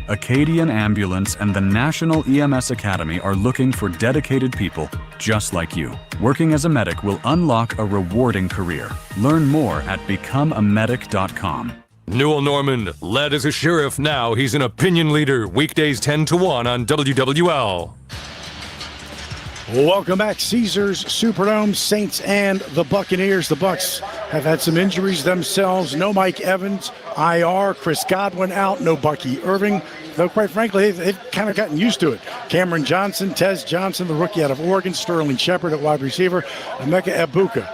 Acadian Ambulance and the National EMS Academy are looking for dedicated people just like you. Working as a medic will unlock a rewarding career. Learn more at becomeamedic.com. Newell Norman, led as a sheriff, now he's an opinion leader. Weekdays 10 to 1 on WWL. Welcome back, Caesars Superdome, Saints and the Buccaneers. The Bucs have had some injuries themselves. No Mike Evans, IR, Chris Godwin out, no Bucky Irving, though quite frankly, they've kind of gotten used to it. Cameron Johnson, Tez Johnson, the rookie out of Oregon, Sterling Shepard at wide receiver, Emeka Egbuka.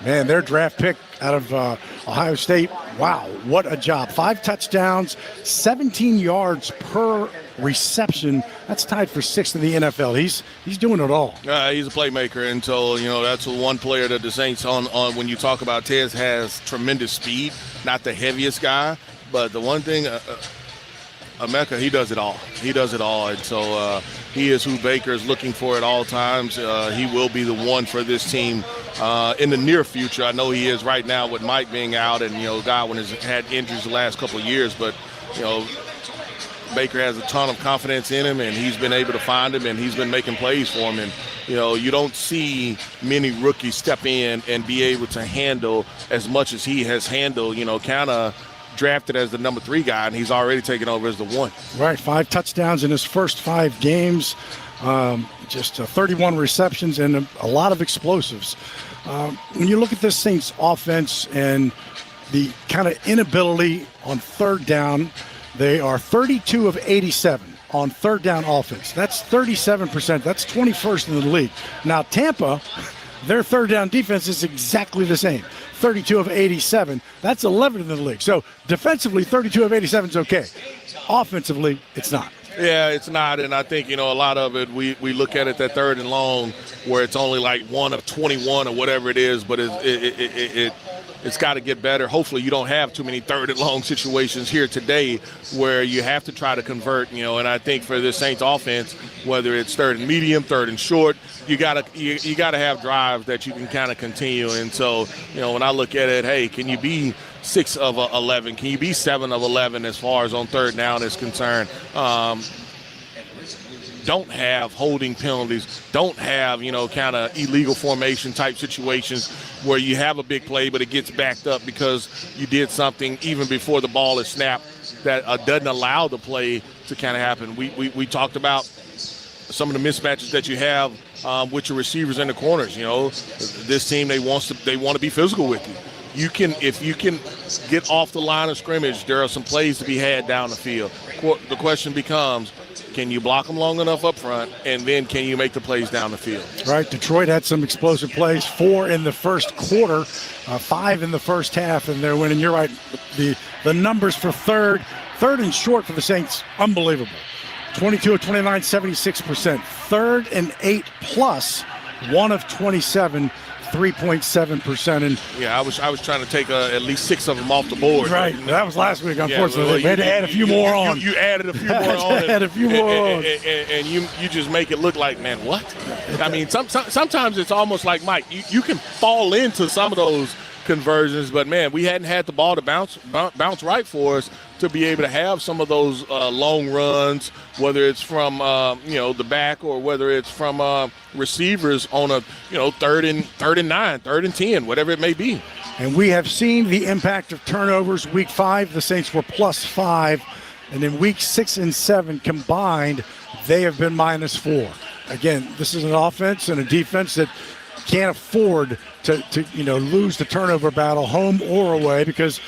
Man, their draft pick out of Ohio State, wow, what a job. 5 touchdowns, 17 yards per reception. That's tied for 6th in the NFL. He's doing it all. He's a playmaker, and so, that's one player that the Saints on when you talk about Tez has tremendous speed, not the heaviest guy, but the one thing, Emeka, he does it all. He does it all, and so he is who Baker is looking for at all times. He will be the one for this team in the near future. I know he is right now with Mike being out, and, Godwin has had injuries the last couple of years, but, Baker has a ton of confidence in him, and he's been able to find him, and he's been making plays for him. And, you don't see many rookies step in and be able to handle as much as he has handled, kind of drafted as the number 3 guy, and he's already taken over as the 1. Right, 5 touchdowns in his first 5 games, just 31 receptions and a lot of explosives. When you look at this Saints offense and the kind of inability on third down, they are 32 of 87 on third down offense. That's 37%. That's 21st in the league. Now, Tampa, their third down defense is exactly the same. 32 of 87. That's 11th in the league. So defensively, 32 of 87 is okay. Offensively, it's not. Yeah, it's not, and I think, a lot of it, we look at it that 3rd and long where it's only like 1 of 21 or whatever it is, but it's got to get better. Hopefully you don't have too many 3rd and long situations here today where you have to try to convert, and I think for this Saints offense, whether it's 3rd and medium, 3rd and short, you gotta have drives that you can kind of continue. And so, when I look at it, hey, can you be 6 of 11? Can you be 7 of 11 as far as on third down is concerned? Don't have holding penalties, don't have, kind of illegal formation type situations where you have a big play but it gets backed up because you did something even before the ball is snapped that doesn't allow the play to kind of happen. We talked about some of the mismatches that you have with your receivers in the corners. This team, they want to be physical with you. If you can get off the line of scrimmage, there are some plays to be had down the field. The question becomes, can you block them long enough up front, and then can you make the plays down the field? Right. Detroit had some explosive plays, 4 in the first quarter, 5 in the first half, and they're winning. You're right. The numbers for third and short for the Saints, unbelievable. 22 of 29, 76%. 3rd and 8 plus, 1 of 27. 3.7%. And yeah, I was trying to take at least 6 of them off the board. Right, that was last week. Unfortunately, we had to add a few more on. You added a few more on. Add a few more on, and you just make it look like, man, what? I mean, sometimes it's almost like, Mike, you can fall into some of those conversions, but man, we hadn't had the ball to bounce right for us to be able to have some of those long runs, whether it's from the back or whether it's from receivers on a 3rd and 9, 3rd and 10, whatever it may be. And we have seen the impact of turnovers. Week 5, the Saints were +5, and in week 6 and 7 combined, they have been -4. Again, this is an offense and a defense that can't afford to lose the turnover battle, home or away, because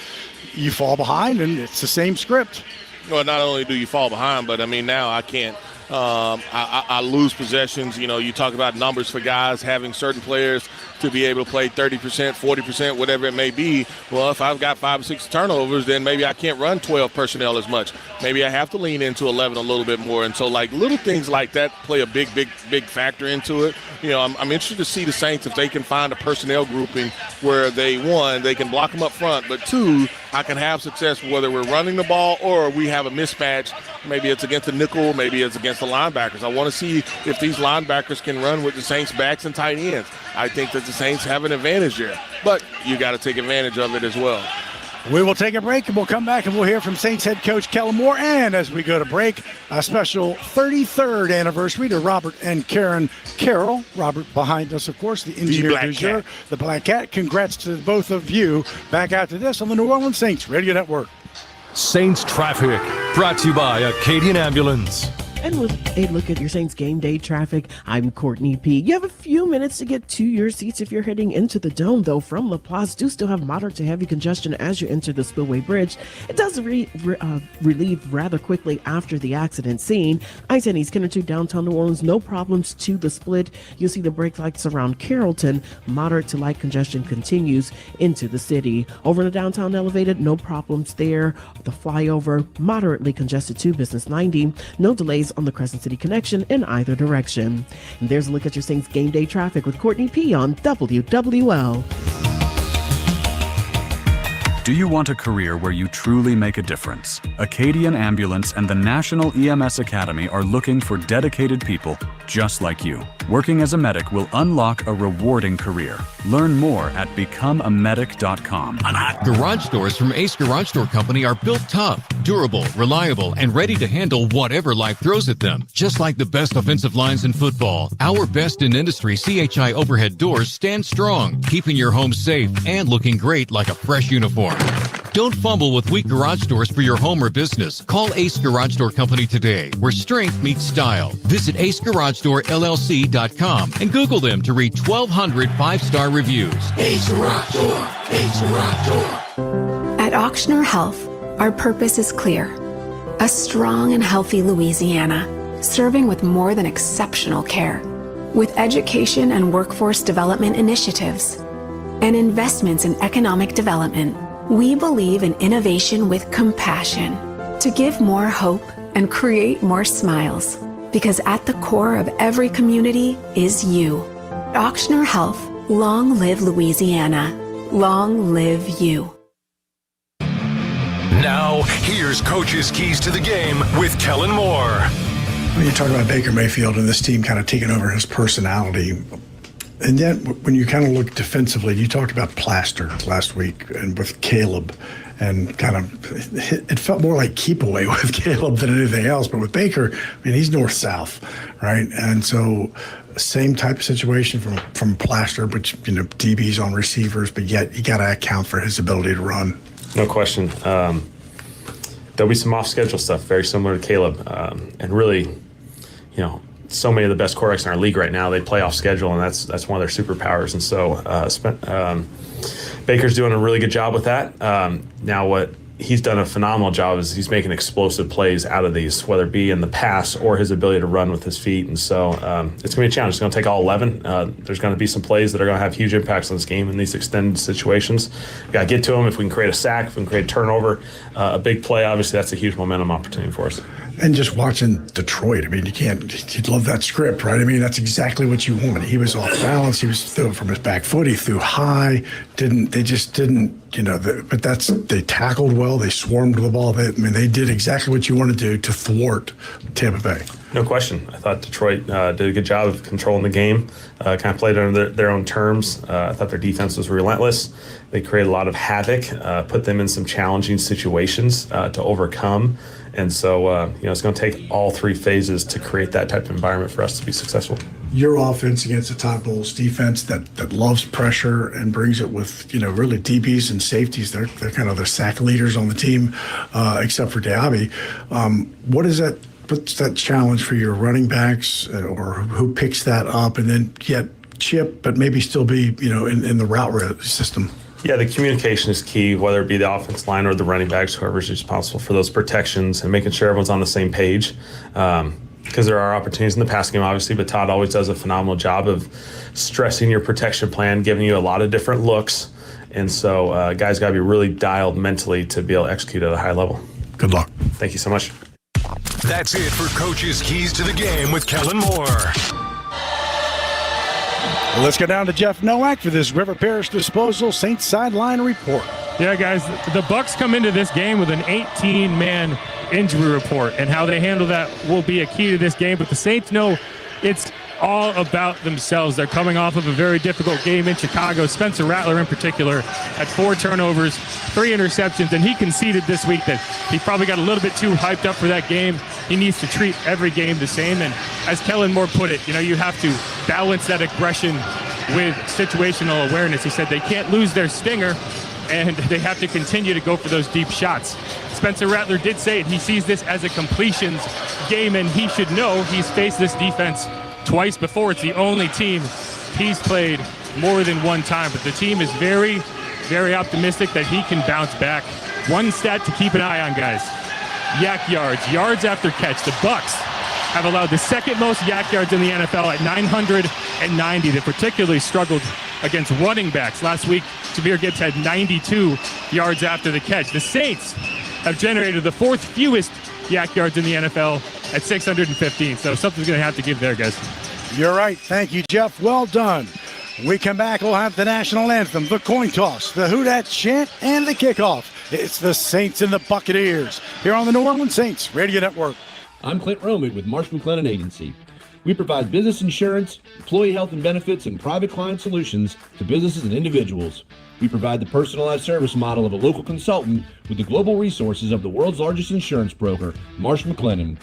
you fall behind and it's the same script. Well, not only do you fall behind, but I mean, now I can't. I lose possessions. You talk about numbers for guys having certain players to be able to play 30%, 40%, whatever it may be. Well, if I've got 5 or 6 turnovers, then maybe I can't run 12 personnel as much. Maybe I have to lean into 11 a little bit more. And so, little things like that play a big factor into it. I'm interested to see the Saints if they can find a personnel grouping where they can block them up front, but 2, I can have success whether we're running the ball or we have a mismatch. Maybe it's against the nickel, maybe it's against the linebackers. I want to see if these linebackers can run with the Saints' backs and tight ends. I think that the Saints have an advantage there, but you got to take advantage of it as well. We will take a break, and we'll come back, and we'll hear from Saints head coach Kellen Moore. And as we go to break, a special 33rd anniversary to Robert and Karen Carroll. Robert behind us, of course, the engineer du jour, the Black Cat. Congrats to both of you. Back after this on the New Orleans Saints Radio Network. Saints Traffic, brought to you by Acadian Ambulance. And with a look at your Saints game day traffic, I'm Courtney P. You have a few minutes to get to your seats if you're heading into the Dome, though. From La Place, do still have moderate to heavy congestion as you enter the Spillway Bridge. It does relieve rather quickly after the accident scene. I-10 East Kenner to downtown New Orleans, no problems to the split. You'll see the brake lights around Carrollton. Moderate to light congestion continues into the city. Over in the downtown elevated, no problems there. The flyover, moderately congested to Business 90. No delays on the Crescent City connection in either direction. And there's a look at your Saints game day traffic with Courtney P. on WWL. Do you want a career where you truly make a difference? Acadian Ambulance and the National EMS Academy are looking for dedicated people just like you. Working as a medic will unlock a rewarding career. Learn more at becomeamedic.com. Garage doors from Ace Garage Door Company are built tough, durable, reliable, and ready to handle whatever life throws at them. Just like the best offensive lines in football, our best in industry CHI overhead doors stand strong, keeping your home safe and looking great like a fresh uniform. Don't fumble with weak garage doors for your home or business. Call Ace Garage Door Company today, where strength meets style. Visit acegaragedoorllc.com and Google them to read 1,200 five-star reviews. Ace Garage Door, Ace Garage Door. At Auctioner Health, our purpose is clear. A strong and healthy Louisiana, serving with more than exceptional care. With education and workforce development initiatives and investments in economic development, we believe in innovation with compassion to give more hope and create more smiles. Because at the core of every community is you. Auctioner Health, long live Louisiana. Long live you. Now, here's Coach's Keys to the Game with Kellen Moore. When you talk about Baker Mayfield and this team kind of taking over his personality, and then when you kind of look defensively, you talked about Plaster last week and with Caleb, and kind of it felt more like keep away with Caleb than anything else. But with Baker, I mean, he's north-south, right? And so same type of situation from Plaster, which, you know, DBs on receivers, but yet you got to account for his ability to run. No question. There'll be some off-schedule stuff very similar to Caleb, and really, you know, so many of the best quarterbacks in our league right now, they play off schedule, and that's one of their superpowers. And so Baker's doing a really good job with that. Now what he's done a phenomenal job is he's making explosive plays out of these, whether it be in the pass or his ability to run with his feet. And so it's going to be a challenge. It's going to take all 11. There's going to be some plays that are going to have huge impacts on this game in these extended situations. We got to get to them. If we can create a sack, if we can create a turnover, a big play, obviously that's a huge momentum opportunity for us. And just watching Detroit, I mean, you'd love that script, right? I mean, that's exactly what you want. He was off balance. He was throwing from his back foot. He threw high. They just didn't, you know, they tackled well. They swarmed the ball. They did exactly what you want to do to thwart Tampa Bay. No question. I thought Detroit did a good job of controlling the game, kind of played under their own terms. I thought their defense was relentless. They created a lot of havoc, put them in some challenging situations to overcome. And so, you know, it's going to take all three phases to create that type of environment for us to be successful. Your offense against the Todd Bowles defense that loves pressure and brings it with, you know, really DBs and safeties. They're kind of the sack leaders on the team, except for Diaby. What's that challenge for your running backs, or who picks that up, and then yet chip, but maybe still be, you know, in the route system? Yeah, the communication is key, whether it be the offense line or the running backs, whoever's responsible for those protections, and making sure everyone's on the same page. Because there are opportunities in the pass game, obviously, but Todd always does a phenomenal job of stressing your protection plan, giving you a lot of different looks. And so guys got to be really dialed mentally to be able to execute at a high level. Good luck. Thank you so much. That's it for Coach's Keys to the Game with Kellen Moore. Well, let's go down to Jeff Nowak for this River Parish Disposal Saints Sideline Report. Yeah, guys, the Bucs come into this game with an 18-man injury report, and how they handle that will be a key to this game. But the Saints know it's all about themselves. They're coming off of a very difficult game in Chicago. Spencer Rattler in particular had 4 turnovers, 3 interceptions, and he conceded this week that he probably got a little bit too hyped up for that game. He needs to treat every game the same. And as Kellen Moore put it, you have to balance that aggression with situational awareness. He said they can't lose their stinger, and they have to continue to go for those deep shots. Spencer Rattler did say it. He sees this as a completions game, and he should know he's faced this defense twice before. It's the only team he's played more than one time, but the team is very, very optimistic that he can bounce back. One stat to keep an eye on, guys. Yak yards after catch. The Bucs have allowed the second most yak yards in the NFL at 990. They particularly struggled against running backs. Last week, Jahmyr Gibbs had 92 yards after the catch. The Saints have generated the 4th fewest yak yards in the NFL at 615. So something's going to have to give there, guys. You're right. Thank you, Jeff. Well done. When we come back, we'll have the national anthem, the coin toss, the Who Dat chant, and the kickoff. It's the Saints and the Buccaneers here on the New Orleans Saints Radio Network. I'm Clint Romig with Marsh McLennan Agency. We provide business insurance, employee health and benefits, and private client solutions to businesses and individuals. We provide the personalized service model of a local consultant with the global resources of the world's largest insurance broker, Marsh McLennan.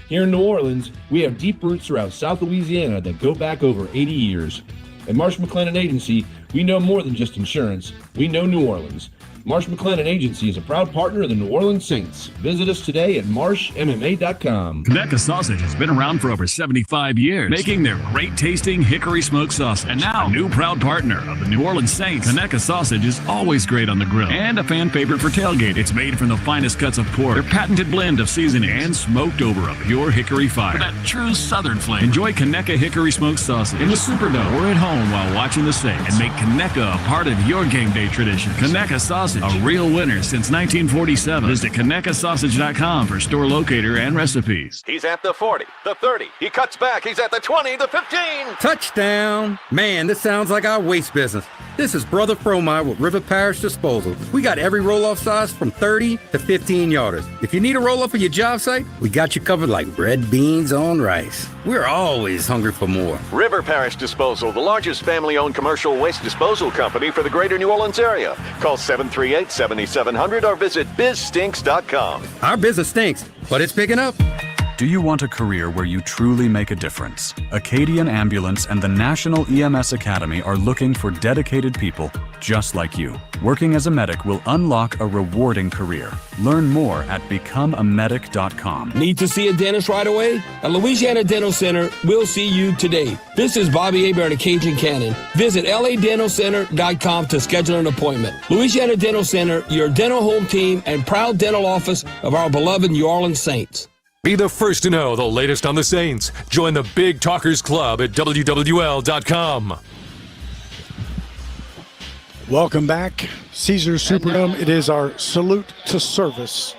Here in New Orleans, we have deep roots throughout South Louisiana that go back over 80 years. At Marsh McLennan Agency, we know more than just insurance. We know New Orleans. Marsh McLennan Agency is a proud partner of the New Orleans Saints. Visit us today at marshmma.com. Conecuh Sausage has been around for over 75 years, making their great-tasting hickory smoked sausage. And now, a new proud partner of the New Orleans Saints. Conecuh Sausage is always great on the grill and a fan favorite for tailgate. It's made from the finest cuts of pork, their patented blend of seasoning, and smoked over a pure hickory fire. For that true Southern flavor. Enjoy Conecuh hickory smoked sausage in the Superdome or at home while watching the Saints, and make Conecuh a part of your game day tradition. Conecuh Sausage, a real winner since 1947. Visit ConecuhSausage.com for store locator and recipes. He's at the 40, the 30. He cuts back. He's at the 20, the 15. Touchdown! Man, this sounds like our waste business. This is Brother Fromeyer with River Parish Disposal. We got every roll-off size from 30 to 15 yarders. If you need a roll-off for your job site, we got you covered like red beans on rice. We're always hungry for more. River Parish Disposal, the largest family-owned commercial waste disposal company for the greater New Orleans area. Call 738-7700 or visit bizstinks.com. Our business stinks, but it's picking up. Do you want a career where you truly make a difference? Acadian Ambulance and the National EMS Academy are looking for dedicated people just like you. Working as a medic will unlock a rewarding career. Learn more at becomeamedic.com. Need to see a dentist right away? At Louisiana Dental Center, we'll see you today. This is Bobby Aber and Cajun Cannon. Visit ladentalcenter.com to schedule an appointment. Louisiana Dental Center, your dental home team and proud dental office of our beloved New Orleans Saints. Be the first to know the latest on the Saints. Join the Big Talkers Club at WWL.com. Welcome back, Caesars Superdome. It is our salute to service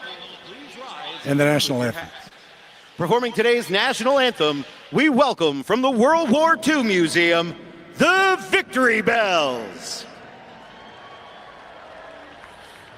and the national anthem. Performing today's national anthem, we welcome from the World War II Museum, the Victory Bells.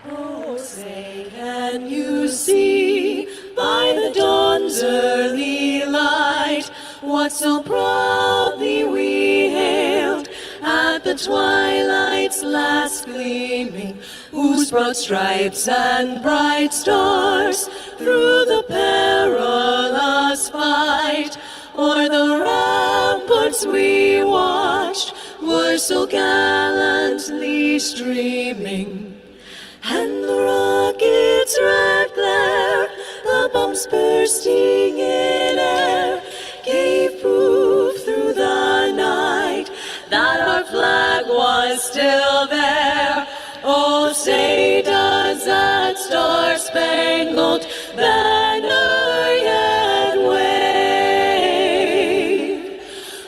Oh, say, can you see by the dawn's early light what so proudly we hailed at the twilight's last gleaming, whose broad stripes and bright stars through the perilous fight o'er the ramparts we watched were so gallantly streaming. And the rocket's red glare, the bombs bursting in air, gave proof through the night that our flag was still there. Oh, say does that star-spangled banner yet wave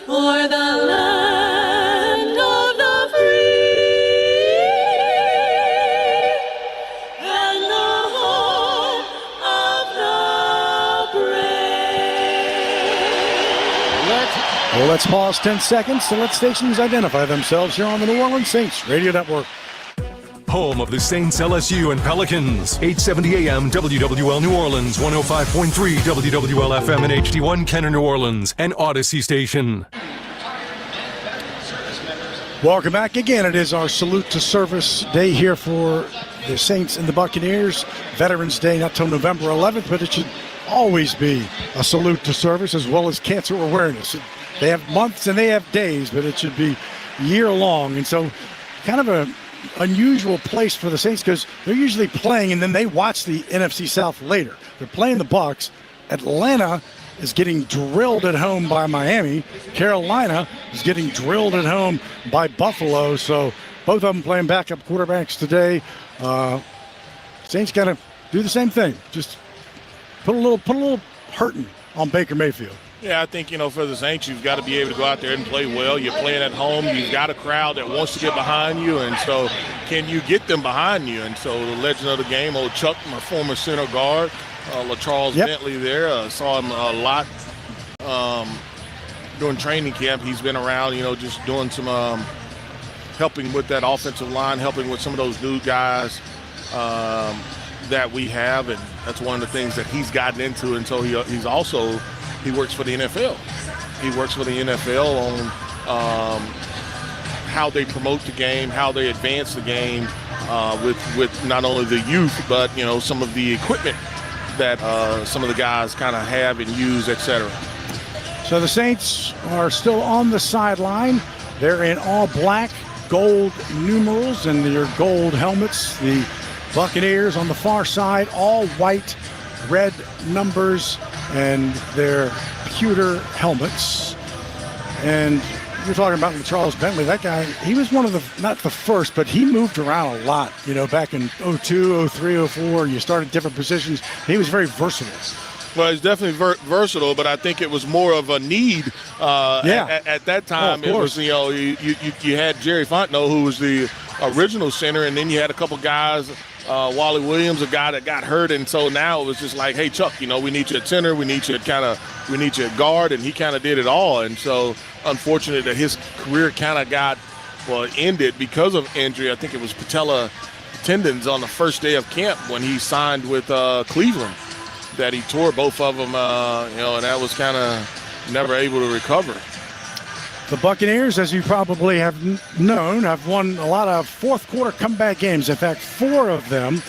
o'er the land of the free and the home of the brave. Well, let's pause 10 seconds to let stations identify themselves here on the New Orleans Saints Radio Network. home of the Saints, LSU, and Pelicans. 870 AM WWL New Orleans, 105.3 WWL FM and HD1 Kenner New Orleans, and Odyssey Station. Welcome back again. It is our Salute to Service Day here for the Saints and the Buccaneers. Veterans Day not till November 11th, but it should always be a salute to service as well as cancer awareness. They have months and they have days, but it should be year long. And so kind of a unusual place for the Saints because they're usually playing and then they watch the NFC South later. They're playing the Bucs. Atlanta is getting drilled at home by Miami. Carolina is getting drilled at home by Buffalo. So both of them playing backup quarterbacks today. Saints got to do the same thing. Just put a little hurting on Baker Mayfield. Yeah, I think, for the Saints, you've got to be able to go out there and play well. You're playing at home. You've got a crowd that wants to get behind you, and so can you get them behind you? And so the legend of the game, old Chuck, my former center guard, LaCharles Bentley there, saw him a lot during training camp. He's been around, just doing some helping with that offensive line, helping with some of those new guys that we have, and that's one of the things that he's gotten into. And so he works for the NFL. He works for the NFL on how they promote the game, how they advance the game with not only the youth, but, some of the equipment that some of the guys kind of have and use, etc. So the Saints are still on the sideline. They're in all black, gold numerals and their gold helmets. The Buccaneers on the far side, all white, red numbers, and their pewter helmets. And you're talking about Charles Bentley. That guy, he was one of the, not the first, but he moved around a lot, back in 02, 03, 04. You started different positions. He was very versatile. Well, he's definitely versatile, but I think it was more of a need at that time. It was, you had Jerry Fontenot, who was the original center, and then you had a couple guys, Wally Williams, a guy that got hurt, and so now it was just like, hey, Chuck, we need you at center, we need you at guard, and he kind of did it all. And so unfortunate that his career kind of ended because of injury. I think it was patella tendons on the first day of camp when he signed with Cleveland, that he tore both of them, and that was kind of never able to recover. The Buccaneers, as you probably have known, have won a lot of fourth quarter comeback games. In fact, 4 of them.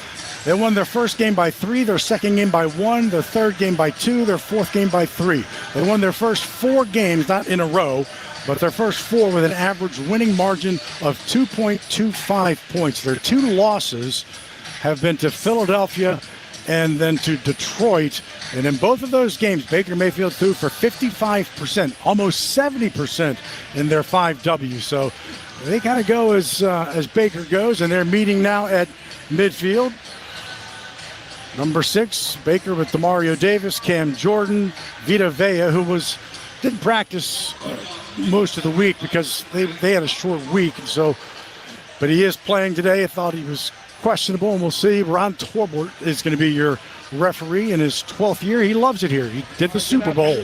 They won their first game by 3, their second game by 1, their third game by 2, their fourth game by 3. They won their first 4 games, not in a row, but their first 4 with an average winning margin of 2.25 points. Their 2 losses have been to Philadelphia and then to Detroit. And in both of those games, Baker Mayfield threw for 55%, almost 70% in their 5 Ws. So they kind of go as Baker goes, and they're meeting now at midfield. Number 6, Baker with Demario Davis, Cam Jordan, Vita Vea, who didn't practice most of the week because they had a short week. And so, but he is playing today. I thought he was questionable, and we'll see. Ron Torbert is going to be your referee in his 12th year. He loves it here. He did the Super Bowl.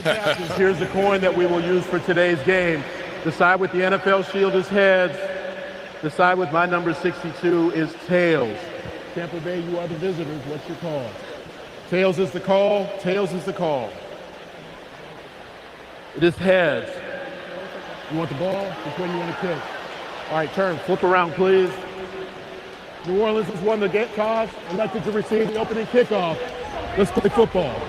Here's the coin that we will use for today's game. The side with the NFL shield is heads. The side with my number 62 is tails. Tampa Bay, you are the visitors. What's your call? Tails is the call. Tails is the call. It is heads. You want the ball? Which one you want to kick? All right, turn. Flip around, please. New Orleans has won the toss, elected to receive the opening kickoff. Let's play football.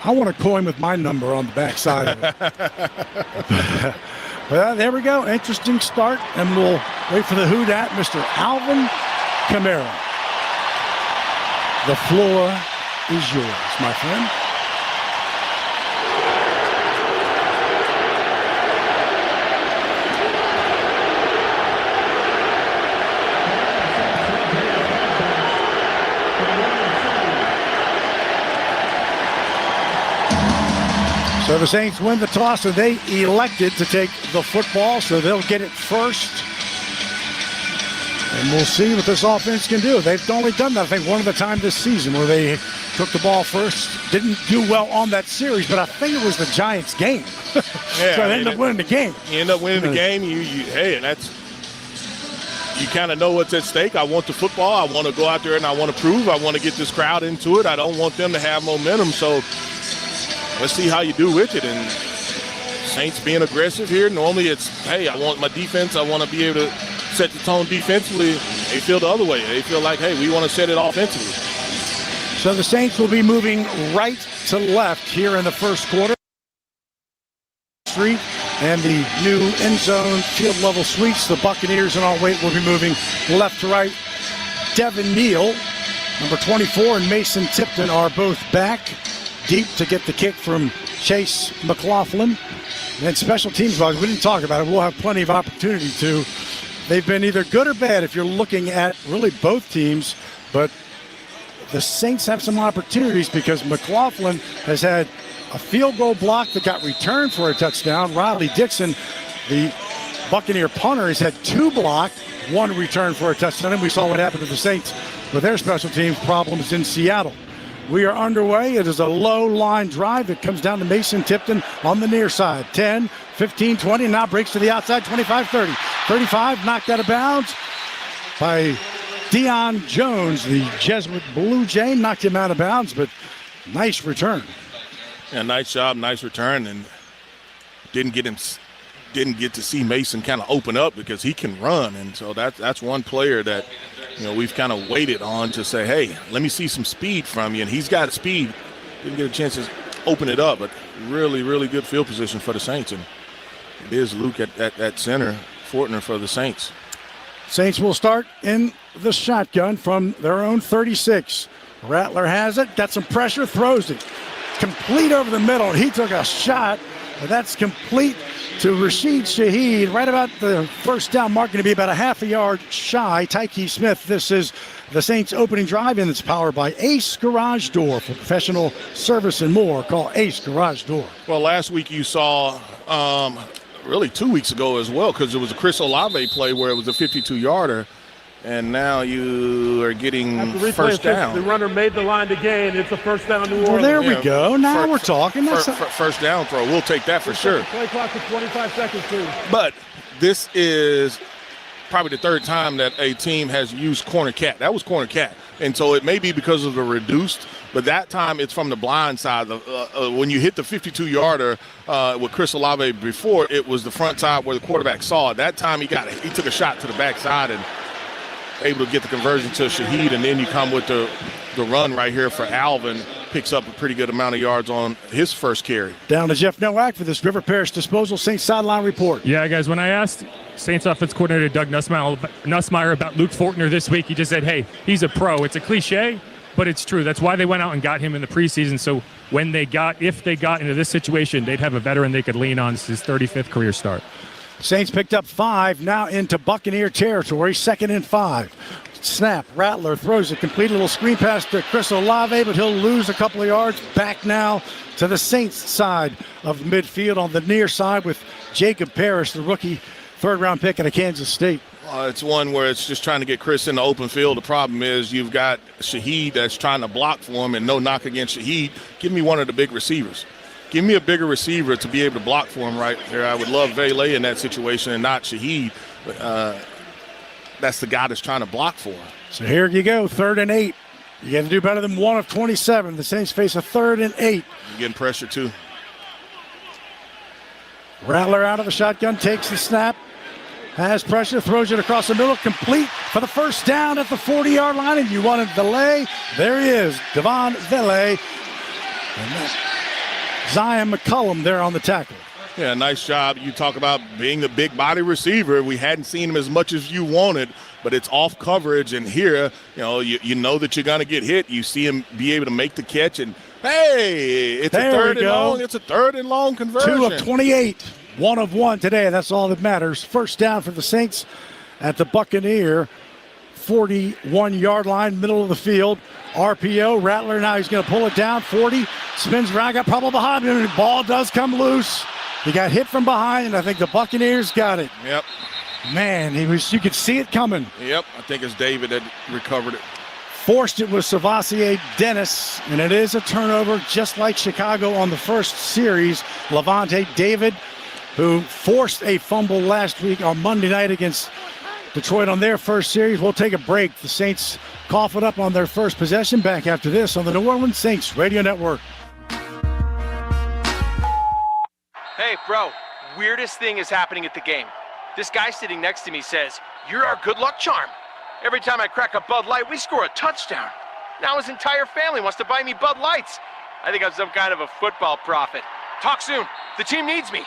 I want a coin with my number on the backside of it. Well, there we go. Interesting start, and we'll wait for the who dat, Mr. Alvin Kamara. The floor is yours, my friend. So the Saints win the toss, and they elected to take the football, so they'll get it first. And we'll see what this offense can do. They've only done that, I think, one other time this season where they took the ball first. Didn't do well on that series, but I think it was the Giants game. So they ended up winning the game. You end up winning the game, hey, and that's you kind of know what's at stake. I want the football. I want to go out there and I want to prove. I want to get this crowd into it. I don't want them to have momentum. So let's see how you do with it. And Saints being aggressive here. Normally it's, hey, I want my defense. I want to be able to set the tone defensively. They feel the other way. They feel like, hey, we want to set it offensively. So the Saints will be moving right to left here in the first quarter. Street and the new end zone field level suites. The Buccaneers in all weight will be moving left to right. Devin Neal, number 24, and Mason Tipton are both back deep to get the kick from Chase McLaughlin. And special teams wise, we didn't talk about it. We'll have plenty of opportunity to. They've been either good or bad if you're looking at really both teams, but the Saints have some opportunities because McLaughlin has had a field goal block that got returned for a touchdown. Riley Dixon, the Buccaneer punter, has had 2 blocked, 1 return for a touchdown. And we saw what happened to the Saints with their special teams problems in Seattle. We are underway. It is a low line drive that comes down to Mason Tipton on the near side. 10, 15, 20, now breaks to the outside, 25, 30. 35, knocked out of bounds by Deion Jones, the Jesuit Blue Jay, knocked him out of bounds, but nice return. Yeah, nice job, nice return, and didn't get to see Mason kind of open up because he can run, and so that's one player that, you know, we've kind of waited on to say, hey, let me see some speed from you, and he's got speed. Didn't get a chance to open it up, but really, really good field position for the Saints, and it is Luke at center, Fortner for the Saints. Saints will start in the shotgun from their own 36. Rattler has it, got some pressure, throws it. Complete over the middle. He took a shot. That's complete to Rashid Shaheed. Right about the first down mark, going to be about a half a yard shy. Tyke Smith. This is the Saints opening drive, and it's powered by Ace Garage Door. For professional service and more, call Ace Garage Door. Well, last week you saw, really 2 weeks ago as well, because it was a Chris Olave play where it was a 52-yarder. And now you are getting first down. The runner made the line to gain. It's a first down, New Orleans. Well, there we go. Now we're talking. First down throw. We'll take that for sure. Play clock to 25 seconds, too. But this is probably the third time that a team has used corner cat. That was corner cat. And so it may be because of the reduced, but that time it's from the blind side. When you hit the 52-yarder with Chris Olave before, it was the front side where the quarterback saw it. That time he took a shot to the backside and able to get the conversion to Shaheed, and then you come with the run right here for Alvin. Picks up a pretty good amount of yards on his first carry. Down to Jeff Nowak for this River Parish Disposal Saints sideline report. Yeah, guys, when I asked Saints offense coordinator Doug Nussmeier about Luke Fortner this week, he just said, hey, he's a pro. It's a cliche, but it's true. That's why they went out and got him in the preseason. So if they got into this situation, they'd have a veteran they could lean on. It's his 35th career start. Saints picked up 5, now into Buccaneer territory, 2nd and 5. Snap, Rattler throws a complete little screen pass to Chris Olave, but he'll lose a couple of yards. Back now to the Saints side of midfield on the near side with Jacob Parrish, the rookie third-round pick out of Kansas State. It's one where it's just trying to get Chris in the open field. The problem is you've got Shaheed that's trying to block for him, and no knock against Shaheed. Give me one of the big receivers. Give me a bigger receiver to be able to block for him right there. I would love Vele in that situation and not Shaheed. But that's the guy that's trying to block for him. So here you go, 3rd and 8. You got to do better than 1 of 27. The Saints face a 3rd and 8. You're getting pressure too. Rattler out of the shotgun, takes the snap, has pressure, throws it across the middle, complete for the first down at the 40-yard line, and you wanted Vele. There he is, Devon Vele. And that's Zion McCullum there on the tackle. Yeah, nice job. You talk about being the big body receiver. We hadn't seen him as much as you wanted, but it's off coverage. And here, you know that you're going to get hit. You see him be able to make the catch, and hey, it's a 3rd and long. It's a 3rd and long conversion. 2 of 28, 1 of 1 today. That's all that matters. First down for the Saints at the Buccaneer 41-yard line, middle of the field. RPO, Rattler now he's going to pull it down, 40, spins around, got trouble behind him, and the ball does come loose. He got hit from behind, and I think the Buccaneers got it. Yep. Man, you could see it coming. Yep, I think it's David that recovered it. Forced it with Savassier Dennis, and it is a turnover just like Chicago on the first series. Levante David, who forced a fumble last week on Monday night against Detroit on their first series. We'll take a break. The Saints cough it up on their first possession. Back after this on the New Orleans Saints Radio Network. Hey, bro, weirdest thing is happening at the game. This guy sitting next to me says, "You're our good luck charm. Every time I crack a Bud Light, we score a touchdown." Now his entire family wants to buy me Bud Lights. I think I'm some kind of a football prophet. Talk soon. The team needs me.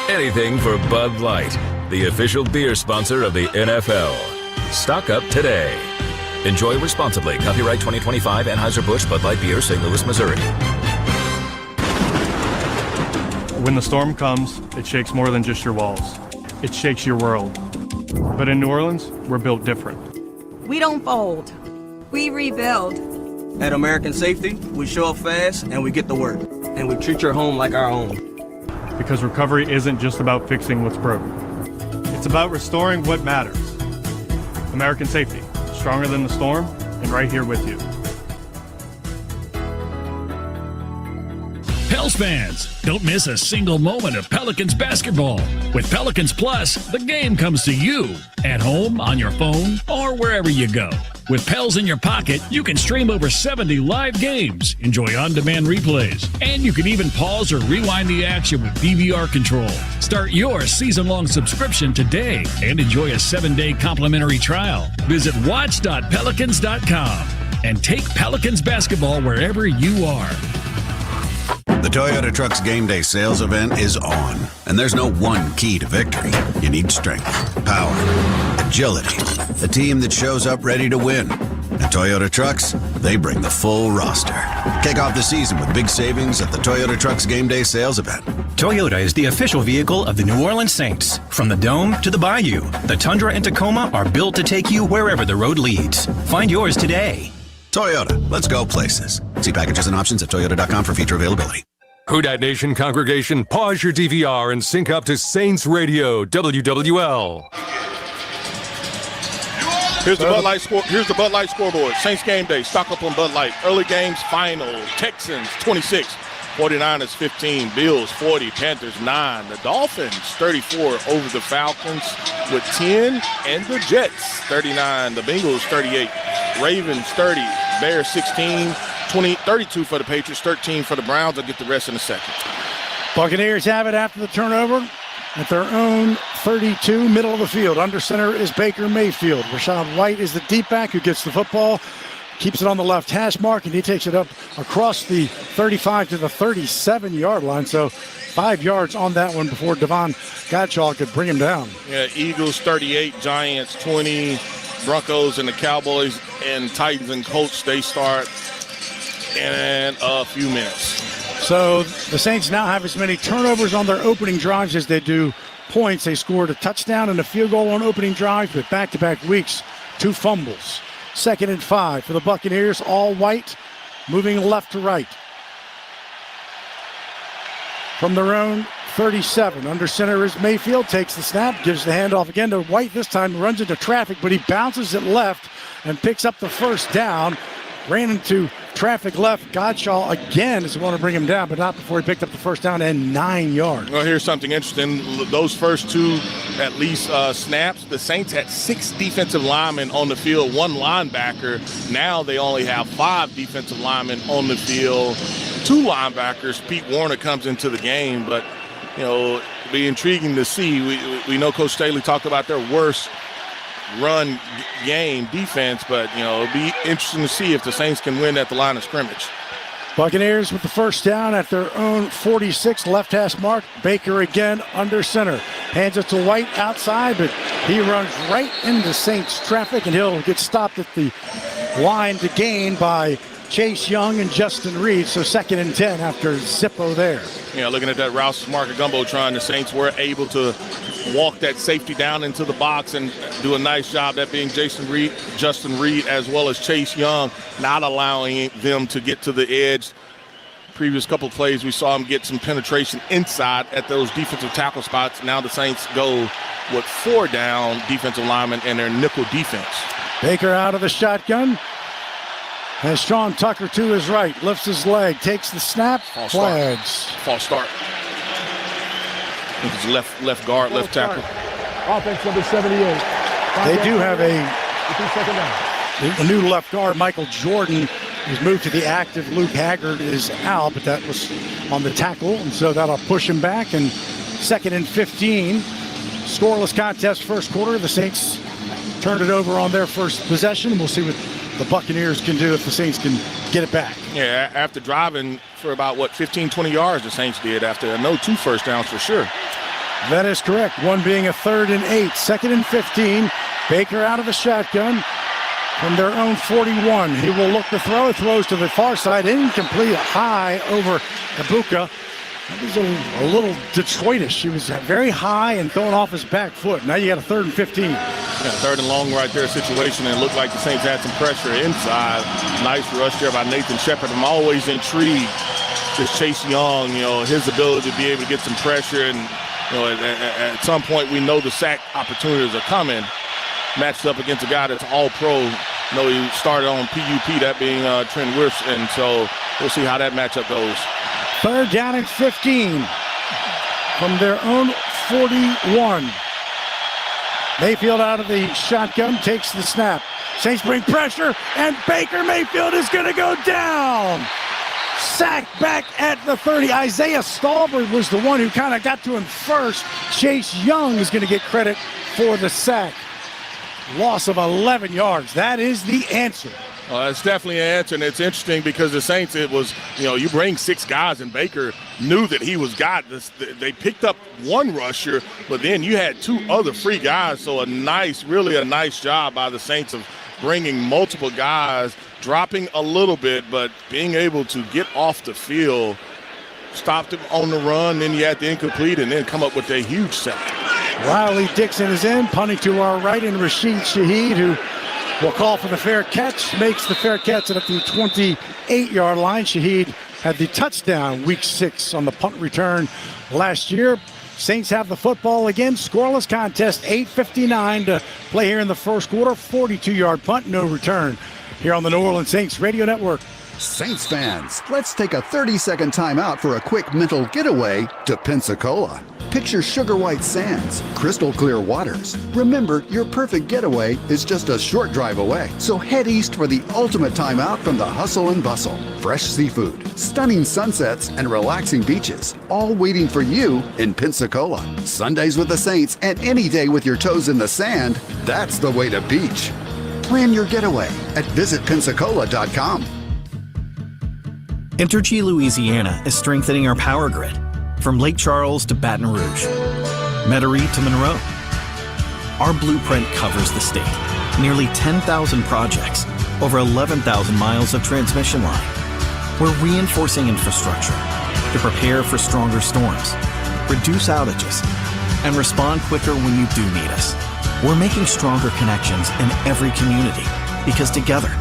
Anything for Bud Light, the official beer sponsor of the NFL. Stock up today. Enjoy responsibly. Copyright 2025 Anheuser-Busch Bud Light Beer, St. Louis, Missouri. When the storm comes, it shakes more than just your walls. It shakes your world. But in New Orleans, we're built different. We don't fold. We rebuild. At American Safety, we show up fast and we get to work. And we treat your home like our own. Because recovery isn't just about fixing what's broken. It's about restoring what matters. American Safety, stronger than the storm, and right here with you. Pels fans, don't miss a single moment of Pelicans basketball. With Pelicans Plus, the game comes to you at home, on your phone, or wherever you go. With Pels in your pocket, you can stream over 70 live games, enjoy on-demand replays, and you can even pause or rewind the action with DVR control. Start your season-long subscription today and enjoy a 7-day complimentary trial. Visit watch.pelicans.com and take Pelicans basketball wherever you are. The Toyota Trucks Game Day sales event is on, and there's no one key to victory. You need strength, power, agility, a team that shows up ready to win. At Toyota Trucks, they bring the full roster. Kick off the season with big savings at the Toyota Trucks Game Day sales event. Toyota is the official vehicle of the New Orleans Saints. From the Dome to the Bayou, the Tundra and Tacoma are built to take you wherever the road leads. Find yours today. Toyota, let's go places. See packages and options at toyota.com for feature availability. Who Dat Nation congregation, pause your DVR and sync up to Saints Radio, WWL. Here's the Bud Light scoreboard. Saints game day. Stock up on Bud Light. Early games final. Texans 26. 49ers 15. Bills 40. Panthers 9. The Dolphins 34 over the Falcons with 10. And the Jets 39. The Bengals 38. Ravens 30. Bears 16. 32 for the Patriots. 13 for the Browns. I'll get the rest in a second. Buccaneers have it after the turnover at their own 32, middle of the field. Under center is Baker Mayfield. Rachaad White is the deep back who gets the football, keeps it on the left hash mark, and he takes it up across the 35 to the 37-yard line. So 5 yards on that one before Devon Gottschall could bring him down. Yeah, Eagles 38, Giants 20, Broncos and the Cowboys and Titans and Colts, they start in a few minutes. So the Saints now have as many turnovers on their opening drives as they do points. They scored a touchdown and a field goal on opening drives, but back-to-back weeks, 2 fumbles. 2nd and 5 for the Buccaneers, all white, moving left to right. From their own 37, under center is Mayfield, takes the snap, gives the handoff again to White. This time runs into traffic, but he bounces it left and picks up the first down. Ran into traffic left. Gottschall again is going to bring him down, but not before he picked up the first down and 9 yards. Well, here's something interesting. Those first 2, at least, snaps, the Saints had 6 defensive linemen on the field, 1 linebacker. Now they only have 5 defensive linemen on the field, 2 linebackers. Pete Warner comes into the game, but, you know, it'll be intriguing to see. We know Coach Staley talked about their worst run game defense, but, you know, it'll be interesting to see if the Saints can win at the line of scrimmage. Buccaneers with the first down at their own 46, left hash mark. Baker again under center. Hands it to White outside, but he runs right into Saints traffic, and he'll get stopped at the line to gain by Chase Young and Justin Reed. So 2nd and 10 after Zippo there. Yeah, looking at that Rouse Market Gumbotron, the Saints were able to walk that safety down into the box and do a nice job, that being Justin Reed, as well as Chase Young, not allowing them to get to the edge. Previous couple of plays, we saw him get some penetration inside at those defensive tackle spots. Now the Saints go with 4 down defensive linemen and their nickel defense. Baker out of the shotgun. Has Sean Tucker to his right, lifts his leg, takes the snap, flags. False start. It's left guard, left tackle. Offense number 78. They do have Second down. a new left guard, Michael Jordan, who's moved to the active. Luke Haggard is out, but that was on the tackle, and so that'll push him back. And 2nd and 15. Scoreless contest first quarter. The Saints turned it over on their first possession. We'll see what the Buccaneers can do if the Saints can get it back. Yeah, after driving for about, 15, 20 yards, the Saints did after 2 first downs for sure. That is correct. One being a 3rd and 8. 2nd and 15. Baker out of the shotgun from their own 41. He will look to throw. It throws to the far side. Incomplete. High over Ibuka. That was a little Detroitish. He was very high and throwing off his back foot. Now you got a 3rd and 15. Yeah, 3rd and long right there situation, and it looked like the Saints had some pressure inside. Nice rush there by Nathan Shepard. I'm always intrigued with Chase Young, his ability to be able to get some pressure. And, at some point we know the sack opportunities are coming. Matched up against a guy that's all pro. He started on PUP, that being Trent Wirfs, and so we'll see how that matchup goes. 3rd down and 15 from their own 41. Mayfield out of the shotgun, takes the snap. Saints bring pressure, and Baker Mayfield is going to go down. Sacked back at the 30. Isaiah Stallberg was the one who kind of got to him first. Chase Young is going to get credit for the sack. Loss of 11 yards. That is the answer. Well, it's definitely an answer, and it's interesting because the Saints, it was, you bring 6 guys, and Baker knew that he was got. They picked up 1 rusher, but then you had 2 other free guys, so really a nice job by the Saints of bringing multiple guys, dropping a little bit, but being able to get off the field, stopped him on the run, then you had the incomplete, and then come up with a huge sack. Riley Dixon is in, punting to our right, and Rashid Shaheed, who will call for the fair catch, makes the fair catch at the 28-yard line. Shaheed had the touchdown week 6 on the punt return last year. Saints have the football again. Scoreless contest, 8:59 to play here in the first quarter. 42-yard punt, no return. Here on the New Orleans Saints Radio Network. Saints fans, let's take a 30-second timeout for a quick mental getaway to Pensacola. Picture sugar white sands, crystal clear waters. Remember, your perfect getaway is just a short drive away. So head east for the ultimate timeout from the hustle and bustle. Fresh seafood, stunning sunsets, and relaxing beaches, all waiting for you in Pensacola. Sundays with the Saints and any day with your toes in the sand, that's the way to beach. Plan your getaway at visitpensacola.com. Entergy Louisiana is strengthening our power grid from Lake Charles to Baton Rouge, Metairie to Monroe. Our blueprint covers the state. Nearly 10,000 projects, over 11,000 miles of transmission line. We're reinforcing infrastructure to prepare for stronger storms, reduce outages, and respond quicker when you do need us. We're making stronger connections in every community because together,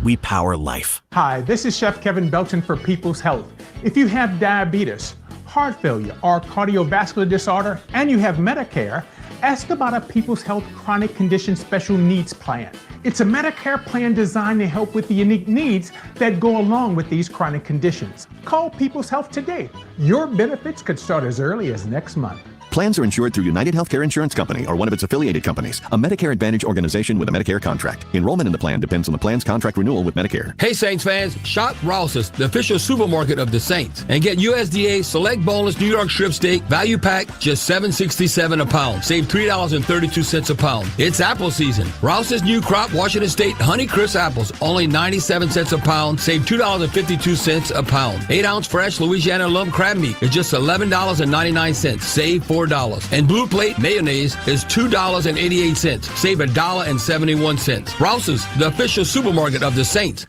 we power life. Hi, this is Chef Kevin Belton for People's Health. If you have diabetes, heart failure, or cardiovascular disorder, and you have Medicare, ask about a People's Health Chronic Condition Special Needs Plan. It's a Medicare plan designed to help with the unique needs that go along with these chronic conditions. Call People's Health today. Your benefits could start as early as next month. Plans are insured through United Healthcare Insurance Company or one of its affiliated companies, a Medicare Advantage organization with a Medicare contract. Enrollment in the plan depends on the plan's contract renewal with Medicare. Hey Saints fans, shop Rouse's, the official supermarket of the Saints, and get USDA Select Boneless New York Strip Steak Value Pack, just $7.67 a pound. Save $3.32 a pound. It's apple season. Rouse's New Crop Washington State Honey Crisp apples, only 97 cents a pound. Save $2.52 a pound. 8-ounce fresh Louisiana lump crab meat is just $11.99. Save $4. And Blue Plate mayonnaise is $2.88. Save $1.71. Rouse's, the official supermarket of the Saints.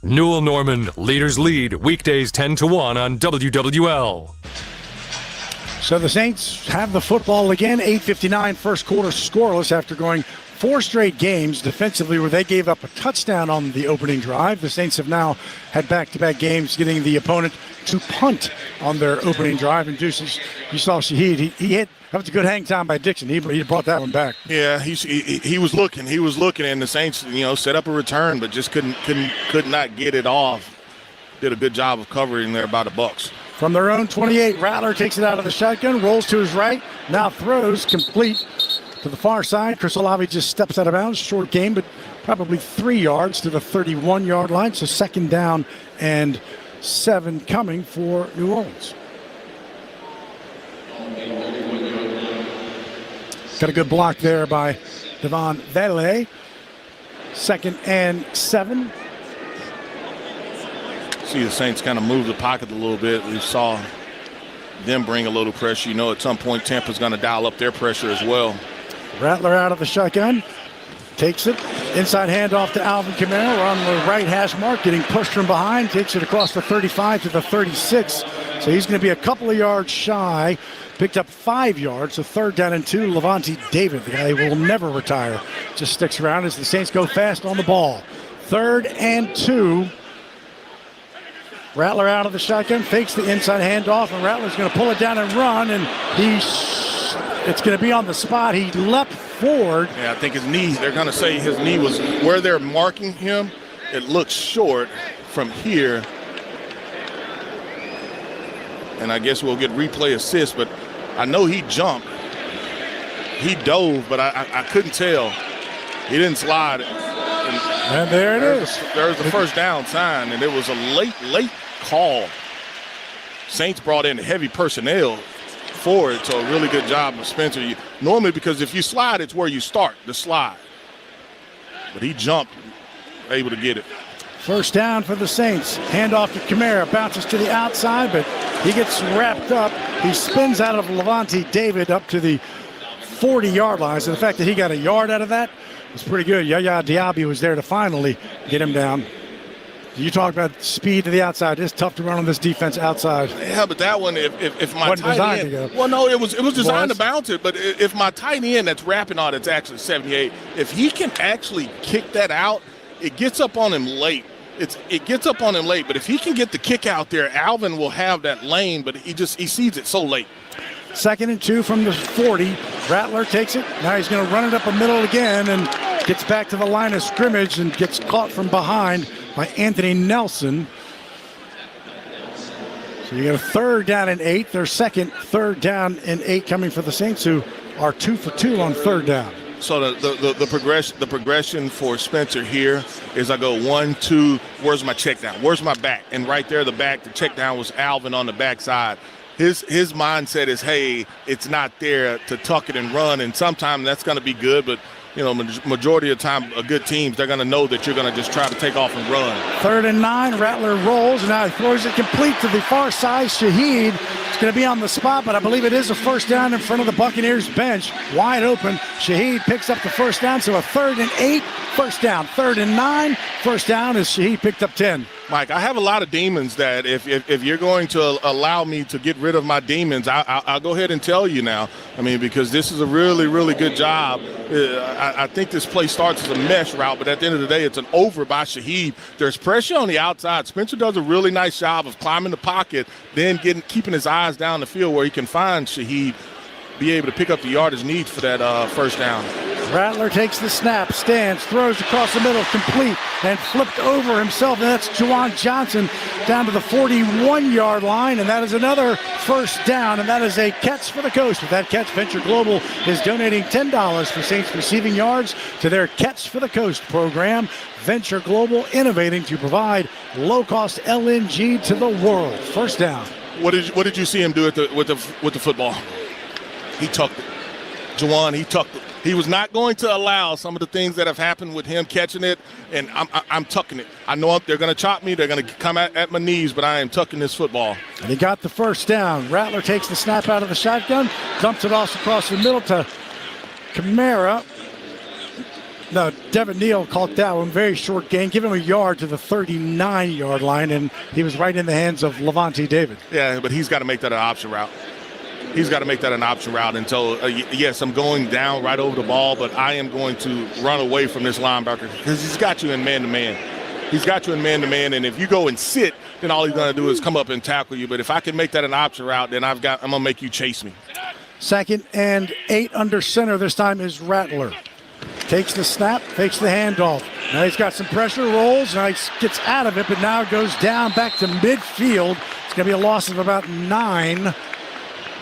Newell Norman, Leaders Lead, weekdays 10 to 1 on WWL. So the Saints have the football again. 8:59 first quarter scoreless after going 4 straight games defensively where they gave up a touchdown on the opening drive. The Saints have now had back-to-back games getting the opponent to punt on their opening drive. And Deuces, you saw Shaheed. He hit. That was a good hang time by Dixon. He brought that one back. Yeah, he was looking, and the Saints, set up a return, but just could not get it off. Did a good job of covering there by the Bucs. From their own 28, Rattler takes it out of the shotgun, rolls to his right, now throws complete To the far side, Chris Olave just steps out of bounds. Short game, but probably 3 yards to the 31-yard line. So 2nd down and 7 coming for New Orleans. Got a good block there by Devon Vele. 2nd and 7. See the Saints kind of move the pocket a little bit. We saw them bring a little pressure. You know, at some point Tampa's going to dial up their pressure as well. Rattler out of the shotgun. Takes it. Inside handoff to Alvin Kamara. We're on the right hash mark. Getting pushed from behind. Takes it across the 35 to the 36. So he's going to be a couple of yards shy. Picked up 5 yards. So 3rd down and 2. Levante David, the guy who will never retire, just sticks around as the Saints go fast on the ball. 3rd and 2. Rattler out of the shotgun, fakes the inside handoff, and Rattler's going to pull it down and run, and it's going to be on the spot. He leapt forward. Yeah, I think his knee, they're going to say his knee was where they're marking him. It looks short from here. And I guess we'll get replay assist, but I know he jumped. He dove, but I couldn't tell. He didn't slide. And there it is. There's the 1st down sign, and it was a late call. Saints brought in heavy personnel for it, so a really good job of Spencer. Normally, because if you slide, it's where you start, the slide. But he jumped, able to get it. 1st down for the Saints. Handoff to Kamara. Bounces to the outside, but he gets wrapped up. He spins out of Levante David up to the 40-yard line. So the fact that he got a yard out of that was pretty good. Yaya Diaby was there to finally get him down. You talk about speed to the outside. It's tough to run on this defense outside. Yeah, but that one, if my wasn't tight end, well, no, it was designed to bounce it. But if my tight end that's wrapping on, it's actually 78. If he can actually kick that out, it gets up on him late. It gets up on him late. But if he can get the kick out there, Alvin will have that lane. But he sees it so late. 2nd and 2 from the 40. Rattler takes it. Now he's going to run it up the middle again and gets back to the line of scrimmage and gets caught from behind by Anthony Nelson. So you got a 3rd down and 8. Their 2nd 3rd down and 8 coming for the Saints, who are 2 for 2 on 3rd down. So the progression for Spencer here is I go 1, 2. Where's my check down? Where's my back? And right there, the back. The check down was Alvin on the backside. His mindset is, hey, it's not there to tuck it and run, and sometimes that's going to be good, but you know, majority of the time, good teams, they're going to know that you're going to just try to take off and run. 3rd and 9, Rattler rolls, and now he throws it complete to the far side. Shaheed is going to be on the spot, but I believe it is a 1st down in front of the Buccaneers bench. Wide open. Shaheed picks up the 1st down, so a 3rd and 8, 1st down. 3rd and 9, 1st down as Shaheed picked up 10. Mike, I have a lot of demons that if you're going to allow me to get rid of my demons, I'll go ahead and tell you now. I mean, because this is a really, really good job. I think this play starts as a mesh route, but at the end of the day, it's an over by Shaheed. There's pressure on the outside. Spencer does a really nice job of climbing the pocket, then keeping his eyes down the field where he can find Shaheed, be able to pick up the yardage needs for that 1st down. Rattler takes the snap, stands, throws across the middle, complete, and flipped over himself. And that's Juwan Johnson down to the 41-yard line, and that is another 1st down, and that is a catch for the Coast. With that catch, Venture Global is donating $10 for Saints receiving yards to their Catch for the Coast program. Venture Global innovating to provide low-cost LNG to the world. 1st down. What did you see him do with the football? He tucked it. Juwan, he tucked it. He was not going to allow some of the things that have happened with him catching it, and I'm tucking it. I know they're going to chop me. They're going to come at my knees, but I am tucking this football. And he got the 1st down. Rattler takes the snap out of the shotgun, dumps it off across the middle to Kamara. No, Devin Neal caught that one. Very short gain. Give him a yard to the 39-yard line, and he was right in the hands of Levante David. Yeah, but he's got to make that an option route. He's got to make that an option route until, yes, I'm going down right over the ball, but I am going to run away from this linebacker because he's got you in man-to-man. He's got you in man-to-man, and if you go and sit, then all he's going to do is come up and tackle you. But if I can make that an option route, then I'm going to make you chase me. 2nd and 8 under center. This time is Rattler. Takes the snap, takes the handoff. Now he's got some pressure, rolls, and he gets out of it, but now goes down back to midfield. It's going to be a loss of about 9.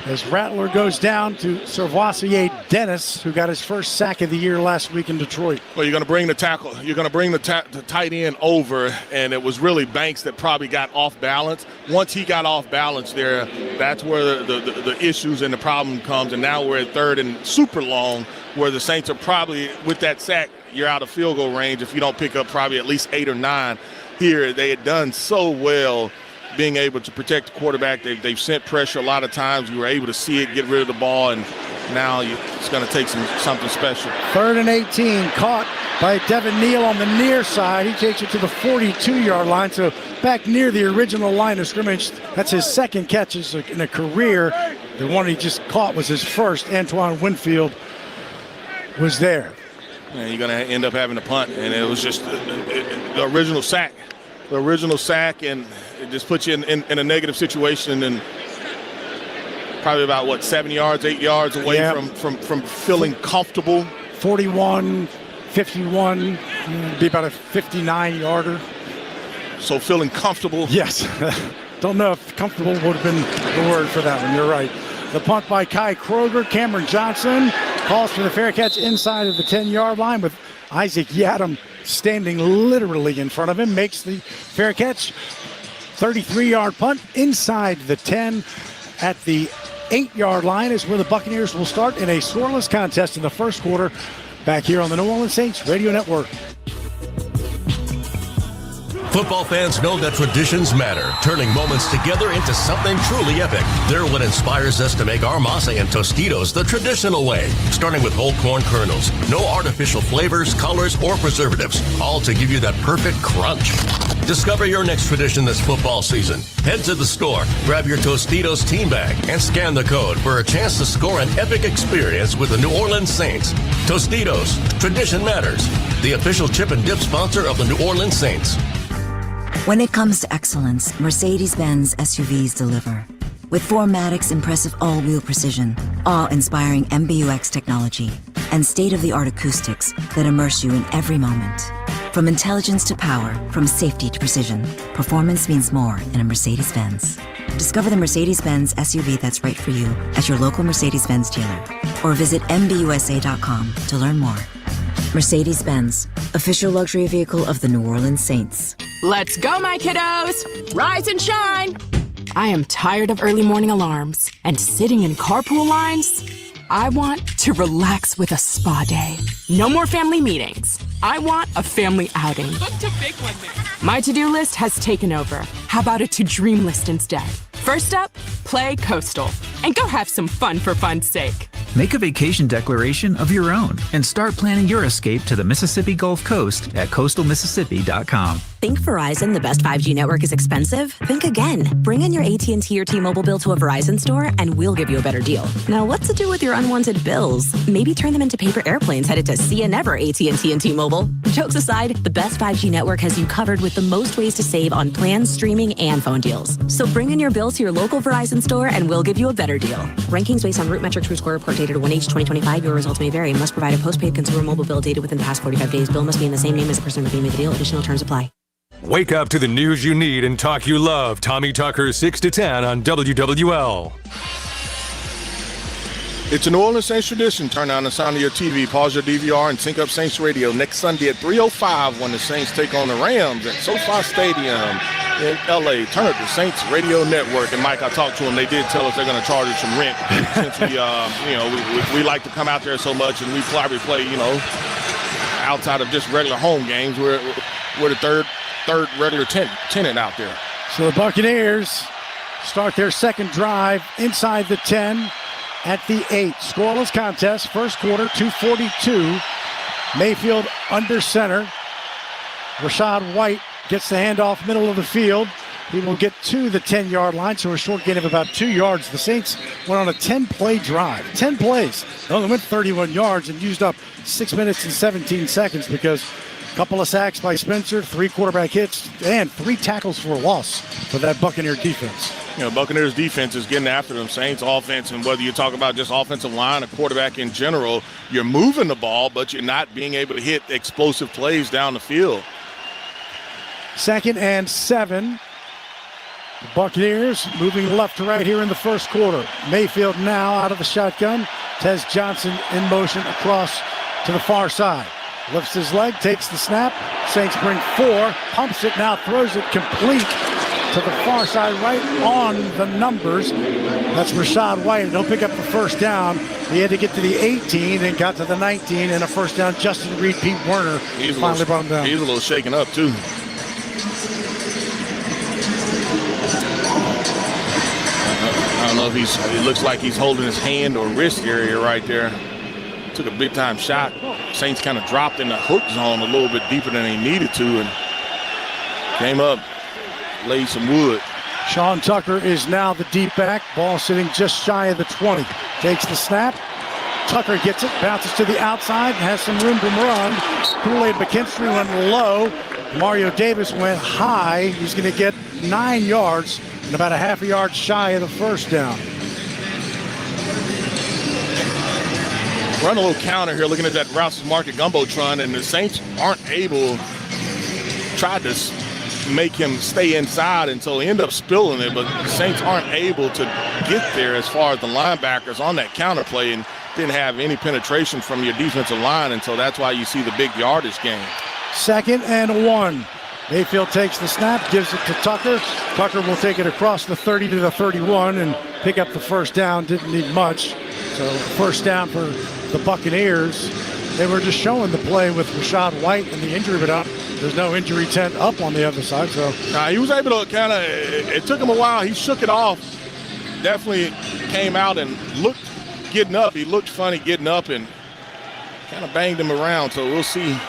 as Rattler goes down to Servoisier Dennis, who got his first sack of the year last week in Detroit. Well, you're going to bring the tackle. You're going to bring the tight end over, and it was really Banks that probably got off balance. Once he got off balance there, that's where the issues and the problem comes, and now we're at third and super long, where the Saints are probably, with that sack, you're out of field goal range if you don't pick up probably at least 8 or 9 here. They had done so well being able to protect the quarterback. They've sent pressure a lot of times. You were able to see it, get rid of the ball, and now it's going to take something special. 3rd and 18, caught by Devin Neal on the near side. He takes it to the 42-yard line, so back near the original line of scrimmage. That's his second catch in a career. The one he just caught was his first. Antoine Winfield was there. And you're going to end up having to punt, and it was just the original sack. The original sack, and it just puts you in a negative situation, and probably about, 7 yards, 8 yards away from feeling comfortable. 41, 51, be about a 59-yarder. So feeling comfortable. Yes. Don't know if comfortable would have been the word for that one. You're right. The punt by Kai Kroger. Cameron Johnson calls for the fair catch inside of the 10-yard line with Isaac Yadam standing literally in front of him. Makes the fair catch. 33-yard punt inside the 10 at the 8-yard line is where the Buccaneers will start in a scoreless contest in the first quarter. Back here on the New Orleans Saints Radio Network. Football fans know that traditions matter, turning moments together into something truly epic. They're what inspires us to make our masa and Tostitos the traditional way, starting with whole corn kernels. No artificial flavors, colors, or preservatives, all to give you that perfect crunch. Discover your next tradition this football season. Head to the store, grab your Tostitos team bag, and scan the code for a chance to score an epic experience with the New Orleans Saints. Tostitos, tradition matters. The official chip and dip sponsor of the New Orleans Saints. When it comes to excellence, Mercedes-Benz SUVs deliver. With 4MATIC's impressive all-wheel precision, awe-inspiring MBUX technology, and state-of-the-art acoustics that immerse you in every moment. From intelligence to power, from safety to precision, performance means more in a Mercedes-Benz. Discover the Mercedes-Benz SUV that's right for you at your local Mercedes-Benz dealer, or visit MBUSA.com to learn more. Mercedes-Benz, official luxury vehicle of the New Orleans Saints. Let's go, my kiddos! Rise and shine! I am tired of early morning alarms and sitting in carpool lines. I want to relax with a spa day. No more family meetings. I want a family outing. Booked a big one there. My to-do list has taken over. How about a to-dream list instead? First up, play Coastal and go have some fun for fun's sake. Make a vacation declaration of your own and start planning your escape to the Mississippi Gulf Coast at coastalmississippi.com. Think Verizon, the best 5G network, is expensive? Think again. Bring in your AT&T or T-Mobile bill to a Verizon store and we'll give you a better deal. Now, what to do with your unwanted bills? Maybe turn them into paper airplanes headed to See Ya Never AT&T and T-Mobile. Jokes aside, the best 5G network has you covered with the most ways to save on plans, streaming, and phone deals. So bring in your bill to your local Verizon store and we'll give you a better deal. Rankings based on Root Metrics Root Score report dated 1H2025. Your results may vary. Must provide a postpaid consumer mobile bill dated within the past 45 days. Bill must be in the same name as the person reviewing the deal. Additional terms apply. Wake up to the news you need and talk you love. Tommy Tucker, 6 to 10 on WWL. It's a New Orleans Saints tradition. Turn on the sound of your TV, pause your DVR, and sync up Saints Radio next Sunday at 3:05 when the Saints take on the Rams at SoFi Stadium in L.A. Turn up the Saints Radio Network. And Mike, I talked to them. They did tell us they're going to charge us some rent since we like to come out there so much, and we probably play, outside of just regular home games. We're the third regular tenant out there. So the Buccaneers start their second drive inside the 10 at the 8. Scoreless contest, first quarter, 2:42. Mayfield under center. Rashad White gets the handoff middle of the field. He will get to the 10-yard line, so a short gain of about 2 yards. The Saints went on a 10-play drive. 10 plays. They only went 31 yards and used up 6 minutes and 17 seconds because a couple of sacks by Spencer, 3 quarterback hits, and 3 tackles for a loss for that Buccaneer defense. Buccaneers defense is getting after them. Saints offense, and whether you talk about just offensive line or quarterback in general, you're moving the ball, but you're not being able to hit explosive plays down the field. 2nd and 7. The Buccaneers moving left to right here in the first quarter. Mayfield now out of the shotgun. Tez Johnson in motion across to the far side. Lifts his leg, takes the snap. Saints bring 4, pumps it now, throws it complete to the far side, right on the numbers. That's Rachaad White. He'll pick up the first down. He had to get to the 18 and got to the 19 and a first down. Justin Reed, Pete Werner finally brought him down. He's a little shaken up too. I don't know if it looks like he's holding his hand or wrist area right there. Took a big time shot. Saints kind of dropped in the hook zone a little bit deeper than he needed to and came up, laid some wood. Sean Tucker is now the deep back. Ball sitting just shy of the 20. Takes the snap. Tucker gets it, bounces to the outside, has some room to run. Kool-Aid McKinstry went low. Mario Davis went high. He's going to get 9 yards and about a half a yard shy of the first down. Run a little counter here, looking at that Rouse's Market Gumbotron, and the Saints aren't able, tried to make him stay inside until he ended up spilling it, but the Saints aren't able to get there as far as the linebackers on that counter play and didn't have any penetration from your defensive line, and so that's why you see the big yardage gain. 2nd and 1. Mayfield takes the snap, gives it to Tucker. Tucker will take it across the 30 to the 31 and pick up the first down. Didn't need much. So first down for the Buccaneers. They were just showing the play with Rachaad White and the injury, but there's no injury tent up on the other side. So he was able to kind of, it took him a while. He shook it off. Definitely came out and looked getting up. He looked funny getting up and kind of banged him around. So we'll see.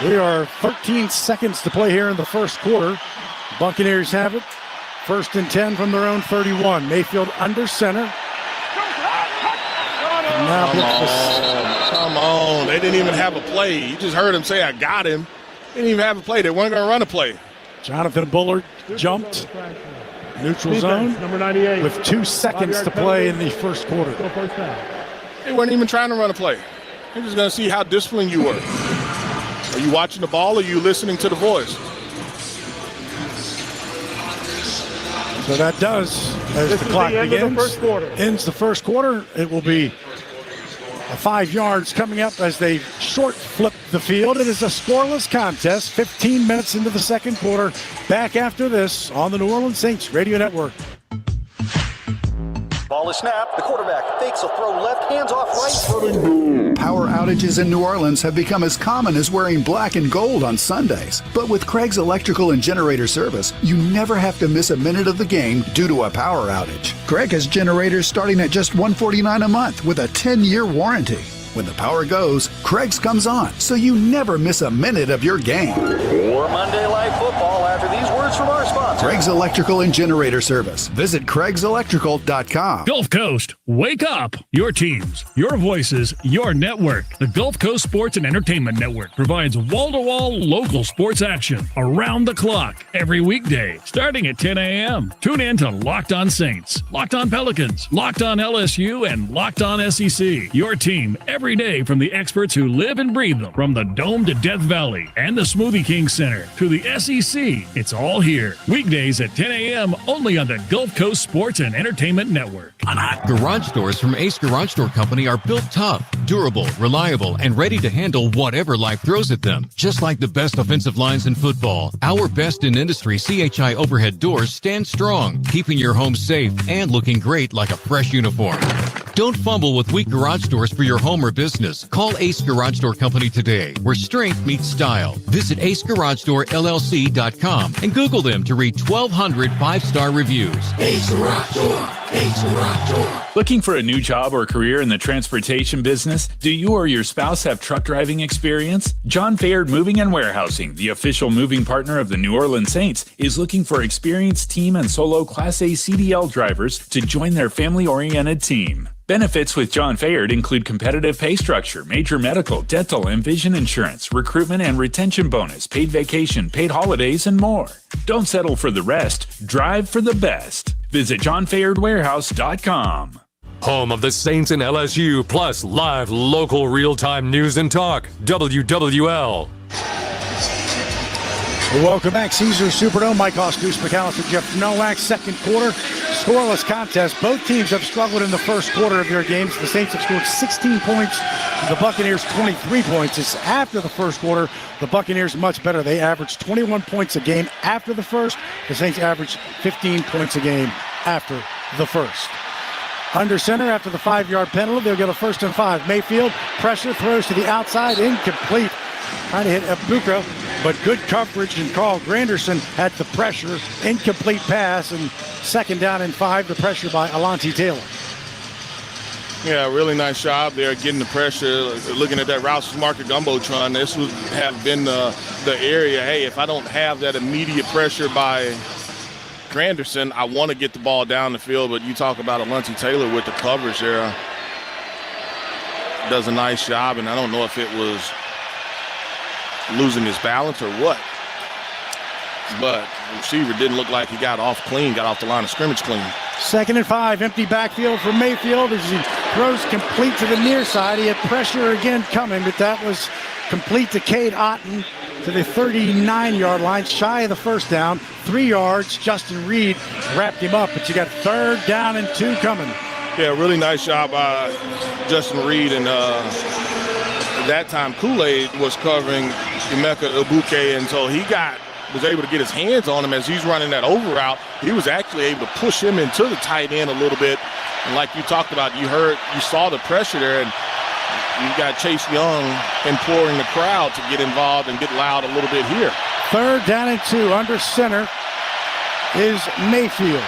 We are 13 seconds to play here in the first quarter. Buccaneers have it. 1st and 10 from their own 31. Mayfield under center. Come on. They didn't even have a play. You just heard him say, I got him. They didn't even have a play. They weren't going to run a play. Jonathan Bullard jumped. Neutral zone number 98. with 2 seconds to play in the first quarter. They weren't even trying to run a play. They're just going to see how disciplined you were. Are you watching the ball or are you listening to the voice? So that does, as the clock begins, ends the first quarter. It will be 5 yards coming up as they short flip the field. It is a scoreless contest, 15 minutes into the second quarter. Back after this on the New Orleans Saints Radio Network. Ball is snapped. The quarterback fakes a throw left, hands off right. Power outages in New Orleans have become as common as wearing black and gold on Sundays. But with Craig's Electrical and Generator Service, you never have to miss a minute of the game due to a power outage. Craig has generators starting at just $149 a month with a 10-year warranty. When the power goes, Craig's comes on, so you never miss a minute of your game. More Monday Night Football after these words from our sponsor. Craig's Electrical and Generator Service. Visit Craig'sElectrical.com. Gulf Coast, wake up! Your teams, your voices, your network. The Gulf Coast Sports and Entertainment Network provides wall-to-wall local sports action around the clock every weekday, starting at 10 a.m. Tune in to Locked On Saints, Locked On Pelicans, Locked On LSU, and Locked On SEC. Your team every day from the experts who live and breathe them. From the Dome to Death Valley and the Smoothie King Center to the SEC, it's all here. Weekdays at 10 a.m. only on the Gulf Coast Sports and Entertainment Network. Garage doors from Ace Garage Door Company are built tough, durable, reliable, and ready to handle whatever life throws at them. Just like the best offensive lines in football, our best in industry CHI overhead doors stand strong, keeping your home safe and looking great like a fresh uniform. Don't fumble with weak garage doors for your home or business. Call Ace Garage Door Company today, where strength meets style. Visit AceGarageDoorLLC.com and Google them to read 1,200 5-star reviews. Ace Garage Door. Ace Garage Door. Looking for a new job or career in the transportation business? Do you or your spouse have truck driving experience? John Fayard Moving and Warehousing, the official moving partner of the New Orleans Saints, is looking for experienced team and solo Class A CDL drivers to join their family-oriented team. Benefits with John Fayard include competitive pay structure, major medical, dental, and vision insurance, recruitment and retention bonus, paid vacation, paid holidays, and more. Don't settle for the rest. Drive for the best. Visit JohnFayardWarehouse.com. Home of the Saints and LSU, plus live local real-time news and talk. WWL. Welcome back, Caesars Superdome. Mike Hoss, Goose McAllister, Jeff Nowak. Second quarter, scoreless contest. Both teams have struggled in the first quarter of their games. The Saints have scored 16 points. The Buccaneers 23 points. It's after the first quarter. The Buccaneers much better. They averaged 21 points a game after the first. The Saints averaged 15 points a game after the first. Under center after the 5-yard penalty, they'll get a 1st and 5. Mayfield, pressure, throws to the outside, incomplete. Trying to hit Ibuka, but good coverage, and Carl Granderson had the pressure. Incomplete pass, and 2nd down and 5, the pressure by Alontae Taylor. Yeah, really nice job there getting the pressure. Looking at that route marker Gumbotron, this would have been the area. Hey, if I don't have that immediate pressure by Granderson, I want to get the ball down the field, but you talk about Alontae Taylor with the coverage there. Does a nice job, and I don't know if it was losing his balance or what, but the receiver didn't look like he got off the line of scrimmage clean. 2nd and 5, empty backfield for Mayfield as he throws complete to the near side. He had pressure again coming, but that was complete to Cade Otton to the 39-yard line, shy of the 1st down. 3 yards, Justin Reed wrapped him up, but you got 3rd down and 2 coming. Yeah, really nice job by Justin Reed, and that time Kool-Aid was covering Emeka Ibuka, and so he was able to get his hands on him as he's running that over route. He was actually able to push him into the tight end a little bit, and like you talked about, you saw the pressure there, and you got Chase Young imploring the crowd to get involved and get loud a little bit here. 3rd down and 2, under center is Mayfield.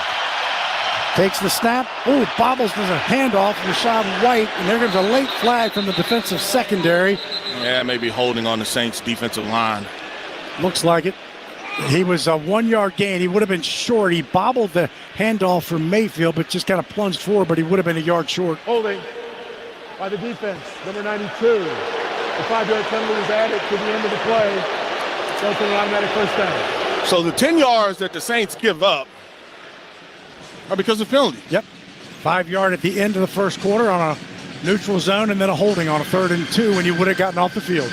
Takes the snap. Oh, bobbles, does a handoff. Rashad White, and there goes a late flag from the defensive secondary. Yeah, maybe holding on the Saints defensive line. Looks like it. He was a 1-yard gain. He would have been short. He bobbled the handoff for Mayfield, but just kind of plunged forward, but he would have been a yard short. Holding by the defense, number 92. The 5-yard penalty was added to the end of the play. Goes to an automatic 1st down. So the 10 yards that the Saints give up are because of penalty. Yep. 5-yard at the end of the first quarter on a neutral zone, and then a holding on a 3rd and 2 when you would have gotten off the field.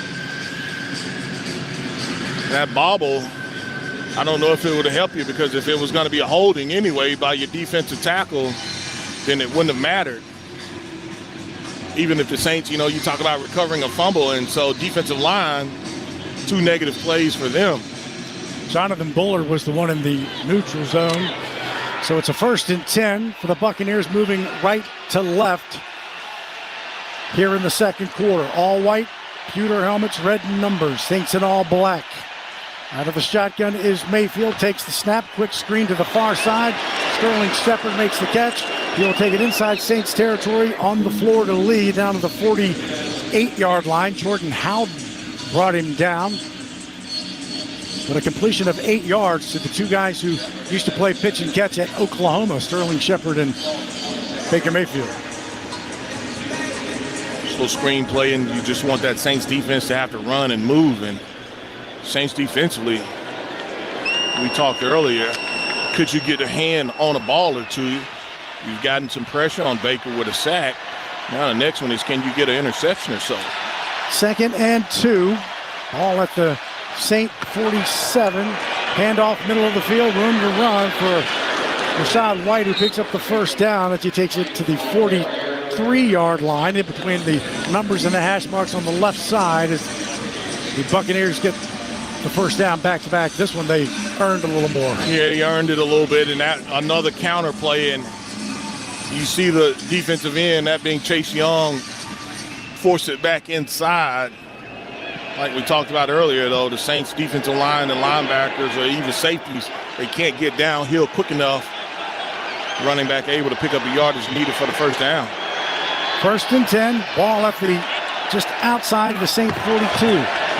That bobble, I don't know if it would have helped you, because if it was going to be a holding anyway by your defensive tackle, then it wouldn't have mattered. Even if the Saints, you talk about recovering a fumble, and so defensive line, 2 negative plays for them. Jonathan Bullard was the one in the neutral zone. So it's a 1st and 10 for the Buccaneers, moving right to left here in the second quarter. All white, pewter helmets, red numbers, Saints in all black. Out of the shotgun is Mayfield, takes the snap, quick screen to the far side. Sterling Shepard makes the catch. He'll take it inside Saints territory on the floor to Lee down to the 48-yard line. Jordan Howden brought him down. But a completion of 8 yards to the 2 guys who used to play pitch and catch at Oklahoma, Sterling Shepard and Baker Mayfield. Slow screen play, and you just want that Saints defense to have to run and move. And Saints defensively, we talked earlier, could you get a hand on a ball or two? You've gotten some pressure on Baker with a sack. Now the next one is, can you get an interception or so? 2nd and 2, all at the Saint 47, handoff middle of the field, room to run for Rashad White, who picks up the 1st down as he takes it to the 43-yard line, in between the numbers and the hash marks on the left side, as the Buccaneers get the 1st down back-to-back. This one they earned a little more. Yeah, he earned it a little bit, and that another counter play, and you see the defensive end, that being Chase Young, force it back inside. Like we talked about earlier, though, the Saints defensive line and linebackers or even safeties, they can't get downhill quick enough. Running back able to pick up the yardage needed for the 1st down. 1st and 10, ball at the just outside of the Saint 42.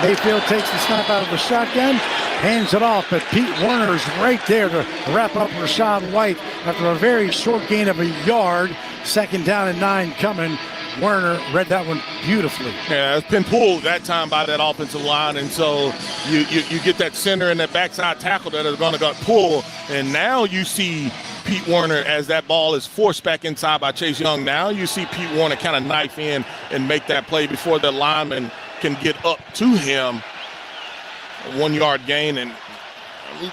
Mayfield takes the snap out of the shotgun, hands it off, but Pete Werner's right there to wrap up Rashad White after a very short gain of a yard. 2nd down and 9 coming. Werner read that one beautifully. Yeah, it's been pulled that time by that offensive line, and so you get that center and that backside tackle that is going to pull, and now you see Pete Werner as that ball is forced back inside by Chase Young. Now you see Pete Werner kind of knife in and make that play before the lineman can get up to him. A 1-yard gain, and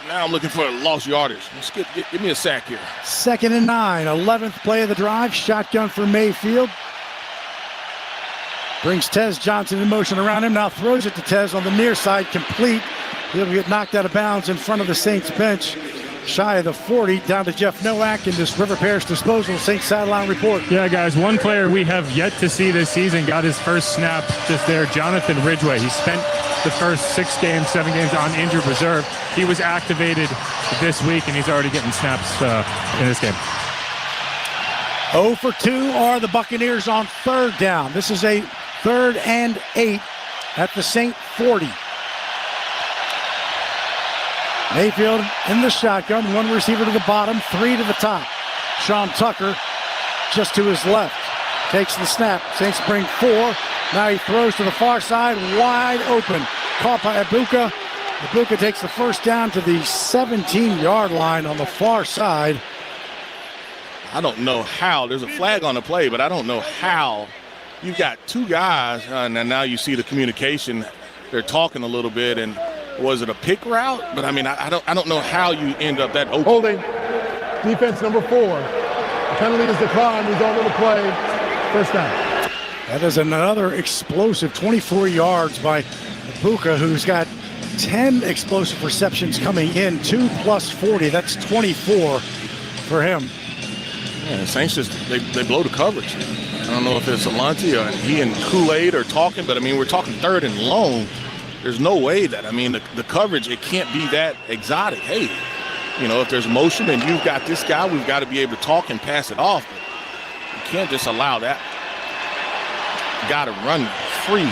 Now I'm looking for lost yardage. Let's give me a sack here. 2nd and 9, 11th play of the drive. Shotgun for Mayfield. Brings Tez Johnson in motion around him. Now throws it to Tez on the near side, complete. He'll get knocked out of bounds in front of the Saints bench. Shy of the 40, down to Jeff Nowak in this River Parish disposal. Saints sideline report. Yeah, guys, one player we have yet to see this season got his first snap just there, Jonathan Ridgway. He spent the first 7 games on injured reserve. He was activated this week, and he's already getting snaps in this game. 0 for 2 are the Buccaneers on 3rd down. This is a 3rd and 8 at the Saint 40. Mayfield in the shotgun, 1 receiver to the bottom, 3 to the top. Sean Tucker just to his left. Takes the snap. Saints bring 4. Now he throws to the far side, wide open. Caught by Ibuka. Ibuka takes the first down to the 17-yard line on the far side. I don't know how. There's a flag on the play, but I don't know how. You've got 2 guys, and now you see the communication. They're talking a little bit, and was it a pick route? But I mean, I don't know how you end up that open. Holding. Defense number 4. The penalty is declined. Result of the play. First down. That is another explosive 24 yards by Ibuka, who's got 10 explosive receptions coming in, 2 plus 40. That's 24 for him. Yeah, the Saints just, they blow the coverage. I don't know if it's Alonte or he and Kool-Aid are talking, but I mean, we're talking 3rd and long. There's no way that, I mean, the coverage, it can't be that exotic. Hey, you know, if there's motion and you've got this guy, we've got to be able to talk and pass it off. But you can't just allow that. You got to run free.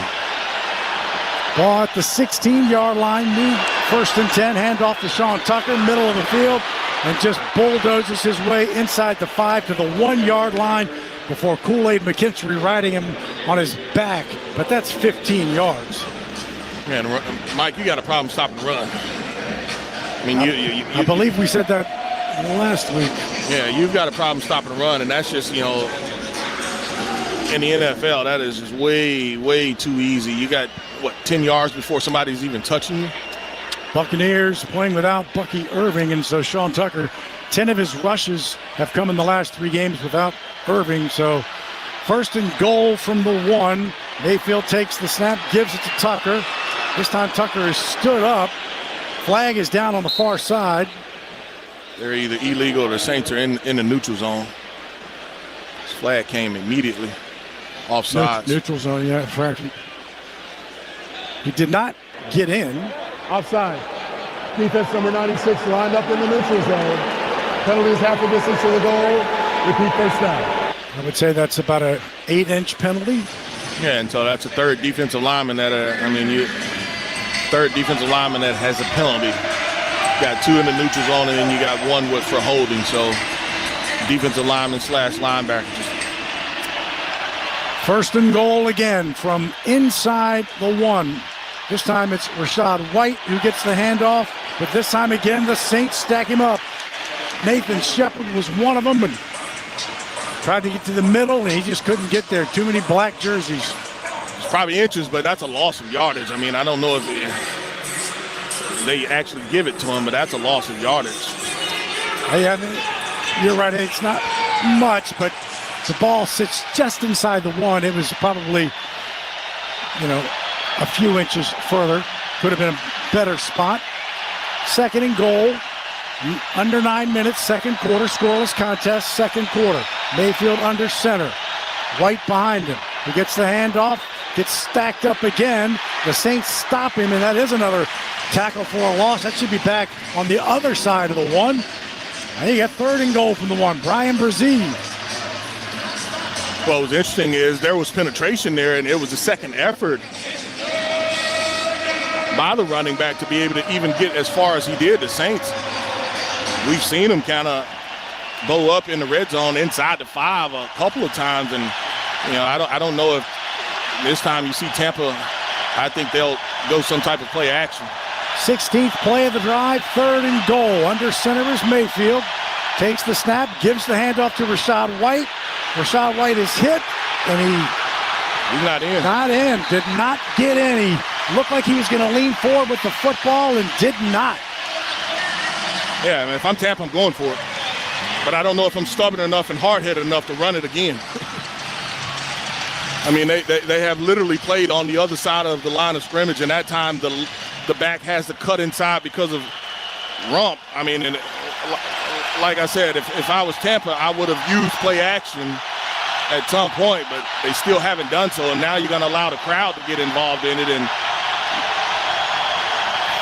Ball at the 16-yard line. New 1st and 10. Hand off to Sean Tucker, middle of the field, and just bulldozes his way inside the 5 to the 1-yard line before Kool-Aid McKinstry riding him on his back. But that's 15 yards. Man, Mike, you got a problem stopping the run. I mean, I believe we said that last week. Yeah, you've got a problem stopping the run, and that's just, you know, in the NFL, that is just way, way too easy. You got, 10 yards before somebody's even touching you? Buccaneers playing without Bucky Irving, and so Sean Tucker, 10 of his rushes have come in the last 3 games without Irving. So 1st and goal from the 1. Mayfield takes the snap, gives it to Tucker. This time Tucker is stood up. Flag is down on the far side. They're either illegal or the Saints are in the neutral zone. This flag came immediately. Offsides. Neutral zone, yeah, fraction. He did not get in. Offside. Defense number 96 lined up in the neutral zone. Penalty is half the distance to the goal. Repeat first down. I would say that's about an 8-inch penalty. Yeah, and so that's a 3rd defensive lineman that, 3rd defensive lineman that has a penalty. You got 2 in the neutral zone, and then you got 1 for holding. So defensive lineman / linebacker. 1st and goal again from inside the 1. This time it's Rashad White who gets the handoff, but this time again the Saints stack him up. Nathan Shepard was one of them, and tried to get to the middle, and he just couldn't get there. Too many black jerseys. It's probably inches, but that's a loss of yardage. I mean, I don't know if they actually give it to him, but that's a loss of yardage. Yeah, you're right. It's not much, but the ball sits just inside the 1. It was probably, a few inches further. Could have been a better spot. 2nd and goal. Under 9 minutes, 2nd quarter, scoreless contest, 2nd quarter. Mayfield under center. White behind him. He gets the handoff, gets stacked up again. The Saints stop him, and that is another tackle for a loss. That should be back on the other side of the 1. And you got 3rd and goal from the 1. Brian Brzee. What was interesting is there was penetration there, and it was a 2nd effort by the running back to be able to even get as far as he did. The Saints, we've seen him kind of bow up in the red zone inside the 5 a couple of times, and I don't know if this time you see Tampa, I think they'll go some type of play action. 16th play of the drive, 3rd and goal. Under center is Mayfield. Takes the snap, gives the handoff to Rashad White. Rashad White is hit, and he's not in. Not in. Did not get in. He looked like he was going to lean forward with the football and did not. Yeah, I mean, if I'm Tampa, I'm going for it. But I don't know if I'm stubborn enough and hard-headed enough to run it again. I mean, they have literally played on the other side of the line of scrimmage, and that time the back has to cut inside because of rump. I mean, and like I said, if I was Tampa, I would have used play action at some point, but they still haven't done so, and now you're going to allow the crowd to get involved in it. And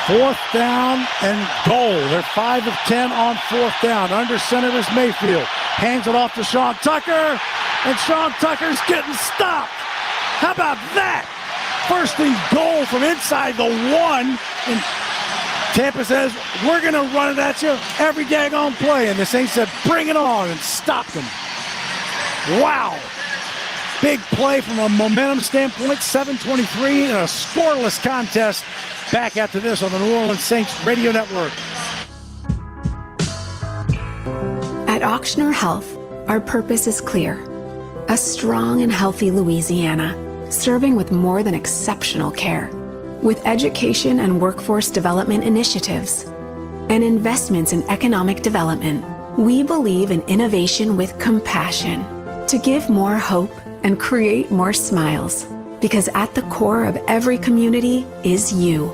4th down and goal. They're 5 of 10 on 4th down. Under center is Mayfield. Hands it off to Sean Tucker, and Sean Tucker's getting stopped. How about that? 1st and goal from inside the 1, and Tampa says, we're going to run it at you every daggone play, and the Saints said, bring it on, and stopped them. Wow. Big play from a momentum standpoint, 7:23 in a scoreless contest. Back after this on the New Orleans Saints Radio Network. At Auctioner Health, our purpose is clear. A strong and healthy Louisiana, serving with more than exceptional care. With education and workforce development initiatives and investments in economic development, we believe in innovation with compassion to give more hope and create more smiles. Because at the core of every community is you.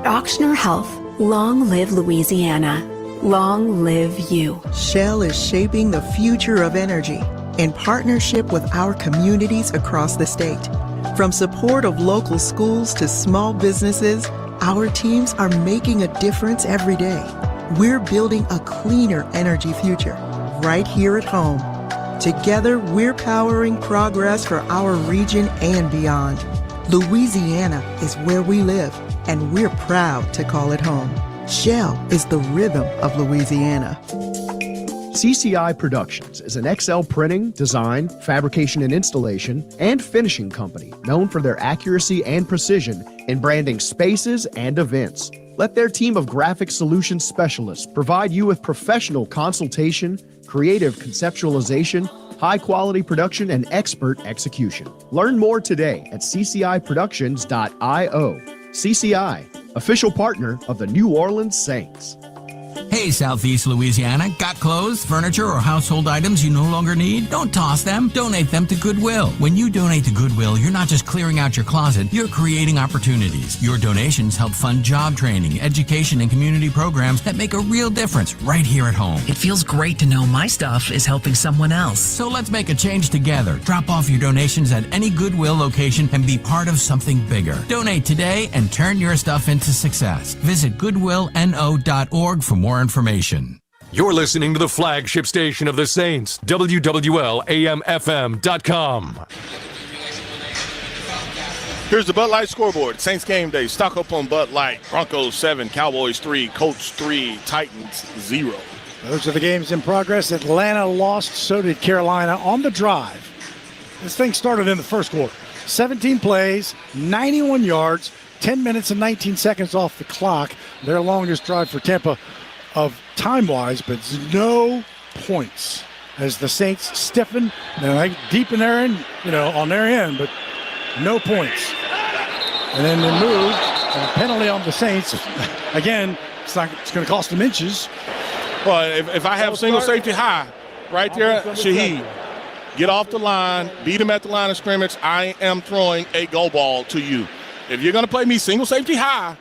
Auctioner Health, long live Louisiana. Long live you. Shell is shaping the future of energy in partnership with our communities across the state. From support of local schools to small businesses, our teams are making a difference every day. We're building a cleaner energy future right here at home. Together, we're powering progress for our region and beyond. Louisiana is where we live, and we're proud to call it home. Shell is the rhythm of Louisiana. CCI Productions is an XL printing, design, fabrication and installation, and finishing company known for their accuracy and precision in branding spaces and events. Let their team of graphic solutions specialists provide you with professional consultation, creative conceptualization, high-quality production, and expert execution. Learn more today at ccIproductions.io. CCI, official partner of the New Orleans Saints. Hey, Southeast Louisiana, got clothes, furniture, or household items you no longer need? Don't toss them. Donate them to Goodwill. When you donate to Goodwill, you're not just clearing out your closet, you're creating opportunities. Your donations help fund job training, education, and community programs that make a real difference right here at home. It feels great to know my stuff is helping someone else. So let's make a change together. Drop off your donations at any Goodwill location and be part of something bigger. Donate today and turn your stuff into success. Visit goodwillno.org for more information. You're listening to the flagship station of the Saints, WWL-AM-FM.com. Here's the Bud Light scoreboard. Saints game day. Stock up on Bud Light. Broncos 7, Cowboys 3, Colts 3, Titans 0. Those are the games in progress. Atlanta lost, so did Carolina on the drive. This thing started in the first quarter. 17 plays, 91 yards, 10 minutes and 19 seconds off the clock. Their longest drive for Tampa of time-wise, but no points as the Saints stiffen. Now, deep in their end, on their end, but no points. And then they moved, and a penalty on the Saints. Again, it's going to cost them inches. Well, if I have single safety high, right there, Shaheed, get off the line, beat him at the line of scrimmage. I am throwing a go ball to you. If you're going to play me single safety high,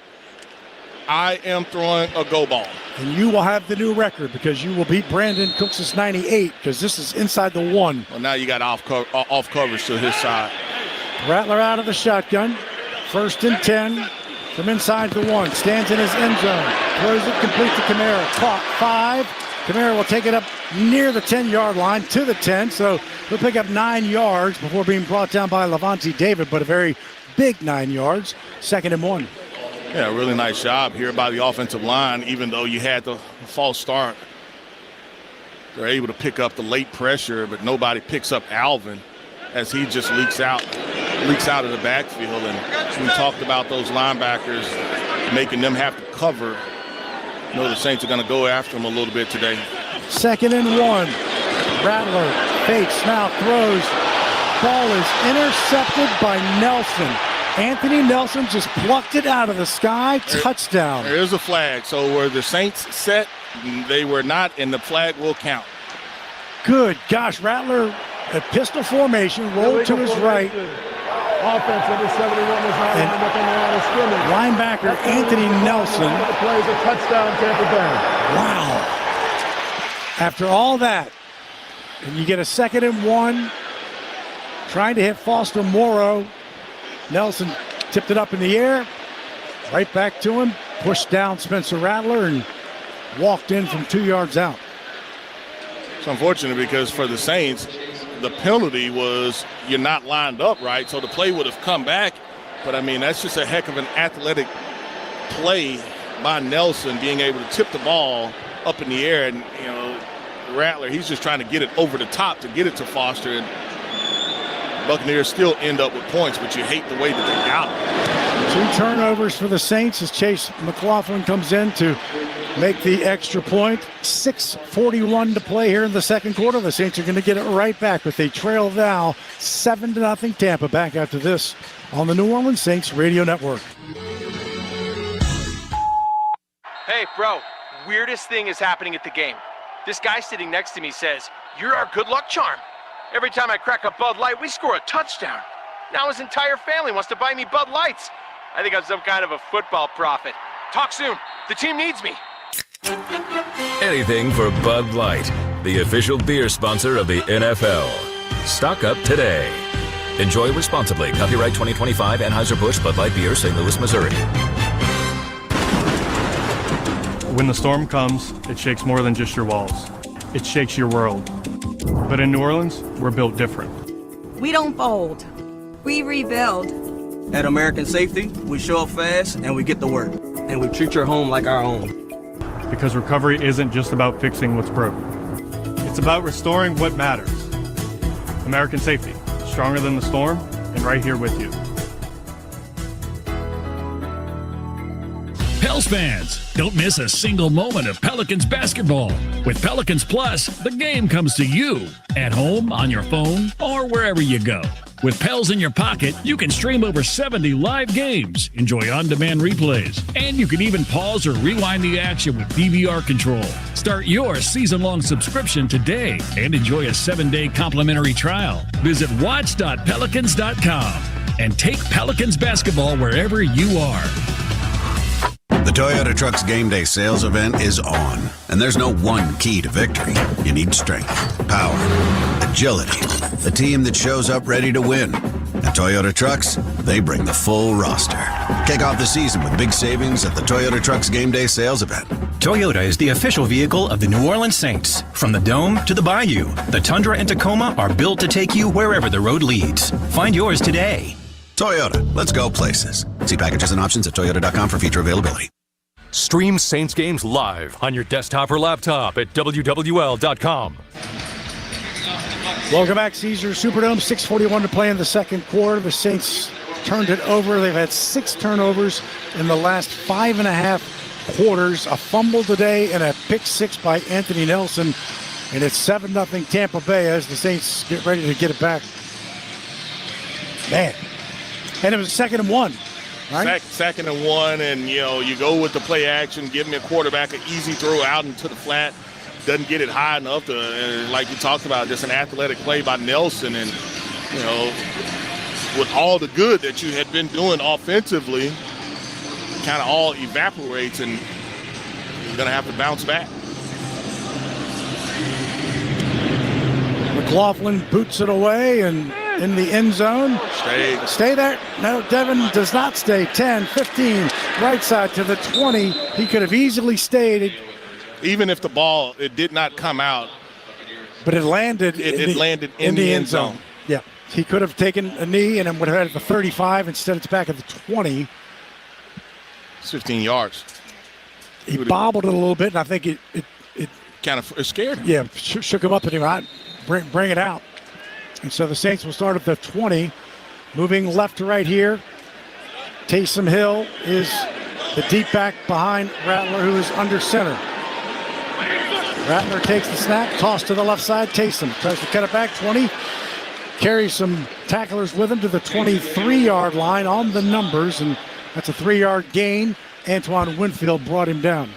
I am throwing a go ball. And you will have the new record because you will beat Brandon Cooks' 98 because this is inside the 1. Well, now you got off coverage to his side. Rattler out of the shotgun. 1st and 10 from inside the 1. Stands in his end zone. Throws it complete to Kamara. Caught 5. Kamara will take it up near the 10-yard line to the 10. So he'll pick up 9 yards before being brought down by Levante David, but a very big 9 yards. 2nd and 1. Yeah, really nice job here by the offensive line, even though you had the false start. They're able to pick up the late pressure, but nobody picks up Alvin as he just leaks out of the backfield. And we talked about those linebackers making them have to cover. The Saints are going to go after them a little bit today. 2nd and 1. Rattler fakes, now throws. Ball is intercepted by Nelson. Anthony Nelson just plucked it out of the sky. Touchdown. There is a flag. So where the Saints set They were not, and the flag will count. Good gosh, Rattler at pistol formation, rolled to his right. Offense number 71 is now lined up on the line of scrimmage. Linebacker Anthony Nelson plays a touchdown, Tampa Bay. Wow. After all that, and you get a 2nd and 1, trying to hit Foster Morrow. Nelson tipped it up in the air, right back to him, pushed down Spencer Rattler, and walked in from 2 yards out. It's unfortunate because for the Saints, the penalty was you're not lined up right, so the play would have come back. But, I mean, that's just a heck of an athletic play by Nelson, being able to tip the ball up in the air. And, you know, Rattler, he's just trying to get it over the top to get it to Foster. And Buccaneers still end up with points, but you hate the way that they got it. 2 turnovers for the Saints as Chase McLaughlin comes in to make the extra point. 6:41 to play here in the second quarter. The Saints are going to get it right back, but they trail now 7-0 Tampa. Back after this on the New Orleans Saints Radio Network. Hey, bro, weirdest thing is happening at the game. This guy sitting next to me says, "You're our good luck charm. Every time I crack a Bud Light, we score a touchdown. Now his entire family wants to buy me Bud Lights. I think I'm some kind of a football prophet. Talk soon. The team needs me." Anything for Bud Light, the official beer sponsor of the NFL. Stock up today. Enjoy responsibly. Copyright 2025 Anheuser-Busch Bud Light Beer, St. Louis, Missouri. When the storm comes, it shakes more than just your walls. It shakes your world. But in New Orleans, we're built different. We don't fold. We rebuild. At American Safety, we show up fast and we get to work. And we treat your home like our own. Because recovery isn't just about fixing what's broken. It's about restoring what matters. American Safety, stronger than the storm, and right here with you. Pels fans, don't miss a single moment of Pelicans basketball. With Pelicans Plus, the game comes to you at home, on your phone, or wherever you go. With Pels in your pocket, you can stream over 70 live games, enjoy on-demand replays, and you can even pause or rewind the action with DVR control. Start your season-long subscription today and enjoy a 7-day complimentary trial. Visit watch.pelicans.com and take Pelicans basketball wherever you are. The Toyota Trucks Game Day sales event is on, and there's no one key to victory. You need strength, power, agility, a team that shows up ready to win. At Toyota Trucks, they bring the full roster. Kick off the season with big savings at the Toyota Trucks Game Day sales event. Toyota is the official vehicle of the New Orleans Saints. From the Dome to the Bayou, the Tundra and Tacoma are built to take you wherever the road leads. Find yours today. Toyota, let's go places. See packages and options at toyota.com for feature availability. Stream Saints games live on your desktop or laptop at WWL.com. Welcome back, Caesar Superdome. 6:41 to play in the second quarter. The Saints turned it over. They've had 6 turnovers in the last 5.5 quarters. A fumble today and a pick 6 by Anthony Nelson. And it's 7-0 Tampa Bay as the Saints get ready to get it back. Man. And it was 2nd and 1. Right? 2nd and 1, and, you know, you go with the play action, give me a quarterback an easy throw out into the flat. Doesn't get it high enough to, like you talked about, just an athletic play by Nelson. And, you know, with all the good that you had been doing offensively, kind of all evaporates, and you're going to have to bounce back. McLaughlin boots it away and in the end zone. Stay there. No, Devin does not stay. 10, 15, right side to the 20. He could have easily stayed. Even if the ball, it did not come out. But it landed. It landed in the end zone. Yeah. He could have taken a knee and it would have had it at the 35. Instead, it's back at the 20. It's 15 yards. He bobbled it a little bit, and I think it kind of scared him. Yeah, shook him up, and he might bring it out. And so the Saints will start at the 20, moving left to right here. Taysom Hill is the deep back behind Rattler, who is under center. Rattler takes the snap, toss to the left side. Taysom tries to cut it back, 20. Carries some tacklers with him to the 23-yard line on the numbers, and that's a 3-yard gain. Antoine Winfield brought him down.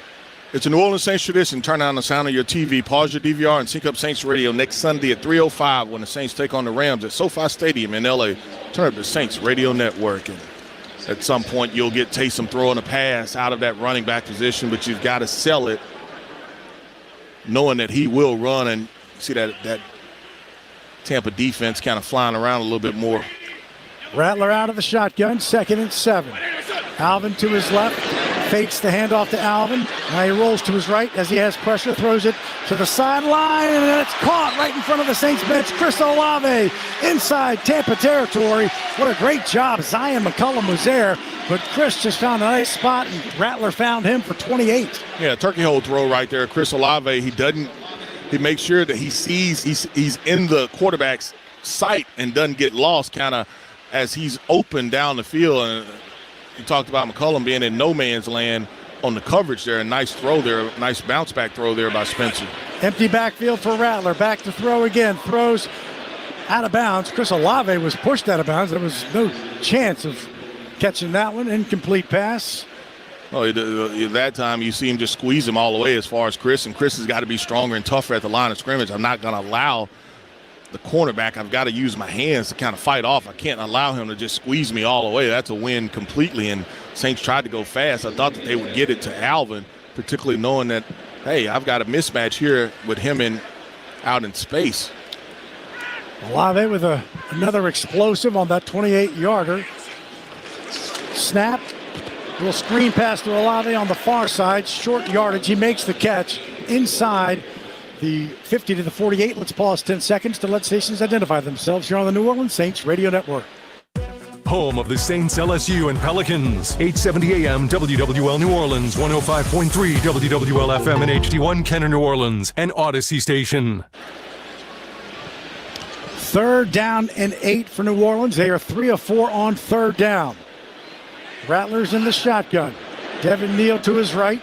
It's a New Orleans Saints tradition. Turn on the sound of your TV, pause your DVR, and sync up Saints Radio next Sunday at 3:05 when the Saints take on the Rams at SoFi Stadium in L.A. Turn up the Saints Radio Network. And at some point, you'll get Taysom throwing a pass out of that running back position, but you've got to sell it knowing that he will run, and see that Tampa defense kind of flying around a little bit more. Rattler out of the shotgun, 2nd and 7. Alvin to his left, fakes the handoff to Alvin. Now he rolls to his right as he has pressure, throws it to the sideline, and it's caught right in front of the Saints bench. Chris Olave inside Tampa territory. What a great job. Zion McCollum was there, but Chris just found a nice spot, and Rattler found him for 28. Yeah, turkey hole throw right there. Chris Olave, he makes sure that he sees he's in the quarterback's sight and doesn't get lost kind of as he's open down the field. And you talked about McCollum being in no man's land on the coverage there. A nice throw there, a nice bounce back throw there by Spencer. Empty backfield for Rattler. Back to throw again. Throws out of bounds. Chris Olave was pushed out of bounds. There was no chance of catching that one. Incomplete pass. Well, that time you see him just squeeze him all the way as far as Chris, and Chris has got to be stronger and tougher at the line of scrimmage. I'm not going to allow the cornerback. I've got to use my hands to kind of fight off. I can't allow him to just squeeze me all the way. That's a win completely, and Saints tried to go fast. I thought that they would get it to Alvin, particularly knowing that, hey, I've got a mismatch here with him out in space. Olave with another explosive on that 28-yarder. Snap. Little screen pass to Olave on the far side. Short yardage. He makes the catch inside the 50 to the 48. Let's pause 10 seconds to let stations identify themselves here on the New Orleans Saints Radio Network. Home of the Saints, LSU, and Pelicans. 870 AM WWL New Orleans, 105.3 WWL FM and HD1 Kenner New Orleans, and Odyssey Station. 3rd down and 8 for New Orleans. They are 3 of 4 on 3rd down. Rattler's in the shotgun. Devin Neal to his right.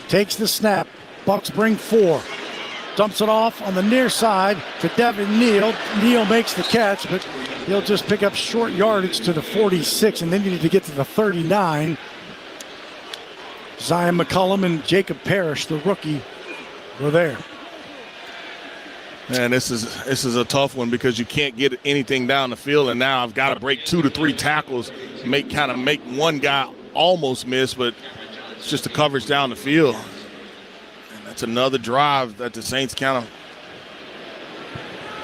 Takes the snap. Bucs bring 4. Dumps it off on the near side to Devin Neal. Neal makes the catch, but he'll just pick up short yardage to the 46, and then you need to get to the 39. Zion McCollum and Jacob Parrish, the rookie, were there. Man, this is a tough one because you can't get anything down the field, and now I've got to break 2 to 3 tackles, make one guy almost miss, but it's just the coverage down the field. And that's another drive that the Saints kind of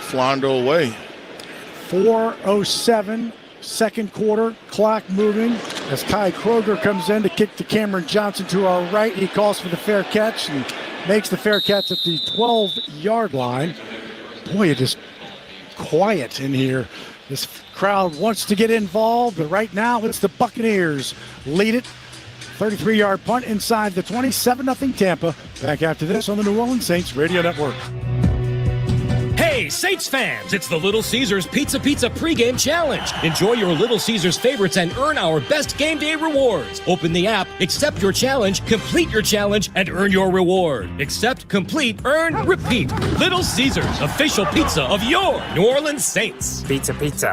flounder away. 4:07, second quarter, clock moving as Kai Kroger comes in to kick to Cameron Johnson to our right. He calls for the fair catch and makes the fair catch at the 12-yard line. Boy, it is quiet in here. This crowd wants to get involved, but right now it's the Buccaneers lead it. 33-yard punt inside the 20, 7-0 Tampa. Back after this on the New Orleans Saints Radio Network. Hey, Saints fans, it's the Little Caesars Pizza pregame challenge. Enjoy your Little Caesars favorites and earn our best game day rewards. Open the app, accept your challenge, complete your challenge, and earn your reward. Accept, complete, earn, repeat. Little Caesars, official pizza of your New Orleans Saints. Pizza.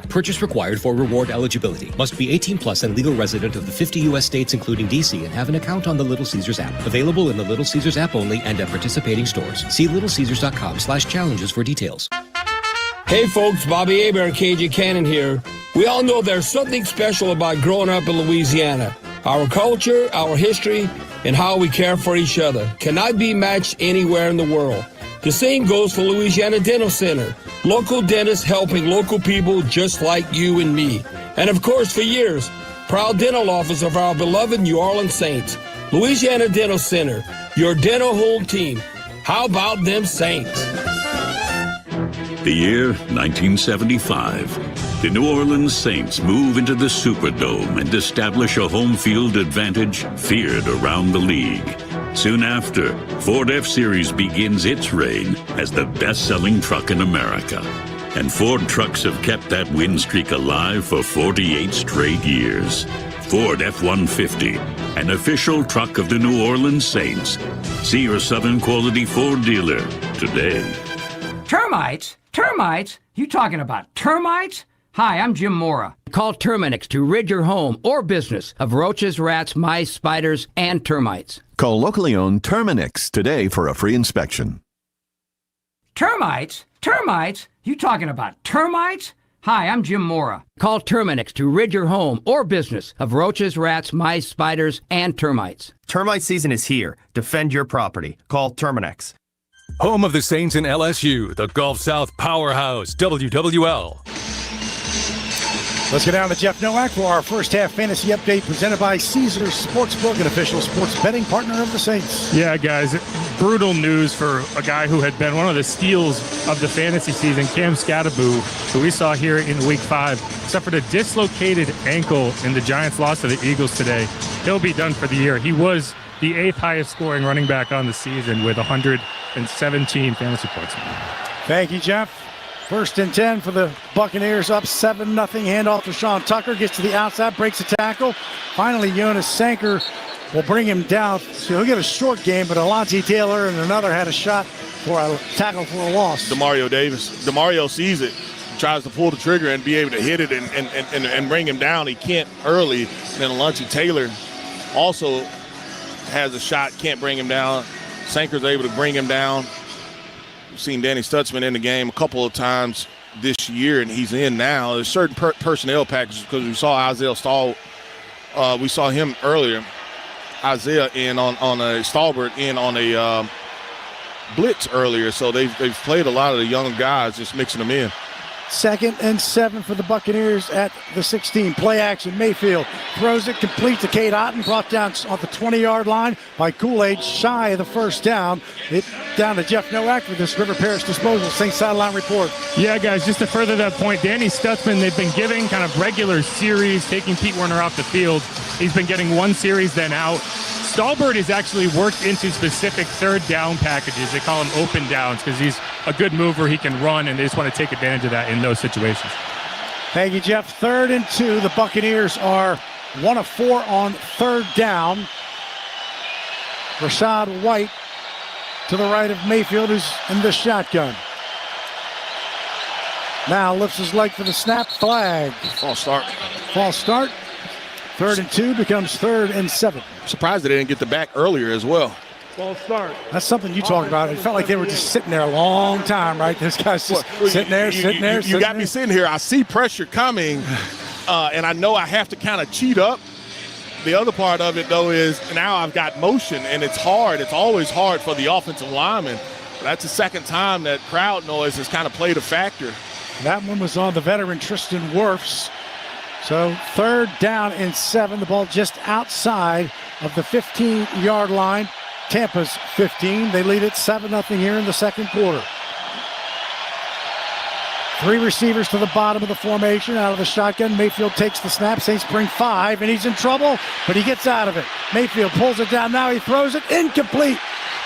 Purchase required for reward eligibility. Must be 18 plus and legal resident of the 50 U.S. states, including D.C., and have an account on the Little Caesars app. Available in the Little Caesars app only and at participating stores. See littlecaesars.com/challenges for details. Hey folks, Bobby Aber and KJ Cannon here. We all know there's something special about growing up in Louisiana. Our culture, our history, and how we care for each other cannot be matched anywhere in the world. The same goes for Louisiana Dental Center. Local dentists helping local people just like you and me. And of course, for years, proud dental office of our beloved New Orleans Saints. Louisiana Dental Center, your dental home team. How about them Saints? The year 1975. The New Orleans Saints move into the Superdome and establish a home field advantage feared around the league. Soon after, Ford F-Series begins its reign as the best-selling truck in America. And Ford trucks have kept that win streak alive for 48 straight years. Ford F-150, an official truck of the New Orleans Saints. See your Southern Quality Ford dealer today. Termites? Termites? You talking about termites? Hi, I'm Jim Mora. Call Terminix to rid your home or business of roaches, rats, mice, spiders, and termites. Call locally owned Terminix today for a free inspection. Termites? Termites? You talking about termites? Hi, I'm Jim Mora. Call Terminix to rid your home or business of roaches, rats, mice, spiders, and termites. Termite season is here. Defend your property. Call Terminix. Home of the Saints and LSU, the Gulf South powerhouse, WWL. Let's get down to Jeff Nowak for our first half fantasy update presented by Caesars Sportsbook, an official sports betting partner of the Saints. Yeah, guys, brutal news for a guy who had been one of the steals of the fantasy season, Cam Scattaboo, who we saw here in Week 5, suffered a dislocated ankle in the Giants' loss to the Eagles today. He'll be done for the year. He was the 8th highest scoring running back on the season with 117 fantasy points. Thank you, Jeff. 1st and 10 for the Buccaneers, up 7-0. Handoff to Sean Tucker, gets to the outside, breaks a tackle. Finally, Jonas Sanker will bring him down. So he'll get a short game, but Alontae Taylor and another had a shot for a tackle for a loss. Demario Davis. Demario sees it, tries to pull the trigger and be able to hit it and bring him down. He can't early. Then Alontae Taylor also has a shot, can't bring him down. Sanker's able to bring him down. We've seen Danny Stutzman in the game a couple of times this year, and he's in now. There's certain personnel packages because we saw Isaiah Stahl. We saw him earlier. Isaiah in on a Stalbert in on a blitz earlier. So they've played a lot of the young guys, just mixing them in. 2nd and 7 for the Buccaneers at the 16. Play action. Mayfield throws it complete to Cade Otton, brought down off the 20-yard line by Kool-Aid, shy of the first down. It down to Jeff Nowak for this River Parish disposal. Saints sideline report. Yeah, guys, just to further that point, Danny Stutzman, they've been giving kind of regular series, taking Pete Werner off the field. He's been getting one series, then out. Stalbert is actually worked into specific 3rd down packages. They call him open downs because he's a good mover. He can run, and they just want to take advantage of that in those situations. Thank you, Jeff. 3rd and 2. The Buccaneers are 1 of 4 on 3rd down. Rashad White to the right of Mayfield, who's in the shotgun. Now lifts his leg for the snap. Flag. False start. False start. 3rd and 2 becomes 3rd and 7. Surprised they didn't get the back earlier as well. False start. That's something you talked about. It felt like they were just sitting there a long time, right? This guy's just sitting there. You got me sitting here. I see pressure coming, and I know I have to kind of cheat up. The other part of it, though, is now I've got motion, and it's hard. It's always hard for the offensive lineman. That's the second time that crowd noise has kind of played a factor. That one was on the veteran Tristan Wirfs. So 3rd down and 7. The ball just outside of the 15-yard line. Tampa's 15. They lead it 7-0 here in the 2nd quarter. 3 receivers to the bottom of the formation. Out of the shotgun, Mayfield takes the snap. Saints bring 5, and he's in trouble, but he gets out of it. Mayfield pulls it down. Now he throws it. Incomplete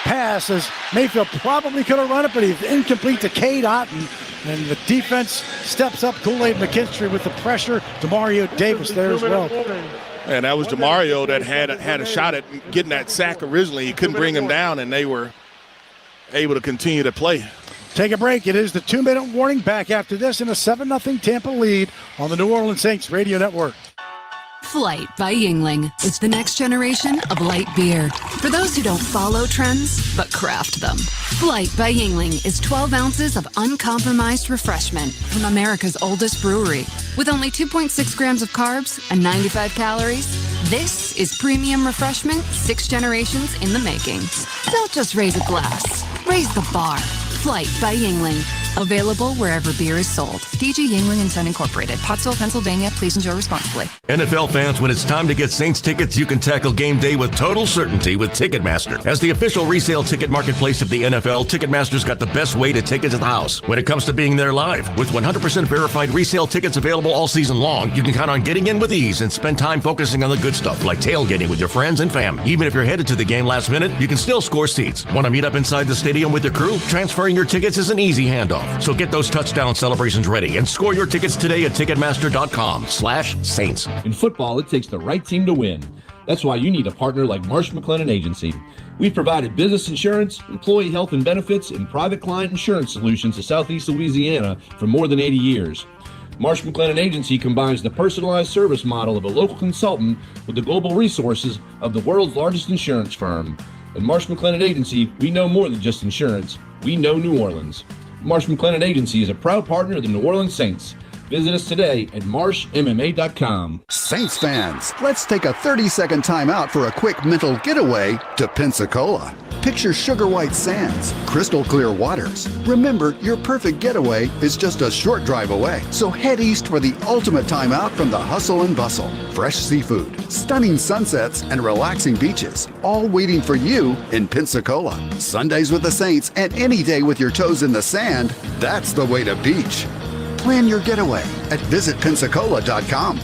pass as Mayfield probably could have run it, but he's incomplete to Cade Otton. And the defense steps up. Kool-Aid McKinstry with the pressure. Demario Davis there as well. And that was Demario that had a shot at getting that sack originally. He couldn't bring him down, and they were able to continue to play. Take a break. It is the 2-minute warning. Back after this in a 7-0 Tampa lead on the New Orleans Saints Radio Network. Flight by Yingling. It's the next generation of light beer. For those who don't follow trends, but craft them. Flight by Yingling is 12 ounces of uncompromised refreshment from America's oldest brewery. With only 2.6 grams of carbs and 95 calories, this is premium refreshment 6 generations in the making. Don't just raise a glass, raise the bar. Flight by Yingling. Available wherever beer is sold. DG Yingling & Son Incorporated, Pottsville, Pennsylvania. Please enjoy responsibly. NFL fans, when it's time to get Saints tickets, you can tackle game day with total certainty with Ticketmaster. As the official resale ticket marketplace of the NFL, Ticketmaster's got the best way to take it to the house when it comes to being there live. With 100% verified resale tickets available all season long, you can count on getting in with ease and spend time focusing on the good stuff like tailgating with your friends and fam. Even if you're headed to the game last minute, you can still score seats. Want to meet up inside the stadium with your crew? Transferring your tickets is an easy handoff. So get those touchdown celebrations ready and score your tickets today at Ticketmaster.com/Saints. In football, it takes the right team to win. That's why you need a partner like Marsh McLennan Agency. We've provided business insurance, employee health and benefits, and private client insurance solutions to Southeast Louisiana for more than 80 years. Marsh McLennan Agency combines the personalized service model of a local consultant with the global resources of the world's largest insurance firm. At Marsh McLennan Agency, we know more than just insurance. We know New Orleans. Marsh McLennan Agency is a proud partner of the New Orleans Saints. Visit us today at marshmma.com. Saints fans, let's take a 30-second time out for a quick mental getaway to Pensacola. Picture sugar white sands, crystal clear waters. Remember, your perfect getaway is just a short drive away. So head east for the ultimate time out from the hustle and bustle. Fresh seafood, stunning sunsets, and relaxing beaches, all waiting for you in Pensacola. Sundays with the Saints and any day with your toes in the sand, that's the way to beach. Plan your getaway at visitpensacola.com.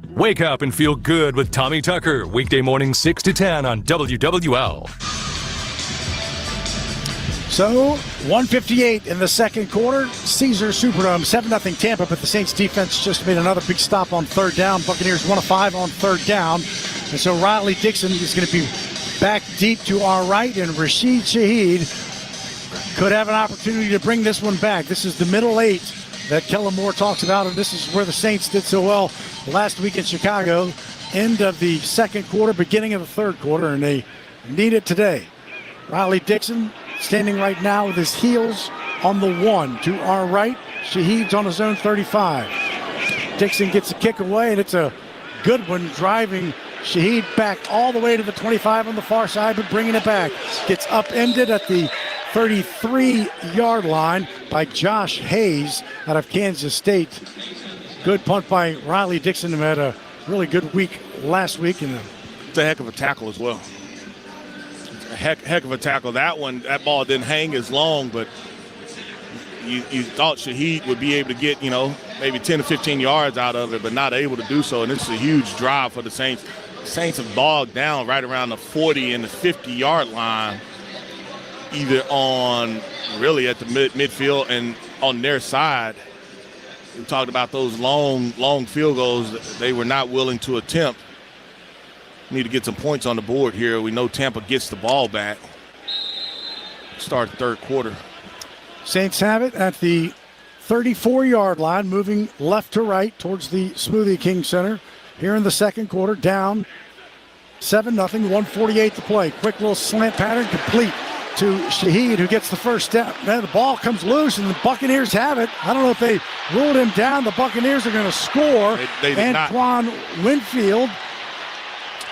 Wake up and feel good with Tommy Tucker, weekday mornings 6 to 10 on WWL. So, 1:58 in the second quarter. Caesar Superdome, 7-0 Tampa, but the Saints defense just made another big stop on third down. Buccaneers 1 of 5 on third down. And so Riley Dixon is going to be back deep to our right, and Rashid Shaheed could have an opportunity to bring this one back. This is the middle 8 that Kellen Moore talks about, and this is where the Saints did so well last week in Chicago. End of the second quarter, beginning of the third quarter, and they need it today. Riley Dixon standing right now with his heels on the 1 to our right. Shaheed's on his own 35. Dixon gets a kick away, and it's a good one, driving Shaheed back all the way to the 25 on the far side, but bringing it back. Gets upended at the 33-yard line by Josh Hayes out of Kansas State. Good punt by Riley Dixon, who had a really good week last week. It's a heck of a tackle as well. A heck of a tackle. That ball didn't hang as long, but you thought Shaheed would be able to get, maybe 10 to 15 yards out of it, but not able to do so. And this is a huge drive for the Saints. The Saints have bogged down right around the 40 and the 50-yard line, either on really at the midfield and on their side. We talked about those long field goals that they were not willing to attempt. Need to get some points on the board here. We know Tampa gets the ball back. Start the third quarter. Saints have it at the 34-yard line, moving left to right towards the Smoothie King Center. Here in the second quarter, down 7-0, 1:48 to play. Quick little slant pattern complete to Shaheed, who gets the first step. Then the ball comes loose, and the Buccaneers have it. I don't know if they ruled him down. The Buccaneers are going to score. They did Antoine Winfield.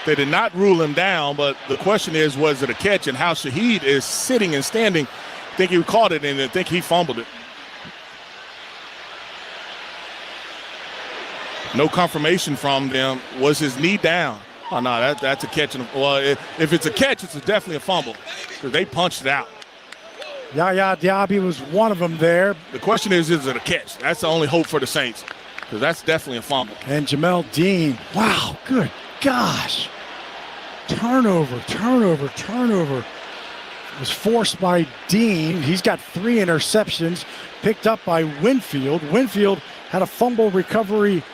They did not rule him down, but the question is, was it a catch? And how Shaheed is sitting and standing. I think he caught it, and I think he fumbled it. No confirmation from them. Was his knee down? Oh, no, that's a catch. Well, if it's a catch, it's definitely a fumble because they punched it out. Yaya Diaby was one of them there. The question is it a catch? That's the only hope for the Saints because that's definitely a fumble. And Jamel Dean, wow, good gosh. Turnover. It was forced by Dean. He's got 3 interceptions, picked up by Winfield. Winfield had a fumble recovery.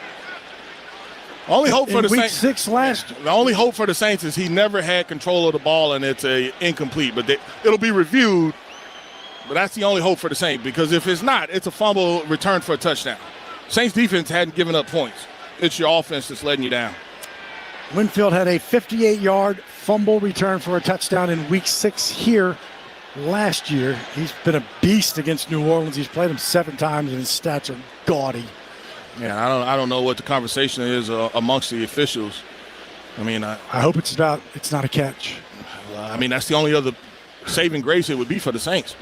Only hope for the week Saints. 6 last. The only hope for the Saints is he never had control of the ball and it's a incomplete. But it'll be reviewed. But that's the only hope for the Saints because if it's not, it's a fumble return for a touchdown. Saints defense hadn't given up points. It's your offense that's letting you down. Winfield had a 58-yard fumble return for a touchdown in week 6 here last year. He's been a beast against New Orleans. He's played them 7 times, and his stats are gaudy. Yeah, I don't know what the conversation is amongst the officials. I mean, I hope it's not a catch. I mean, that's the only other saving grace it would be for the Saints.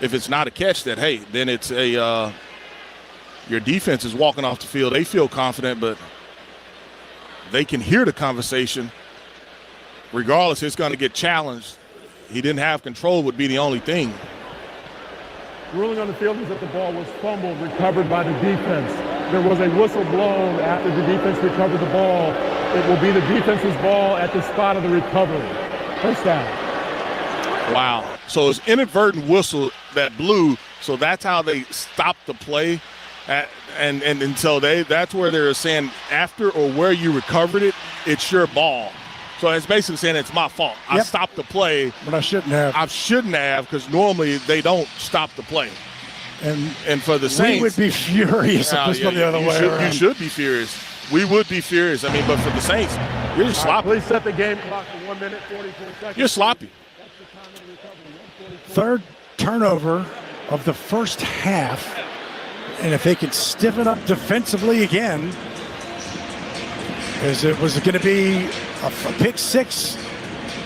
If it's not a catch, that hey, then it's a your defense is walking off the field. They feel confident, but they can hear the conversation. Regardless, it's going to get challenged. He didn't have control would be the only thing. Ruling on the field is that the ball was fumbled, recovered by the defense. There was a whistle blown after the defense recovered the ball. It will be the defense's ball at the spot of the recovery. First down. Wow. So it's inadvertent whistle that blew, so that's how they stopped the play. And so that's where they're saying after or where you recovered it, it's your ball. So it's basically saying it's my fault. I stopped the play. But I shouldn't have. I shouldn't have because normally they don't stop the play. And for the Saints, we would be furious if this went the other way around. You should be furious. We would be furious. I mean, but for the Saints, you're sloppy. Please set the game clock to 1 minute, 44 seconds. You're sloppy. Third turnover of the first half. And if they could stiffen up defensively again, because it was going to be a pick six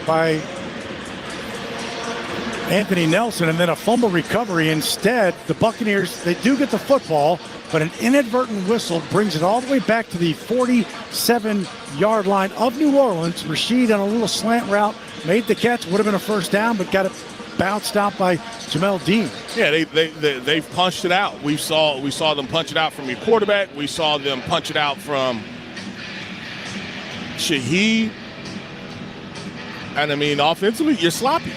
by Anthony Nelson and then a fumble recovery. Instead, the Buccaneers, they do get the football, but an inadvertent whistle brings it all the way back to the 47-yard line of New Orleans. Rashid on a little slant route made the catch, would have been a first down, but got it bounced out by Jamel Dean. Yeah, they've punched it out. We saw them punch it out from your quarterback. We saw them punch it out from Shaheed. And I mean, offensively, you're sloppy.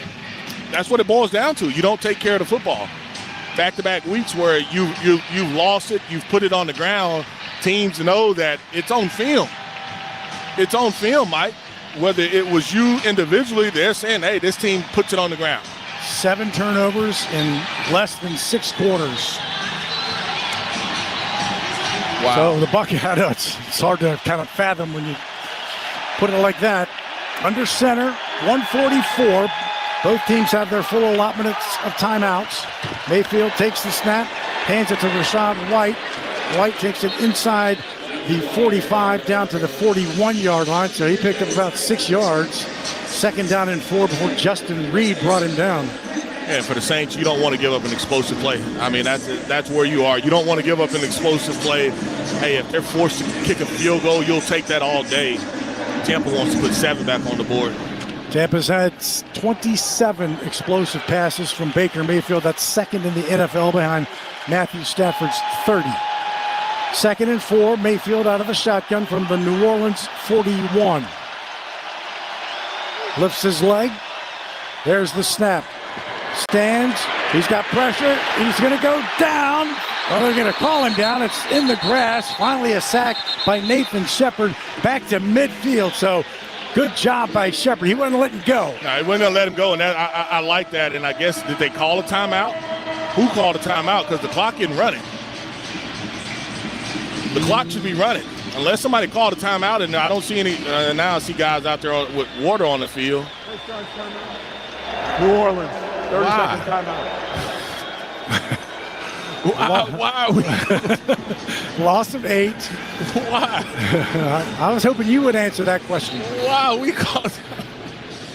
That's what it boils down to. You don't take care of the football. Back-to-back weeks where you've lost it, you've put it on the ground. Teams know that it's on film. It's on film, Mike. Whether it was you individually, they're saying, hey, this team puts it on the ground. 7 turnovers in less than 6 quarters. Wow. So the Buccaneers, I know it's hard to kind of fathom when you put it like that. Under center, 144. Both teams have their full allotment of timeouts. Mayfield takes the snap, hands it to Rachaad White. White takes it inside the 45 down to the 41-yard line, so he picked up about 6 yards. 2nd down and 4 before Justin Reed brought him down. And for the Saints, you don't want to give up an explosive play. I mean, that's where you are. You don't want to give up an explosive play. Hey, if they're forced to kick a field goal, you'll take that all day. Tampa wants to put 7 back on the board. Tampa's had 27 explosive passes from Baker Mayfield. That's 2nd in the NFL behind Matthew Stafford's 30. 2nd and 4, Mayfield out of the shotgun from the New Orleans 41. Lifts his leg. There's the snap. Stands. He's got pressure. He's going to go down. Well, they're going to call him down. It's in the grass. Finally a sack by Nathan Shepard back to midfield. So good job by Shepard. He wasn't letting go. No, he wasn't going to let him go, and I like that. And I guess, did they call a timeout? Who called a timeout? Because the clock isn't running. The clock should be running. Unless somebody called a timeout, and I don't see any. Now I see guys out there with water on the field. New Orleans, 30-second timeout. Why are we? Loss of 8. Why? I was hoping you would answer that question. Why are we called?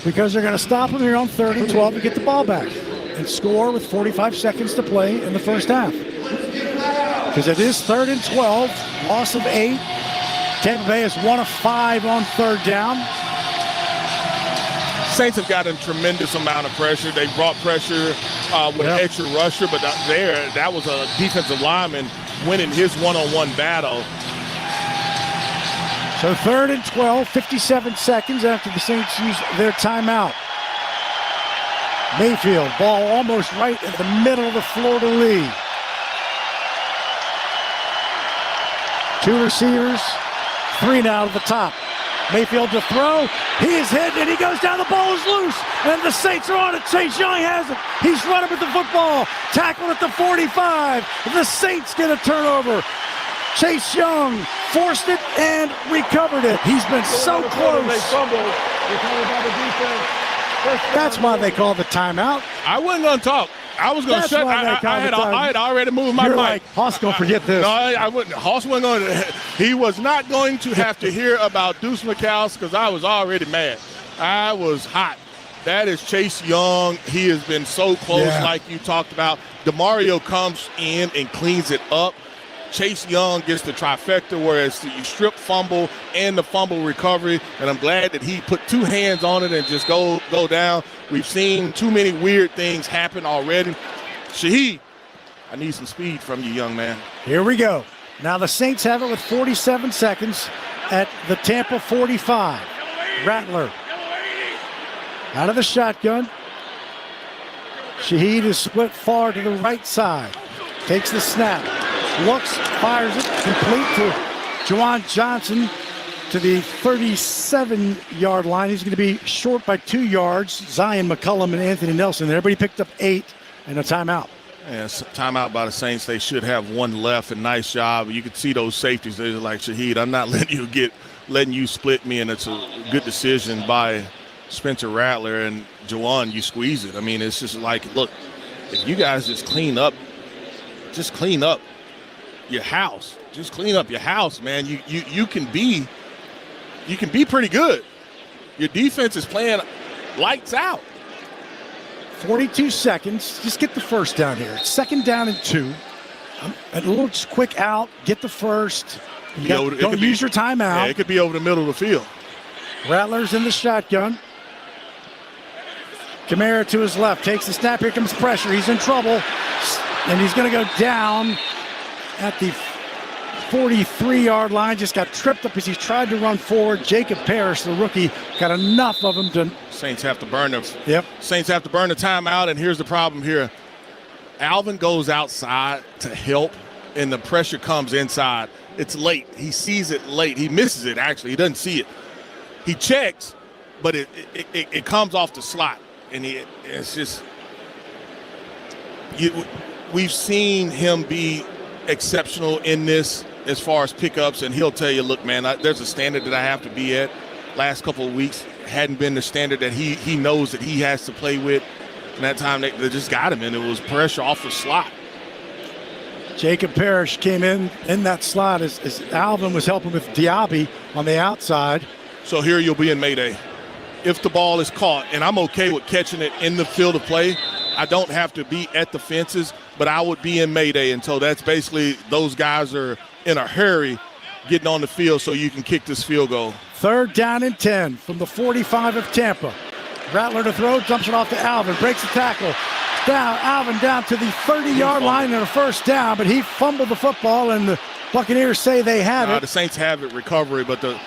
Because they're going to stop them here on 3rd and 12 and get the ball back and score with 45 seconds to play in the first half. Because it is 3rd and 12, loss of 8. Tampa Bay is 1 of 5 on 3rd down. Saints have gotten a tremendous amount of pressure. They brought pressure with an extra rusher, but that was a defensive lineman winning his one-on-one battle. So 3rd and 12, 57 seconds after the Saints use their timeout. Mayfield, ball almost right in the middle of the floor to Lee. 2 receivers, 3 now to the top. Mayfield to throw. He is hit and he goes down. The ball is loose. And the Saints are on it. Chase Young has it. He's running with the football. Tackled at the 45. The Saints get a turnover. Chase Young forced it and recovered it. He's been so close. That's why they call the timeout. I wasn't going to talk. I was going to shut. I had already moved my mic. Like, Hoss going to forget this. No, I wouldn't. Hoss wasn't going to. He was not going to have to hear about Deuce McCouse because I was already mad. I was hot. That is Chase Young. He has been so close, like you talked about. DeMario comes in and cleans it up. Chase Young gets the trifecta, whereas you strip fumble and the fumble recovery, and I'm glad that he put 2 hands on it and just go down. We've seen too many weird things happen already. Shaheed, I need some speed from you, young man. Here we go. Now the Saints have it with 47 seconds at the Tampa 45. Rattler out of the shotgun. Shaheed is split far to the right side. Takes the snap. Looks, fires it, complete to Juwan Johnson to the 37-yard line. He's going to be short by 2 yards. Zion McCullum and Anthony Nelson there, but he picked up 8 and a timeout. And timeout by the Saints. They should have one left, and nice job. You could see those safeties. They're like, Shaheed, I'm not letting you split me, and it's a good decision by Spencer Rattler. And Juwan, you squeeze it. I mean, it's just like, look, if you guys just clean up your house. Just clean up your house, man. You can be pretty good. Your defense is playing lights out. 42 seconds. Just get the first down here. It's 2nd down and 2. A little quick out. Get the first. Don't use your timeout. Yeah, it could be over the middle of the field. Rattler's in the shotgun. Kamara to his left. Takes the snap. Here comes pressure. He's in trouble. And he's going to go down at the 43-yard line. Just got tripped up as he tried to run forward. Jacob Parrish, the rookie, got enough of him to. Saints have to burn Saints have to burn the timeout, and here's the problem here. Alvin goes outside to help, and the pressure comes inside. It's late. He sees it late. He misses it, actually. He doesn't see it. He checks, but it comes off the slot, and it's just we've seen him be exceptional in this as far as pickups, and he'll tell you, look, man, there's a standard that I have to be at. Last couple of weeks hadn't been the standard that he knows that he has to play with. And that time they just got him, and it was pressure off the slot. Jacob Parrish came in that slot as Alvin was helping with Diaby on the outside. So here you'll be in Mayday. If the ball is caught, and I'm okay with catching it in the field of play, I don't have to be at the fences, but I would be in Mayday until that's basically those guys are in a hurry getting on the field so you can kick this field goal. 3rd down and 10 from the 45 of Tampa. Rattler to throw, dumps it off to Alvin, breaks the tackle. Alvin down to the 30-yard line and a 1st down, but he fumbled the football, and the Buccaneers say they have it. The Saints have it, recovery, but the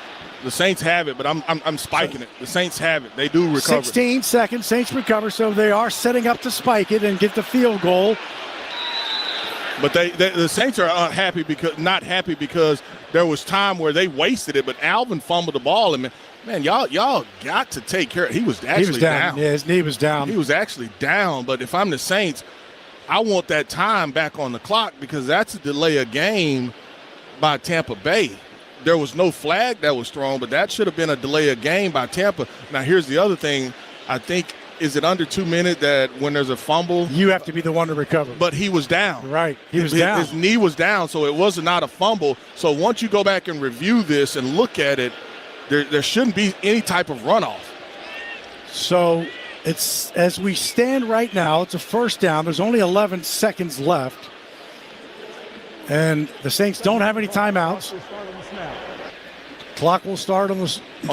Saints have it, but I'm spiking it. The Saints have it. They do recover. 16 seconds, Saints recover, so they are setting up to spike it and get the field goal. But the Saints are not happy because there was time where they wasted it, but Alvin fumbled the ball, and man, y'all got to take care. He was actually down. Yeah, his knee was down. He was actually down, but if I'm the Saints, I want that time back on the clock because that's a delay of game by Tampa Bay. There was no flag that was thrown, but that should have been a delay of game by Tampa. Now, here's the other thing. I think, is it under 2 minutes that when there's a fumble? You have to be the one to recover. But he was down. Right, he was down. His knee was down, so it was not a fumble. So once you go back and review this and look at it, there shouldn't be any type of runoff. So it's, as we stand right now, it's a 1st down. There's only 11 seconds left. And the Saints don't have any timeouts. Clock will start on the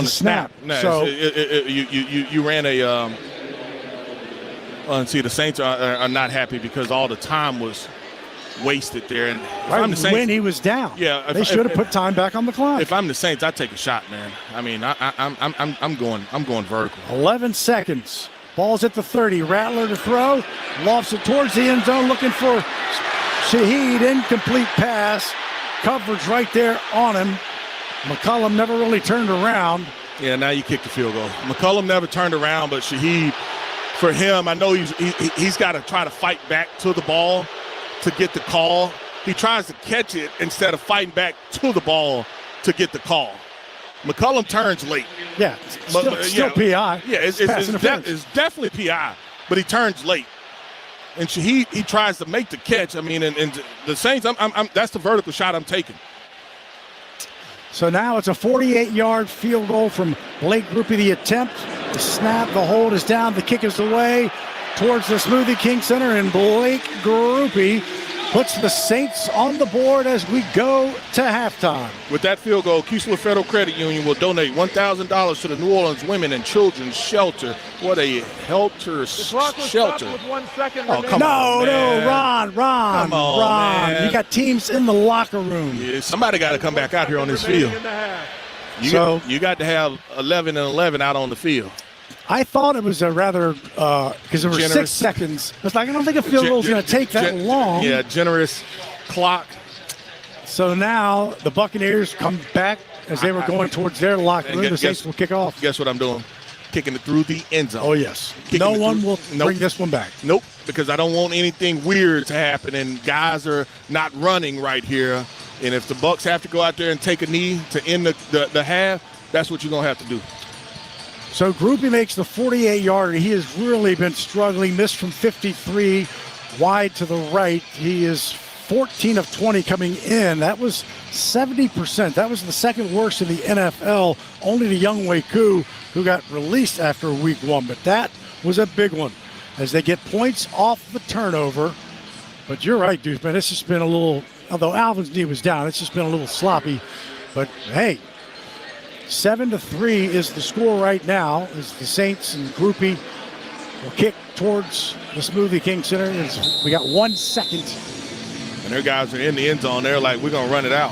snap. No, so you ran a and see, the Saints are not happy because all the time was wasted there. And I'm the Saints, when he was down, they should have put time back on the clock. If I'm the Saints, I'd take a shot, man. I mean, I'm going vertical. 11 seconds. Ball's at the 30. Rattler to throw, lofts it towards the end zone, looking for Shaheed. Incomplete pass. Coverage right there on him. McCollum never really turned around. Yeah, now you kick the field goal. McCollum never turned around, but Shaheed, for him, I know he's got to try to fight back to the ball to get the call. He tries to catch it instead of fighting back to the ball to get the call. McCollum turns late. Yeah, still PI. Yeah, it's definitely PI, but he turns late. And Shaheed, he tries to make the catch. I mean, and the Saints, that's the vertical shot I'm taking. So now it's a 48-yard field goal from Blake Grupe. The attempt, the snap, the hold is down. The kick is away towards the Smoothie King Center, and Blake Grupe puts the Saints on the board as we go to halftime. With that field goal, Keesler Federal Credit Union will donate $1,000 to the New Orleans Women and Children's Shelter. What a helter shelter. With 1 second oh, come on, Ron. Come on, man. You got teams in the locker room. Yeah, somebody got to come back out here on this field. You got to have 11 and 11 out on the field. I thought it was a rather, because there were 6 seconds. It's like, I don't think a field goal is going to take that long. Yeah, generous clock. So now the Buccaneers come back as they were going towards their locker room. The Saints will kick off. Guess what I'm doing? Kicking it through the end zone. Oh, yes. No one will bring this one back. Nope. because I don't want anything weird to happen, and guys are not running right here. And if the Bucs have to go out there and take a knee to end the half, that's what you're going to have to do. So Grupe makes the 48-yarder. He has really been struggling, missed from 53, wide to the right. He is 14 of 20 coming in. That was 70%. That was the second worst in the NFL, only to Wk.8, who got released after week 1. But that was a big one as they get points off the turnover. But you're right, Deuce, man. It's just been a little, although Alvin's knee was down, it's just been a little sloppy. But, hey, 7-3 is the score right now as the Saints and Grupe will kick towards the Smoothie King Center. We got 1 second. And their guys are in the end zone. They're like, we're going to run it out.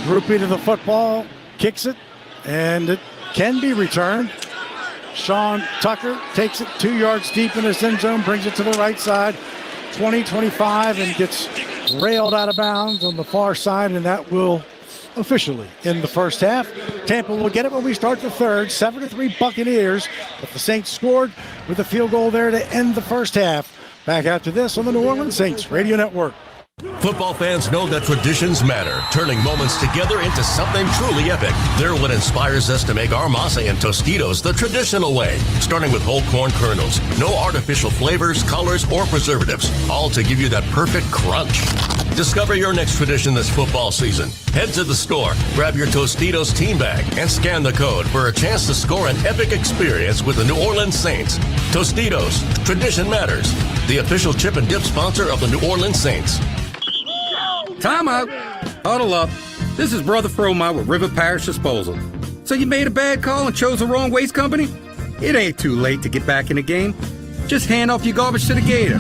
Grupe to the football, kicks it, and it can be returned. Sean Tucker takes it 2 yards deep in his end zone, brings it to the right side, 20-25, and gets railed out of bounds on the far side, and that will officially end the first half. Tampa will get it when we start the third. 7-3 Buccaneers, but the Saints scored with a field goal there to end the first half. Back after this on the New Orleans Saints Radio Network. Football fans know that traditions matter, turning moments together into something truly epic. They're what inspires us to make our masa and Tostitos the traditional way, starting with whole corn kernels. No artificial flavors, colors, or preservatives, all to give you that perfect crunch. Discover your next tradition this football season. Head to the store, grab your Tostitos team bag, and scan the code for a chance to score an epic experience with the New Orleans Saints. Tostitos, tradition matters. The official chip and dip sponsor of the New Orleans Saints. Time out. Huddle up. This is Brother Fromar with River Parish Disposal. So you made a bad call and chose the wrong waste company? It ain't too late to get back in the game. Just hand off your garbage to the gator.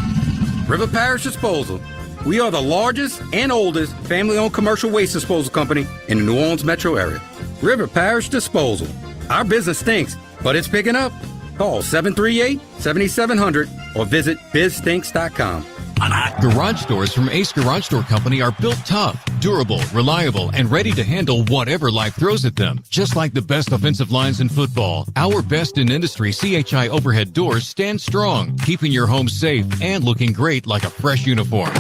River Parish Disposal. We are the largest and oldest family-owned commercial waste disposal company in the New Orleans metro area. River Parish Disposal. Our business stinks, but it's picking up. Call 738-7700 or visit bizstinks.com. Garage doors from Ace Garage Door Company are built tough, durable, reliable, and ready to handle whatever life throws at them. Just like the best offensive lines in football, our best in industry CHI overhead doors stand strong, keeping your home safe and looking great like a fresh uniform.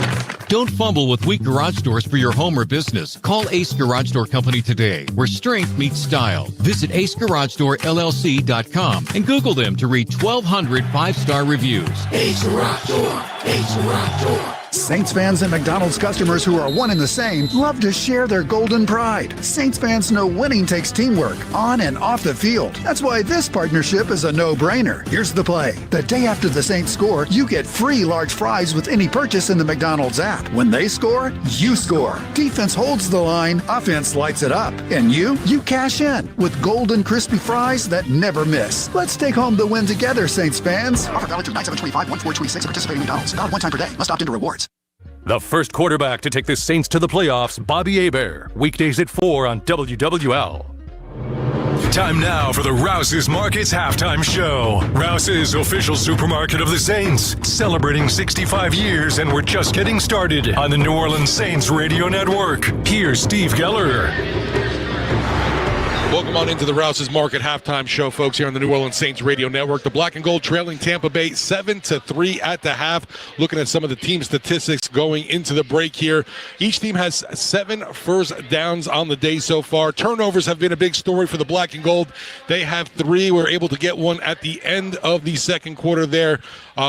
Don't fumble with weak garage doors for your home or business. Call Ace Garage Door Company today, where strength meets style. Visit AceGarageDoorLLC.com and Google them to read 1,200 5-star reviews. Ace Garage Door. Ace Garage Door. Saints fans and McDonald's customers who are one and the same love to share their golden pride. Saints fans know winning takes teamwork on and off the field. That's why this partnership is a no-brainer. Here's the play. The day after the Saints score, you get free large fries with any purchase in the McDonald's app. When they score, you score. Defense holds the line, offense lights it up. And you cash in with golden crispy fries that never miss. Let's take home the win together, Saints fans. Offer valid through 9/7/25, 1/4/26 at participating McDonald's. Valid one time per day. Must opt into rewards. The first quarterback to take the Saints to the playoffs, Bobby Hebert, weekdays at 4 on WWL. Time now for the Rouse's Markets Halftime Show. Rouse's, official supermarket of the Saints, celebrating 65 years, and we're just getting started on the New Orleans Saints Radio Network. Here's Steve Geller. Welcome on into the Rouse's Market Halftime Show, folks, here on the New Orleans Saints Radio Network. The Black and Gold trailing Tampa Bay 7-3 at the half. Looking at some of the team statistics going into the break here. Each team has 7 first downs on the day so far. Turnovers have been a big story for the Black and Gold. They have 3. We're able to get one at the end of the second quarter there.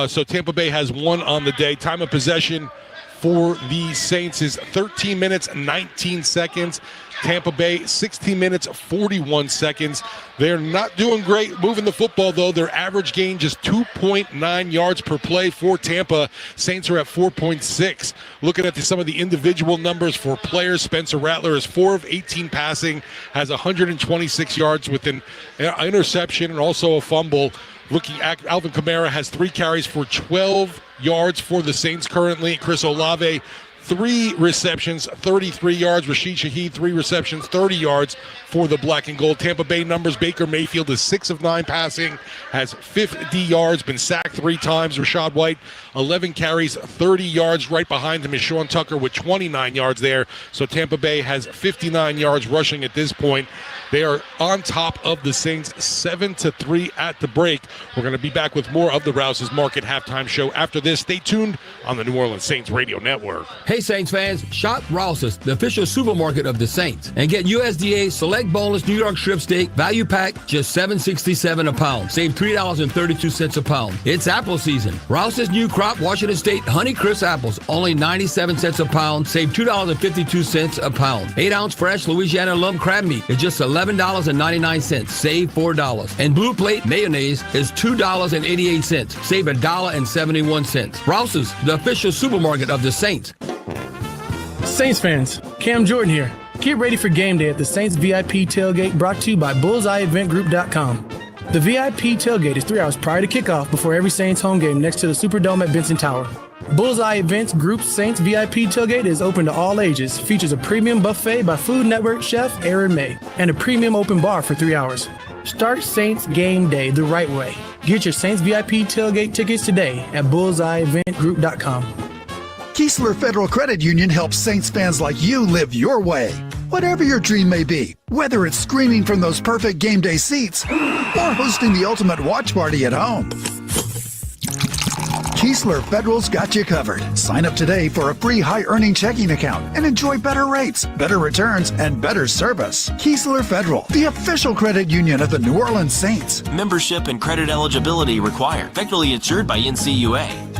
So Tampa Bay has 1 on the day. Time of possession for the Saints is 13 minutes, 19 seconds. Tampa Bay, 16 minutes, 41 seconds. They're not doing great moving the football, though. Their average gain just 2.9 yards per play for Tampa. Saints are at 4.6. Looking at some of the individual numbers for players, Spencer Rattler is 4 of 18 passing, has 126 yards with an interception and also a fumble. Looking at Alvin Kamara has 3 carries for 12 yards for the Saints currently. Chris Olave, 3 receptions, 33 yards. Rashid Shaheed, 3 receptions, 30 yards for the black and gold. Tampa Bay numbers, Baker Mayfield is 6 of 9 passing, has 50 yards, been sacked 3 times. Rashad White, 11 carries, 30 yards. Right behind him is Sean Tucker with 29 yards there. So Tampa Bay has 59 yards rushing at this point. They are on top of the Saints 7-3 at the break. We're going to be back with more of the Rouse's Market Halftime Show after this. Stay tuned on the New Orleans Saints Radio Network. Hey Saints fans, shop Rouse's, the official supermarket of the Saints, and get USDA Select Boneless New York Strip Steak Value Pack, just $7.67 a pound. Save $3.32 a pound. It's apple season. Rouse's New Crop Washington State Honey Crisp apples, only 97 cents a pound. Save $2.52 a pound. 8-ounce fresh Louisiana lump crab meat is just $11.99. Save $4. And Blue Plate mayonnaise is $2.88. Save $1.71. Rouse's, the official supermarket of the Saints. Saints fans, Cam Jordan here. Get ready for game day at the Saints VIP tailgate, brought to you by BullseyeEventGroup.com. The VIP tailgate is 3 hours prior to kickoff before every Saints home game next to the Superdome at Benson Tower. Bullseye Events Group's Saints VIP tailgate is open to all ages, features a premium buffet by Food Network chef Aaron May, and a premium open bar for 3 hours. Start Saints game day the right way. Get your Saints VIP tailgate tickets today at BullseyeEventGroup.com. Keesler Federal Credit Union helps Saints fans like you live your way. Whatever your dream may be, whether it's screaming from those perfect game day seats or hosting the ultimate watch party at home, Keesler Federal's got you covered. Sign up today for a free high-earning checking account and enjoy better rates, better returns, and better service. Keesler Federal, the official credit union of the New Orleans Saints. Membership and credit eligibility required. Federally insured by NCUA.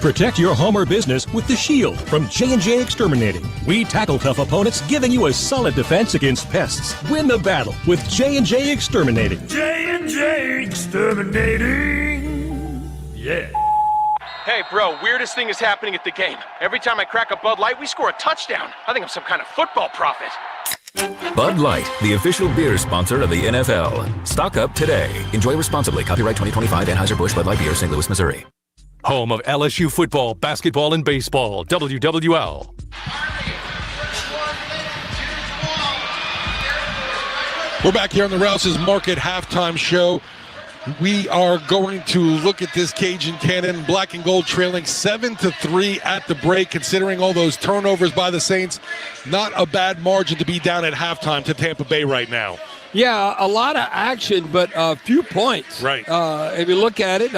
Protect your home or business with the Shield from J&J Exterminating. We tackle tough opponents, giving you a solid defense against pests. Win the battle with J&J Exterminating. J&J Exterminating. Yeah. Hey, bro, weirdest thing is happening at the game. Every time I crack a Bud Light, we score a touchdown. I think I'm some kind of football prophet. Bud Light, the official beer sponsor of the NFL. Stock up today. Enjoy responsibly. Copyright 2025 Anheuser-Busch Bud Light Beer, St. Louis, Missouri. Home of LSU football, basketball, and baseball. WWL. We're back here on the Rouse's Market Halftime Show. We are going to look at this Cajun Cannon, black and gold, trailing 7-3 at the break. Considering all those turnovers by the Saints, not a bad margin to be down at halftime to Tampa Bay right now. Yeah, a lot of action, but a few points. Right. If you look at it,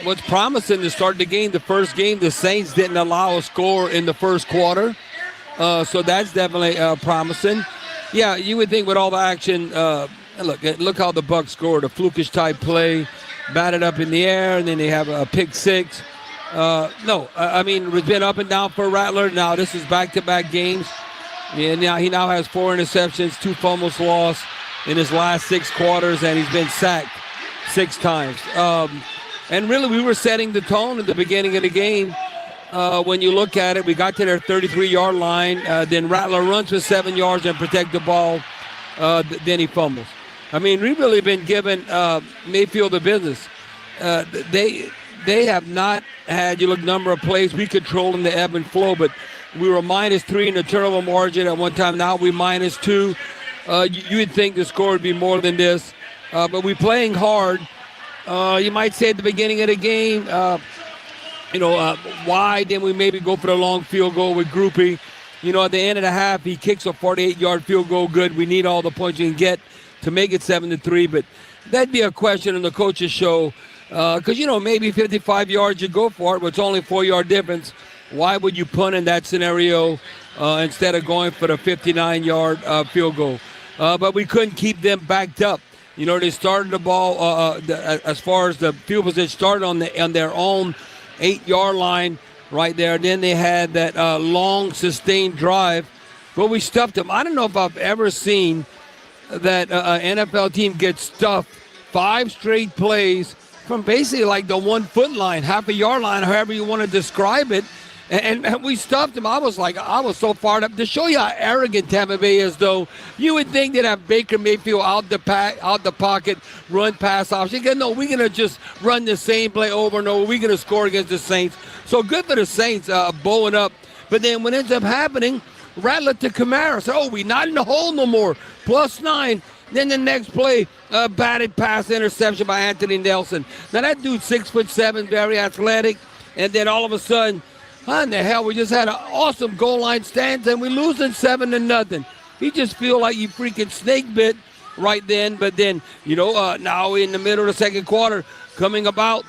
what's promising to start the game, the first game, the Saints didn't allow a score in the first quarter. So that's definitely promising. Yeah, you would think with all the action, look how the Bucs scored, a flukish type play, batted up in the air, and then they have a pick six. I mean, it's been up and down for Rattler. Now this is back-to-back games. And now he has 4 interceptions, 2 fumbles lost in his last 6 quarters, and he's been sacked 6 times. And really, we were setting the tone at the beginning of the game. When you look at it, we got to their 33-yard line. Then Rattler runs for 7 yards and protect the ball. Then he fumbles. I mean, we've really been giving Mayfield the business. They have not had, you look, number of plays. We controlled the ebb and flow, but we were -3 in the turnover margin at one time. Now we're -2. You would think the score would be more than this, but we're playing hard. You might say at the beginning of the game, why didn't we maybe go for the long field goal with Groupie? At the end of the half, he kicks a 48-yard field goal good. We need all the points you can get to make it 7-3, but that'd be a question on the coach's show because, maybe 55 yards you go for it, but it's only a 4-yard difference. Why would you punt in that scenario instead of going for the 59-yard field goal? But we couldn't keep them backed up. They started the ball as far as the field position started on their own 8-yard line right there. Then they had that long sustained drive, but we stuffed them. I don't know if I've ever seen that NFL team get stuffed 5 straight plays from basically like the 1 foot line, half a yard line, however you want to describe it. And we stuffed him. I was so fired up to show you how arrogant Tampa Bay is, though. You would think they'd have Baker Mayfield out the pocket, run pass option. No, we're going to just run the same play over and over. We're going to score against the Saints. So good for the Saints bowling up. But then what ends up happening, Rattler to Kamara. So, we're not in the hole no more. +9. Then the next play, batted pass interception by Anthony Nelson. Now, that dude's 6'7", very athletic. And then all of a sudden, how in the hell, we just had an awesome goal line stance and we're losing 7-0. You just feel like you freaking snake bit right then. But then, now in the middle of the second quarter coming about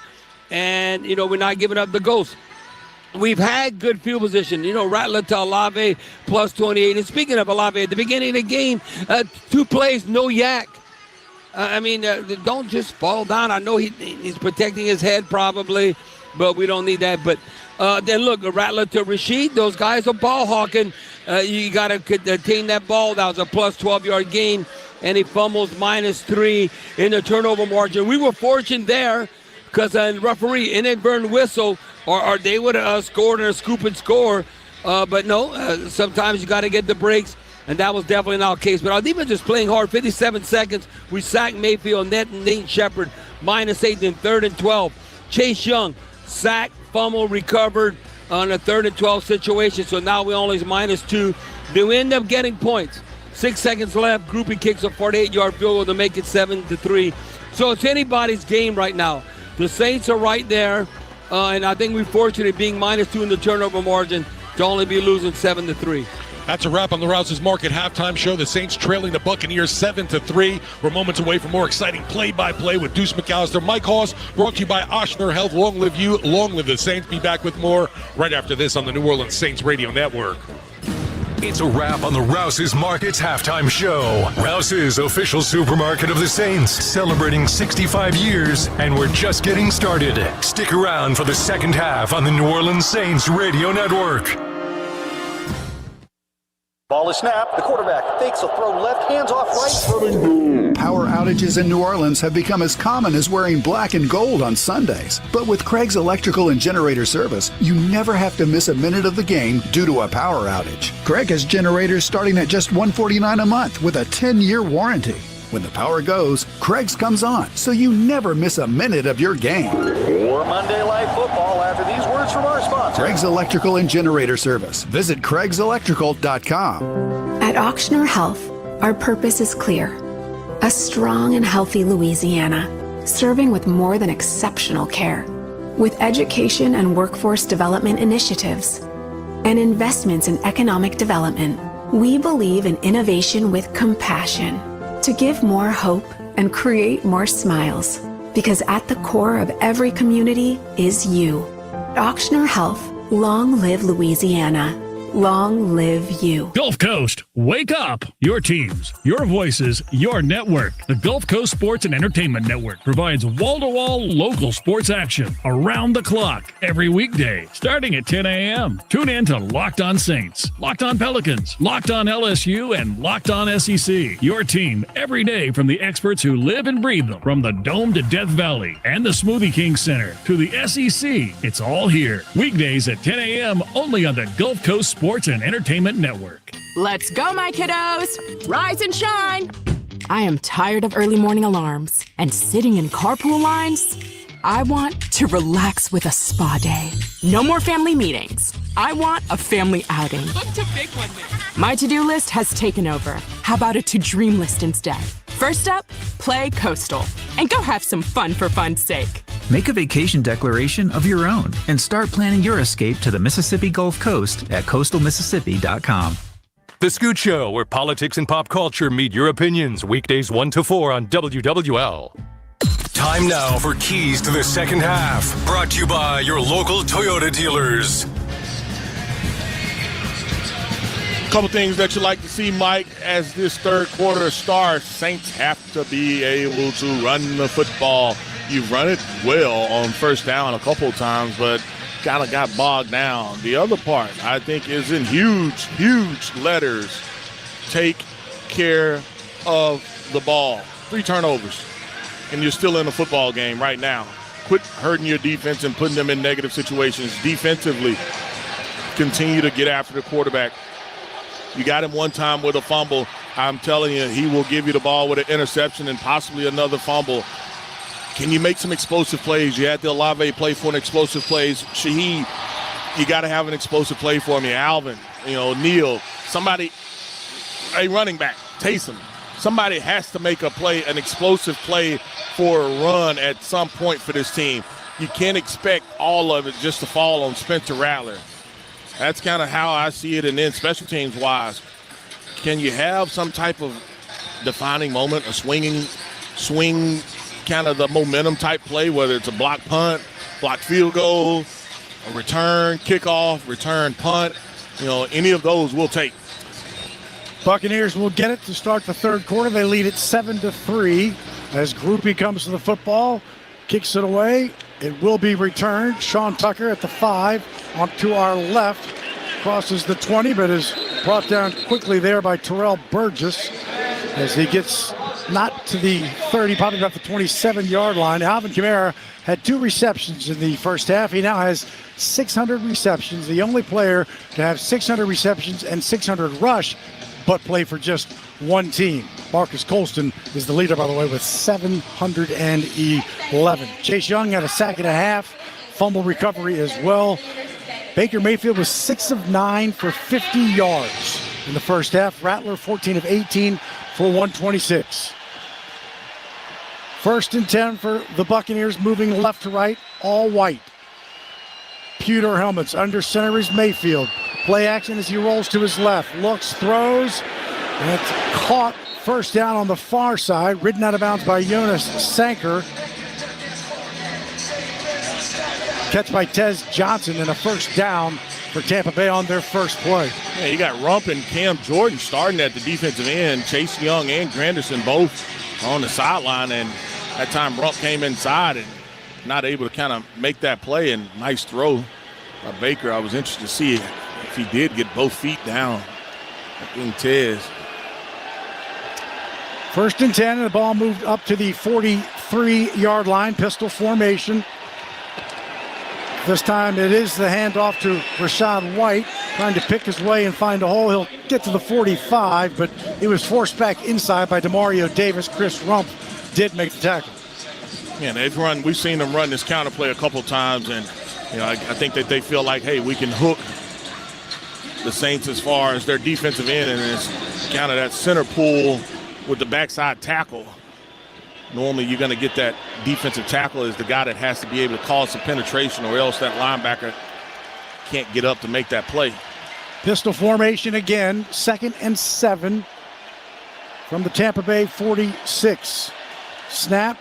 and, we're not giving up the ghost. We've had good field position. Rattler to Olave +28. And speaking of Olave, at the beginning of the game, 2 plays, no yak. Don't just fall down. I know he's protecting his head probably, but we don't need that. But then look, Rattler to Rashid. Those guys are ball hawking. You got to contain that ball. That was a +12-yard gain, and he fumbles -3 in the turnover margin. We were fortunate there because the referee inadvertent whistle, or they would have scored in a scoop and score. But no, sometimes you got to get the breaks, and that was definitely not the case. But our defense is playing hard. 57 seconds. We sacked Mayfield, Nate Shepard, -8 in 3rd and 12. Chase Young, sack, fumble, recovered on a 3rd and 12 situation. So now we only -2. They end up getting points. 6 seconds left. Groupie kicks a 48-yard field goal to make it 7-3. So it's anybody's game right now. The Saints are right there, and I think we're fortunate being -2 in the turnover margin to only be losing 7-3. That's a wrap on the Rouse's Market halftime show. The Saints trailing the Buccaneers 7-3. We're moments away from more exciting play-by-play with Deuce McAllister. Mike Hoss, brought to you by Ochsner Health. Long live you, long live the Saints. Be back with more right after this on the New Orleans Saints Radio Network. It's a wrap on the Rouse's Markets halftime show. Rouse's, official supermarket of the Saints, celebrating 65 years, and we're just getting started. Stick around for the second half on the New Orleans Saints Radio Network. Ball is snapped. The quarterback fakes a throw left, hands off right. Power outages in New Orleans have become as common as wearing black and gold on Sundays. But with Craig's Electrical and Generator Service, you never have to miss a minute of the game due to a power outage. Craig has generators starting at just $149 a month with a 10-year warranty. When the power goes, Craig's comes on, so you never miss a minute of your game. More Monday Night Football after these words from our sponsor. Craig's Electrical and Generator Service. Visit CraigsElectrical.com. At Ochsner Health, our purpose is clear. A strong and healthy Louisiana, serving with more than exceptional care. With education and workforce development initiatives and investments in economic development, we believe in innovation with compassion to give more hope and create more smiles. Because at the core of every community is you. Ochsner Health, long live Louisiana. Long live you. Gulf Coast, wake up! Your teams, your voices, your network. The Gulf Coast Sports and Entertainment Network provides wall-to-wall local sports action around the clock every weekday, starting at 10 a.m. Tune in to Locked On Saints, Locked On Pelicans, Locked On LSU, and Locked On SEC. Your team every day from the experts who live and breathe them. From the Dome to Death Valley and the Smoothie King Center to the SEC, it's all here. Weekdays at 10 a.m. only on the Gulf Coast Sports and Entertainment Network. Let's go, my kiddos! Rise and shine! I am tired of early morning alarms and sitting in carpool lines. I want to relax with a spa day. No more family meetings. I want a family outing. My to-do list has taken over. How about a to-dream list instead? First up, play Coastal and go have some fun for fun's sake. Make a vacation declaration of your own and start planning your escape to the Mississippi Gulf Coast at coastalmississippi.com. The Scoot Show, where politics and pop culture meet your opinions. Weekdays 1 to 4 on WWL. Time now for Keys to the Second Half. Brought to you by your local Toyota dealers. Couple things that you like to see, Mike, as this third quarter starts. Saints have to be able to run the football. You've run it well on first down a couple of times, but kind of got bogged down. The other part, I think, is in huge, huge letters. Take care of the ball. 3 turnovers, and you're still in a football game right now. Quit hurting your defense and putting them in negative situations defensively. continue to get after the quarterback. You got him one time with a fumble. I'm telling you, he will give you the ball with an interception and possibly another fumble. Can you make some explosive plays? You had the Olave play for an explosive plays. Shaheed, you got to have an explosive play for me. Alvin, Neal, somebody, a running back, Taysom. Somebody has to make a play, an explosive play for a run at some point for this team. You can't expect all of it just to fall on Spencer Rattler. That's kind of how I see it. And then special teams wise, can you have some type of defining moment, a swing kind of the momentum type play, whether it's a block punt, block field goal, a return, kickoff, return punt, any of those we'll take. Buccaneers will get it to start the third quarter. They lead it 7-3 as Groupie comes to the football, kicks it away. It will be returned. Sean Tucker at the 5 on to our left, crosses the 20, but is brought down quickly there by Terrell Burgess as he gets not to the 30, probably about the 27-yard line. Alvin Kamara had 2 receptions in the first half. He now has 600 receptions, the only player to have 600 receptions and 600 rush, but play for just one team. Marcus Colston is the leader, by the way, with 711. Chase Young had a sack and a half, fumble recovery as well. Baker Mayfield was 6 of 9 for 50 yards in the first half. Rattler 14 of 18 for 126. 1st and 10 for the Buccaneers, moving left to right, all white. Pewter helmets. Under center is Mayfield. Play action as he rolls to his left. Looks, throws, and it's caught. First down on the far side. Ridden out of bounds by Jonas Sanker. Catch by Tez Johnson and a first down for Tampa Bay on their first play. Yeah, you got Rump and Cam Jordan starting at the defensive end. Chase Young and Granderson both on the sideline, and that time Rump came inside and not able to kind of make that play, and nice throw by Baker. I was interested to see if he did get both feet down in Tez. 1st and 10, and the ball moved up to the 43-yard line, pistol formation. This time it is the handoff to Rachaad White, trying to pick his way and find a hole. He'll get to the 45, but he was forced back inside by Demario Davis. Chris Rump did make the tackle. Yeah, we've seen them run this counter play a couple times, and I think that they feel like, hey, we can hook the Saints as far as their defensive end, and it's kind of that center pull with the backside tackle. Normally you're going to get that defensive tackle as the guy that has to be able to cause some penetration, or else that linebacker can't get up to make that play. Pistol formation again, 2nd and 7 from the Tampa Bay 46. Snap.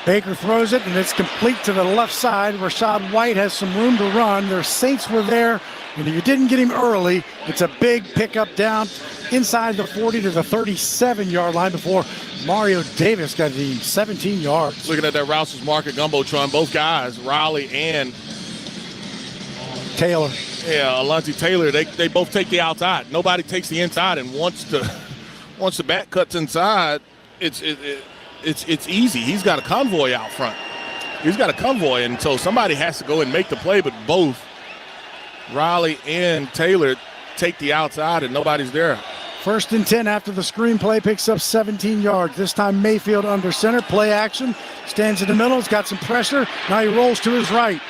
Baker throws it, and it's complete to the left side. Rachaad White has some room to run. Their Saints were there, and if you didn't get him early, it's a big pickup down inside the 40 to the 37-yard line before Mario Davis got the 17 yards. Looking at that Rouse's Market Gumbotron, both guys, Riley and Taylor. Yeah, Alontae Taylor, they both take the outside. Nobody takes the inside, and once the back cuts inside, it's easy. He's got a convoy out front. He's got a convoy, and so somebody has to go and make the play, but both Riley and Taylor take the outside, and nobody's there. 1st and 10 after the screen play, picks up 17 yards. This time Mayfield under center, play action, stands in the middle, he's got some pressure. Now he rolls to his right.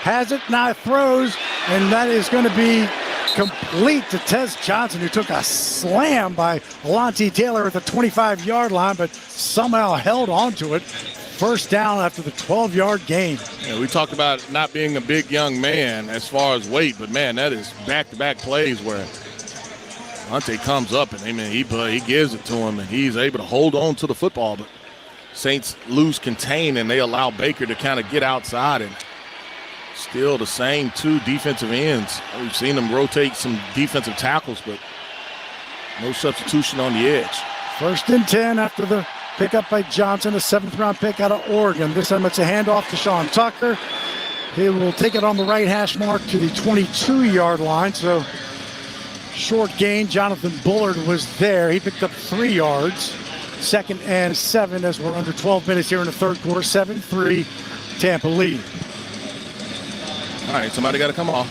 Has it, now throws, and that is going to be complete to Tez Johnson, who took a slam by Alontae Taylor at the 25-yard line, but somehow held onto it. First down after the 12-yard gain. Yeah, we talked about not being a big young man as far as weight, but man, that is back-to-back plays where Alontae comes up and he gives it to him, and he's able to hold on to the football. But Saints lose contain, and they allow Baker to kind of get outside, and still the same 2 defensive ends. We've seen them rotate some defensive tackles, but no substitution on the edge. 1st and 10 after the pickup by Johnson, a 7th-round pick out of Oregon. This time it's a handoff to Sean Tucker. He will take it on the right hash mark to the 22-yard line, so short gain. Jonathan Bullard was there. He picked up 3 yards. 2nd and 7 as we're under 12 minutes here in the third quarter. 7-3 Tampa lead. All right, somebody got to come off.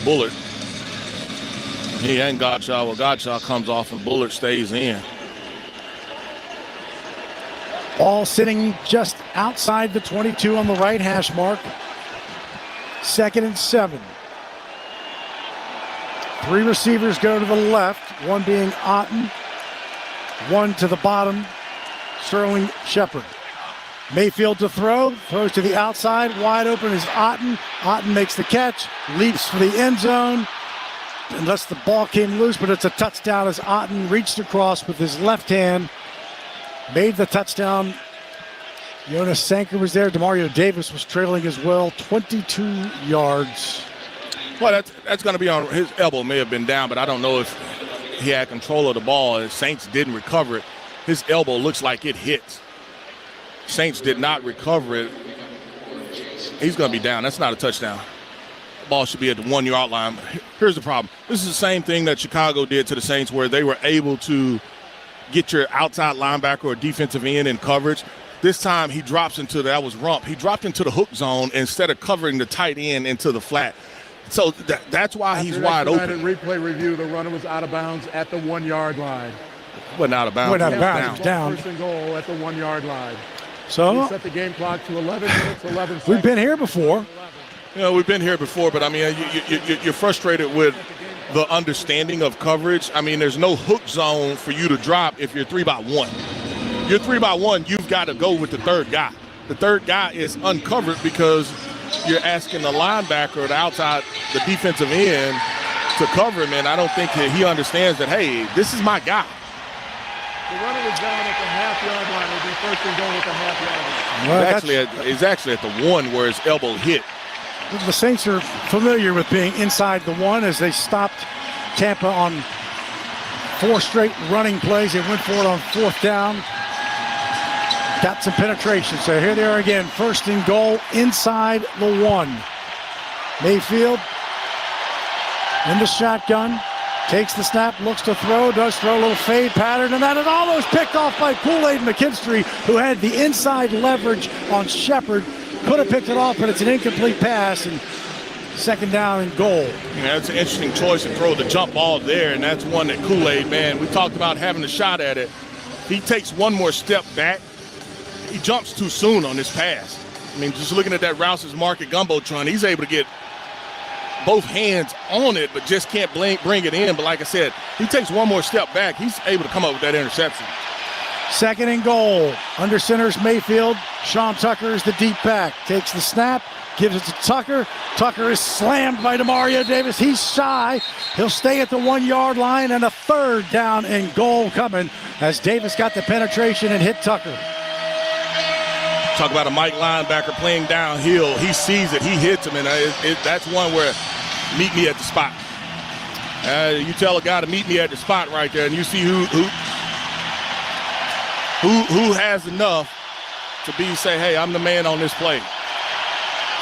Bullard. He ain't Gottschall. Well, Gottschall comes off and Bullard stays in. Ball sitting just outside the 22 on the right hash mark. 2nd and 7. 3 receivers go to the left, one being Otten, one to the bottom, Sterling Shepard. Mayfield to throw, throws to the outside, wide open is Otten. Otten makes the catch, leaps for the end zone, unless the ball came loose, but it's a touchdown as Otten reached across with his left hand, made the touchdown. Jonas Sanker was there. Demario Davis was trailing as well, 22 yards. Well, that's going to be on his elbow. May have been down, but I don't know if he had control of the ball. And Saints didn't recover it. His elbow looks like it hit. Saints did not recover it. He's going to be down. That's not a touchdown. Ball should be at the 1 yard line. Here's the problem. This is the same thing that Chicago did to the Saints, where they were able to get your outside linebacker or defensive end in coverage. This time he drops into that was Rump. He dropped into the hook zone instead of covering the tight end into the flat. So that's why he's wide open. Replay review, the runner was out of bounds at the 1 yard line. Wasn't out of bounds. Wasn't out of bounds. It was down. First and goal at the 1 yard line. So we set the game clock to 11 minutes, 11 seconds. We've been here before. You know, we've been here before, but I mean, you're frustrated with the understanding of coverage. I mean, there's no hook zone for you to drop if you're 3-by-1. You're 3-by-1, you've got to go with the third guy. The third guy is uncovered because you're asking the linebacker or the outside, the defensive end to cover him, and I don't think that he understands that, hey, this is my guy. The runner was down at the half-yard line. It'll be first and goal at the half-yard line. It's actually at the 1 where his elbow hit. The Saints are familiar with being inside the 1 as they stopped Tampa on 4 straight running plays. They went for it on 4th down. Got some penetration. So here they are again. First and goal inside the 1. Mayfield in the shotgun. Takes the snap, looks to throw, does throw a little fade pattern, and that is almost picked off by Kool-Aid McKinstry, who had the inside leverage on Shepard. Could have picked it off, but it's an incomplete pass, and 2nd down and goal. Yeah, that's an interesting choice to throw the jump ball there, and that's one that Kool-Aid, man, we talked about having a shot at it. He takes one more step back. He jumps too soon on this pass. I mean, just looking at that Rouse's Market Gumbotron, he's able to get both hands on it, but just can't bring it in. But like I said, he takes one more step back. He's able to come up with that interception. 2nd and goal. Under center's Mayfield. Sean Tucker is the deep back. Takes the snap, gives it to Tucker. Tucker is slammed by Demario Davis. He's shy. He'll stay at the 1 yard line, and a 3rd down and goal coming as Davis got the penetration and hit Tucker. Talk about a Mike linebacker playing downhill. He sees it. He hits him, and that's one where meet me at the spot. You tell a guy to meet me at the spot right there, and you see who has enough to say, hey, I'm the man on this play.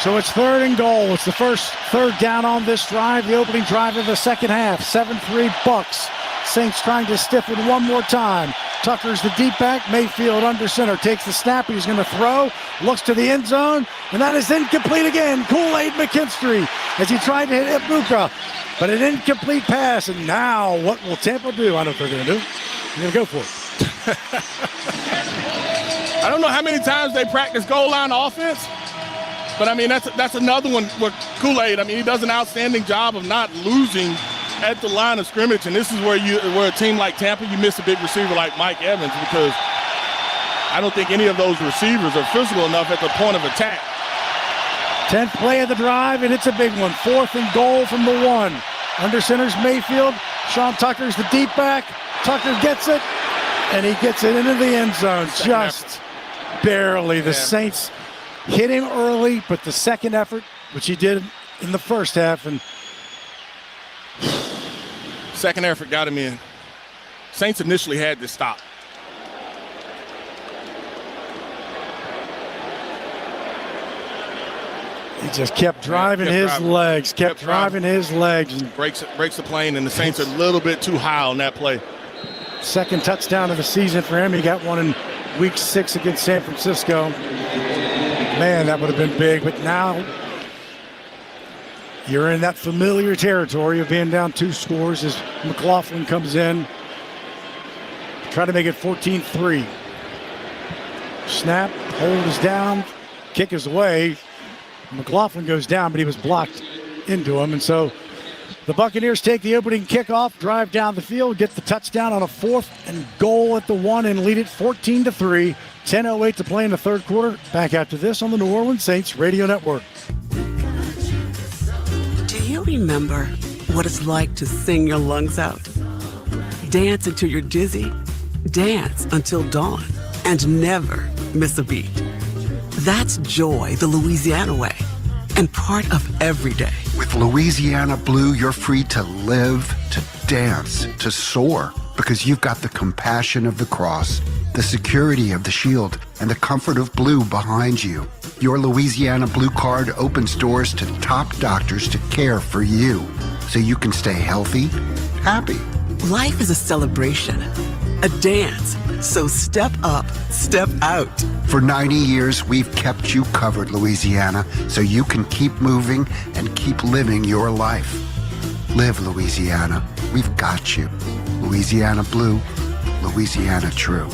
So it's 3rd and goal. It's the first 3rd down on this drive, the opening drive of the second half. 7-3 Bucs. Saints trying to stiffen one more time. Tucker's the deep back. Mayfield under center. Takes the snap. He's going to throw. Looks to the end zone. And that is incomplete again. Kool-Aid McKinstry as he tried to hit Ibuka. But an incomplete pass. And now what will Tampa do? I know what they're going to do. They're going to go for it. I don't know how many times they practice goal line offense. But, I mean, that's another one where Kool-Aid, I mean, he does an outstanding job of not losing at the line of scrimmage, and this is where a team like Tampa, you miss a big receiver like Mike Evans, because I don't think any of those receivers are physical enough at the point of attack. 10th play of the drive, and it's a big one. 4th and goal from the 1. Under center's Mayfield. Sean Tucker's the deep back. Tucker gets it, and he gets it into the end zone just barely. The Saints hit him early, but the second effort, which he did in the first half, and second effort got him in. Saints initially had this stop. He just kept driving his legs, kept driving his legs. And breaks the plane, and the Saints are a little bit too high on that play. 2nd touchdown of the season for him. He got one in week 6 against San Francisco. Man, that would have been big, but now You're in that familiar territory of being down 2 scores as McLaughlin comes in. Try to make it 14-3. Snap, hold is down, kick is away. McLaughlin goes down, but he was blocked into him. And so the Buccaneers take the opening kickoff, drive down the field, get the touchdown on a 4th and goal at the 1 and lead it 14-3. 10:08 to play in the third quarter. Back after this on the New Orleans Saints Radio Network. Do you remember what it's like to sing your lungs out? Dance until you're dizzy, dance until dawn, and never miss a beat. That's joy the Louisiana way, and part of every day. With Louisiana Blue, you're free to live, to dance, to soar, because you've got the compassion of the cross, the security of the shield, and the comfort of blue behind you. Your Louisiana Blue Card opens doors to top doctors to care for you, so you can stay healthy, happy. Life is a celebration, a dance. So step up, step out. For 90 years, we've kept you covered, Louisiana, so you can keep moving and keep living your life. Live, Louisiana. We've got you. Louisiana Blue, Louisiana True.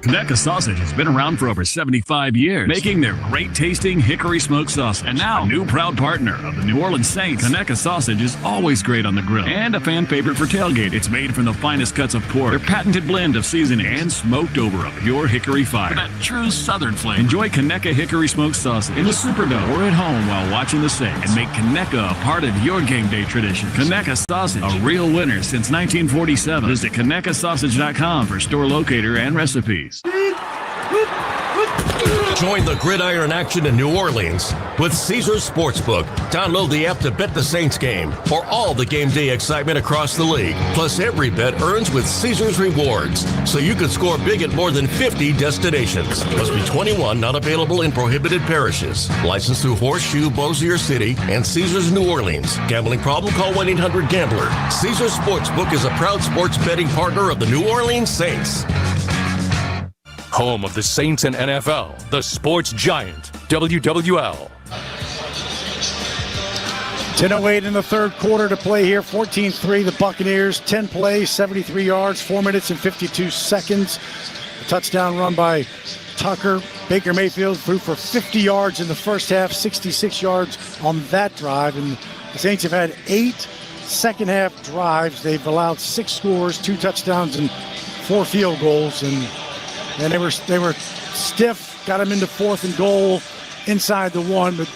Conecuh Sausage has been around for over 75 years, making their great-tasting hickory smoked sausage. And now, a new proud partner of the New Orleans Saints, Conecuh Sausage is always great on the grill and a fan favorite for tailgate. It's made from the finest cuts of pork, their patented blend of seasoning, and smoked over a pure hickory fire. For that true Southern flavor. Enjoy Conecuh hickory smoked sausage in the Superdome or at home while watching the Saints, and make Conecuh a part of your game day tradition. Conecuh Sausage, a real winner since 1947. Visit ConecuhSausage.com for store locator and recipes. Join the gridiron action in New Orleans with Caesars Sportsbook. Download the app to bet the Saints game or all the game day excitement across the league. Plus, every bet earns with Caesars Rewards, so you can score big at more than 50 destinations. Must be 21, not available in prohibited parishes. Licensed through Horseshoe, Bossier City, and Caesars New Orleans. Gambling problem? Call 1-800-GAMBLER. Caesars Sportsbook is a proud sports betting partner of the New Orleans Saints. Home of the Saints and NFL, the sports giant, WWL. 10:08 in the third quarter to play here. 14-3, the Buccaneers. 10 plays, 73 yards, 4 minutes and 52 seconds. A touchdown run by Tucker. Baker Mayfield threw for 50 yards in the first half, 66 yards on that drive. And the Saints have had 8 second-half drives. They've allowed 6 scores, 2 touchdowns, and 4 field goals. And they were stiff, got him into 4th and goal inside the 1, but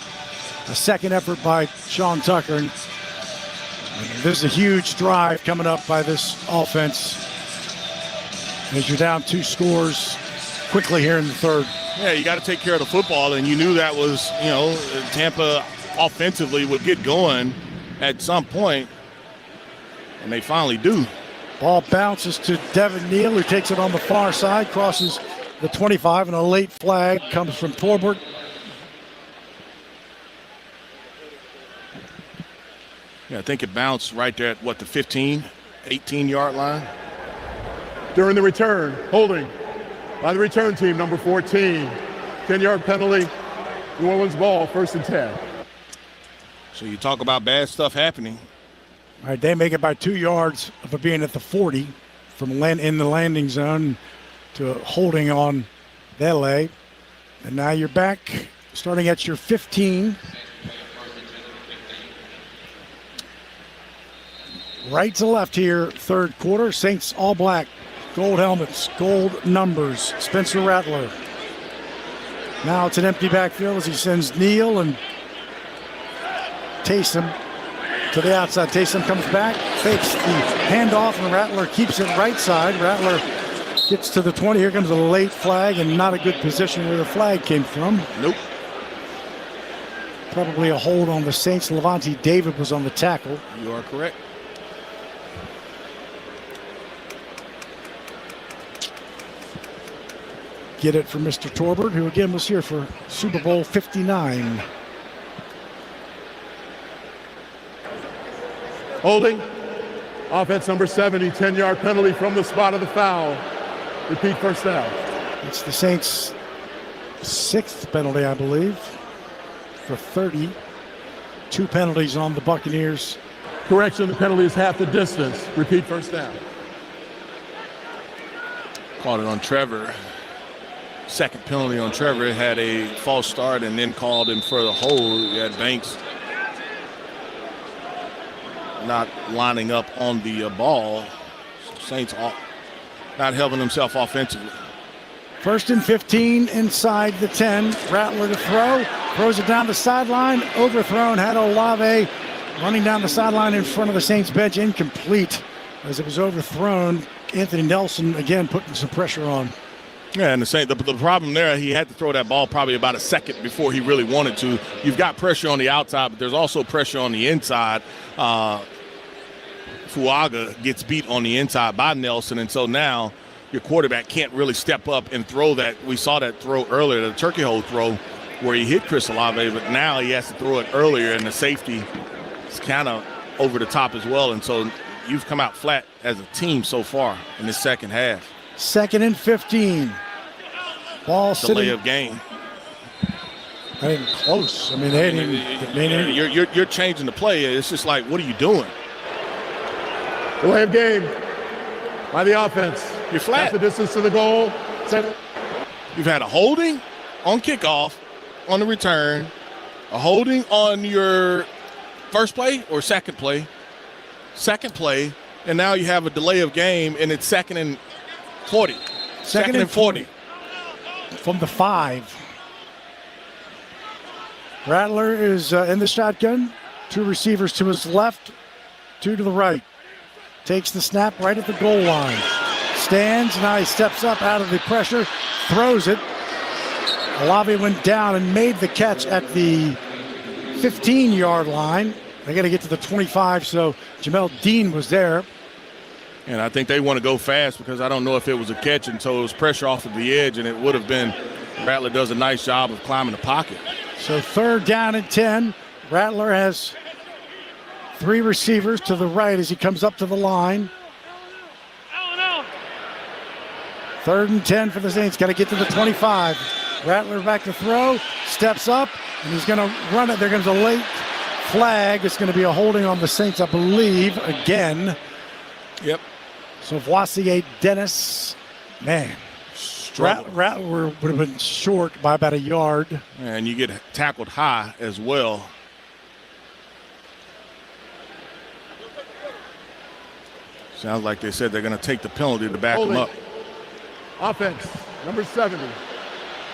a second effort by Sean Tucker. And this is a huge drive coming up by this offense as you're down 2 scores quickly here in the third. Yeah, you got to take care of the football, and you knew that was, Tampa offensively would get going at some point, and they finally do. Ball bounces to Devin Neal, who takes it on the far side, crosses the 25, and a late flag comes from Torbert. Yeah, I think it bounced right there at, the 15, 18-yard line. During the return, holding by the return team, number 14. 10-yard penalty, New Orleans ball, 1st and 10. So you talk about bad stuff happening. All right, they make it by 2 yards of it being at the 40 from in the landing zone to holding on Vele. And now you're back starting at your 15. Right to left here, third quarter. Saints all black, gold helmets, gold numbers. Spencer Rattler. Now it's an empty backfield as he sends Neal and Taysom to the outside. Taysom comes back, fakes the handoff, and Rattler keeps it right side. Rattler gets to the 20. Here comes a late flag, and not a good position where the flag came from. Nope. Probably a hold on the Saints. Levante David was on the tackle. You are correct. Get it from Mr. Torbert, who again was here for Super Bowl 59. Holding. Offense number 70, 10-yard penalty from the spot of the foul. Repeat, first down. It's the Saints 6th penalty, I believe, for 30. 2 penalties on the Buccaneers. Correction, the penalty is half the distance. Repeat first down. Called it on Trevor. Second penalty on Trevor. It had a false start and then called him for the hold. You had Banks not lining up on the ball. Saints not helping himself offensively. 1st and 15 inside the 10. Rattler to throw. Throws it down the sideline. Overthrown. Had Olave running down the sideline in front of the Saints bench. Incomplete as it was overthrown. Anthony Nelson again putting some pressure on. Yeah, and the problem there, he had to throw that ball probably about a second before he really wanted to. You've got pressure on the outside, but there's also pressure on the inside. Fuaga gets beat on the inside by Nelson, and so now your quarterback can't really step up and throw that. We saw that throw earlier, the turkey hole throw, where he hit Chris Olave, but now he has to throw it earlier, and the safety is kind of over the top as well. And so you've come out flat as a team so far in the second half. 2nd and 15. Ball sitting. Delay of game. Not even close. I mean, they didn't even. You're changing the play. It's just like, what are you doing? Delay of game by the offense. You're flat. Half the distance to the goal. You've had a holding on kickoff on the return, a holding on your first play or second play, and now you have a delay of game, and it's 2nd and 40. Second and 40. From the 5. Rattler is in the shotgun. 2 receivers to his left, 2 to the right. Takes the snap right at the goal line. Stands, now he steps up out of the pressure, throws it. Olave went down and made the catch at the 15-yard line. They got to get to the 25, so Jamel Dean was there. And I think they want to go fast because I don't know if it was a catch until it was pressure off of the edge, and it would have been. Rattler does a nice job of climbing the pocket. So 3rd down and 10. Rattler has 3 receivers to the right as he comes up to the line. 3rd and 10 for the Saints. Got to get to the 25. Rattler back to throw. Steps up, and he's going to run it. There goes a late flag. It's going to be a holding on the Saints, I believe, again. Yep. So Wk.8 Dennis, man, Rattler would have been short by about a yard. And you get tackled high as well. Sounds like they said they're going to take the penalty to back him up. Offense, number 70.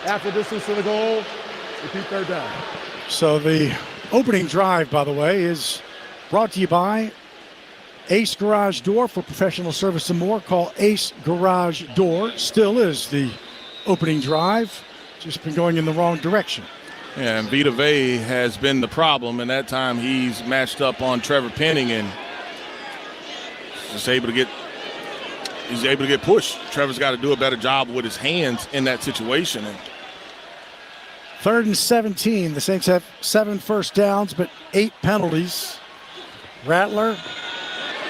Half the distance to the goal. Repeat 3rd down. So the opening drive, by the way, is brought to you by Ace Garage Door. For professional service and more, call Ace Garage Door. Still is the opening drive, just been going in the wrong direction. Yeah, and Vita Vea has been the problem, and that time he's matched up on Trevor Penning and just able to get pushed. Trevor's got to do a better job with his hands in that situation. 3rd and 17. The Saints have 7 first downs, but 8 penalties. Rattler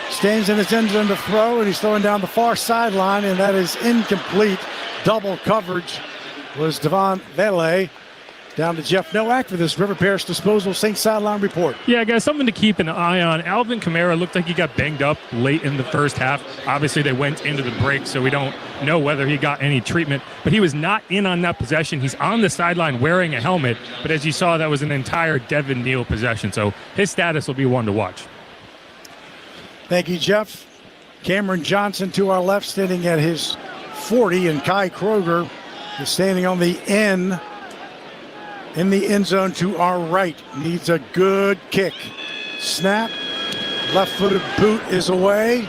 stands in his end zone to throw, and he's throwing down the far sideline, and that is incomplete. Double coverage was Devon Vele. Down to Jeff Nowak for this River Parish Disposal Saints Sideline Report. Yeah, guys, something to keep an eye on. Alvin Kamara looked like he got banged up late in the first half. Obviously, they went into the break, so we don't know whether he got any treatment. But he was not in on that possession. He's on the sideline wearing a helmet. But as you saw, that was an entire Devin Neal possession. So his status will be one to watch. Thank you, Jeff. Cameron Johnson to our left, standing at his 40, and Kai Kroger is standing on the end. In the end zone to our right. Needs a good kick. Snap. Left-footed boot is away.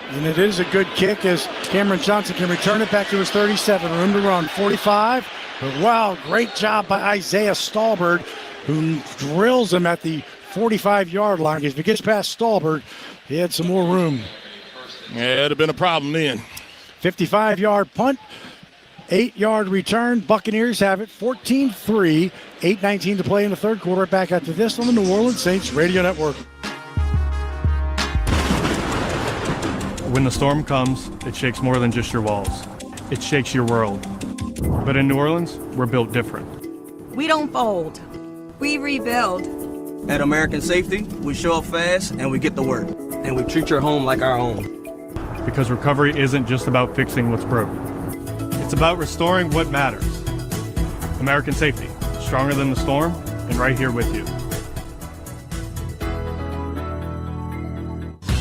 And it is a good kick as Cameron Johnson can return it back to his 37. Room to run. 45. But wow, great job by Isaiah Stallbird, who drills him at the 45-yard line. If he gets past Stallbird, he had some more room. Yeah, it'd have been a problem then. 55-yard punt. 8-yard return. Buccaneers have it 14-3. 8:19 to play in the third quarter. Back after this on the New Orleans Saints Radio Network. When the storm comes, it shakes more than just your walls. It shakes your world. But in New Orleans, we're built different. We don't fold. We rebuild. At American Safety, we show up fast and we get to work. And we treat your home like our own. Because recovery isn't just about fixing what's broken. It's about restoring what matters. American Safety, stronger than the storm, and right here with you.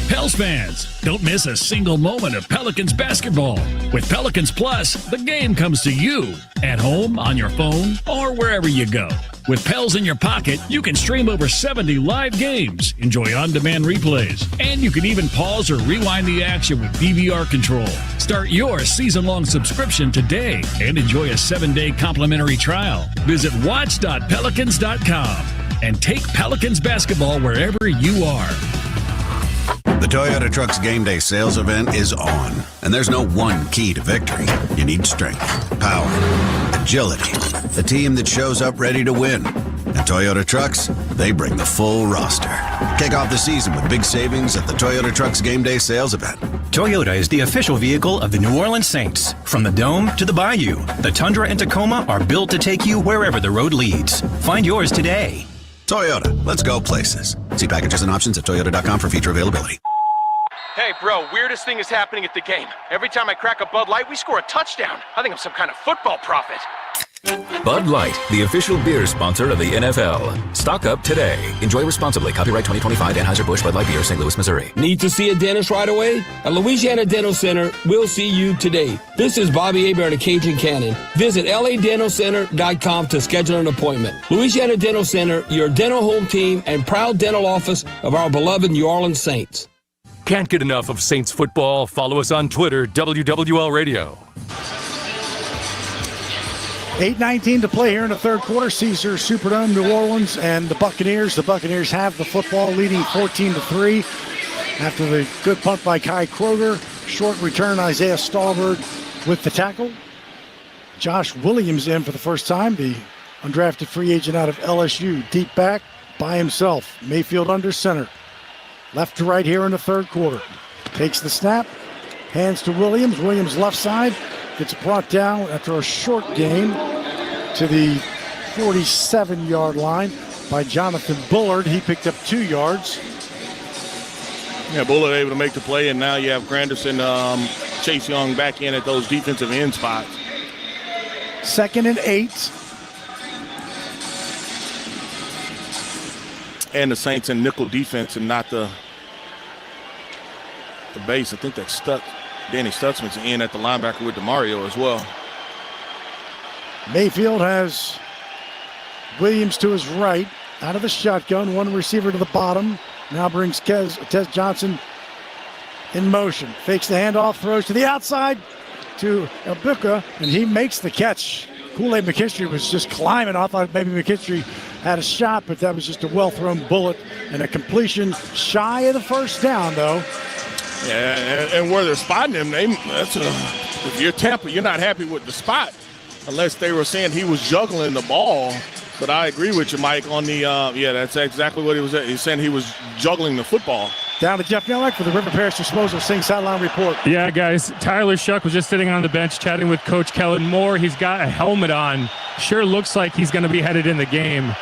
Pels fans, don't miss a single moment of Pelicans basketball. With Pelicans Plus, the game comes to you at home, on your phone, or wherever you go. With Pels in your pocket, you can stream over 70 live games, enjoy on-demand replays, and you can even pause or rewind the action with DVR control. Start your season-long subscription today and enjoy a 7-day complimentary trial. Visit watch.pelicans.com and take Pelicans basketball wherever you are. The Toyota Trucks Game Day sales event is on, and there's no one key to victory. You need strength, power, agility, a team that shows up ready to win. At Toyota Trucks, they bring the full roster. Kick off the season with big savings at the Toyota Trucks Game Day sales event. Toyota is the official vehicle of the New Orleans Saints. From the Dome to the Bayou, the Tundra and Tacoma are built to take you wherever the road leads. Find yours today. Toyota, let's go places. See packages and options at toyota.com for feature availability. Hey, bro, weirdest thing is happening at the game. Every time I crack a Bud Light, we score a touchdown. I think I'm some kind of football prophet. Bud Light, the official beer sponsor of the NFL. Stock up today. Enjoy responsibly. Copyright 2025 Anheuser-Busch Bud Light Beer, St. Louis, Missouri. Need to see a dentist right away? At Louisiana Dental Center, we'll see you today. This is Bobby Hebert and Cajun Cannon. Visit ladentalcenter.com to schedule an appointment. Louisiana Dental Center, your dental home team and proud dental office of our beloved New Orleans Saints. Can't get enough of Saints football? Follow us on Twitter, WWL Radio. 8:19 to play here in the third quarter. Caesars Superdome, New Orleans, and the Buccaneers. The Buccaneers have the football, leading 14-3 after the good punt by Kai Kroger. Short return, Isaiah Stallbird with the tackle. Josh Williams in for the first time, the undrafted free agent out of LSU. Deep back by himself. Mayfield under center. Left to right here in the third quarter. Takes the snap, hands to Williams. Williams left side, gets brought down after a short gain to the 47-yard line by Jonathan Bullard. He picked up 2 yards. Yeah, Bullard able to make the play, and now you have Granderson, Chase Young back in at those defensive end spots. 2nd and 8. And the Saints in nickel defense and not the base. I think that's Danny Stutzman's in at the linebacker with DeMario as well. Mayfield has Williams to his right, out of the shotgun. One receiver to the bottom. Now brings Tez Johnson in motion. Fakes the handoff, throws to the outside to Ibuka, and he makes the catch. Kool-Aid McKinstry was just climbing. I thought maybe McKinstry had a shot, but that was just a well-thrown bullet and a completion shy of the first down, though. Yeah, and where they're spotting him, if you're Tampa, you're not happy with the spot, unless they were saying he was juggling the ball. But I agree with you, Mike, on the, that's exactly what he was. He's saying he was juggling the football. Down to Jeff Nellick for the River Parish Disposal Sing Sideline Report. Yeah, guys, Tyler Shuck was just sitting on the bench chatting with Coach Kellen Moore. He's got a helmet on. Sure looks like he's going to be headed in the game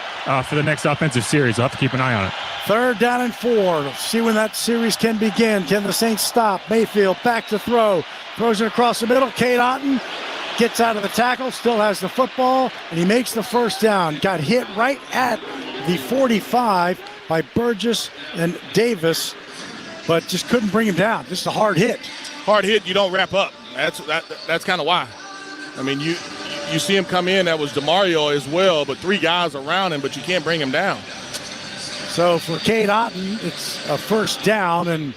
for the next offensive series. We'll have to keep an eye on it. 3rd down and 4. Let's see when that series can begin. Can the Saints stop? Mayfield back to throw. Throws it across the middle. Cade Otton gets out of the tackle, still has the football, and he makes the first down. Got hit right at the 45 by Burgess and Davis, but just couldn't bring him down. Just a hard hit. Hard hit, you don't wrap up. That's kind of why. I mean, you see him come in, that was DeMario as well, but 3 guys around him, but you can't bring him down. So for Cade Otton, it's a first down, and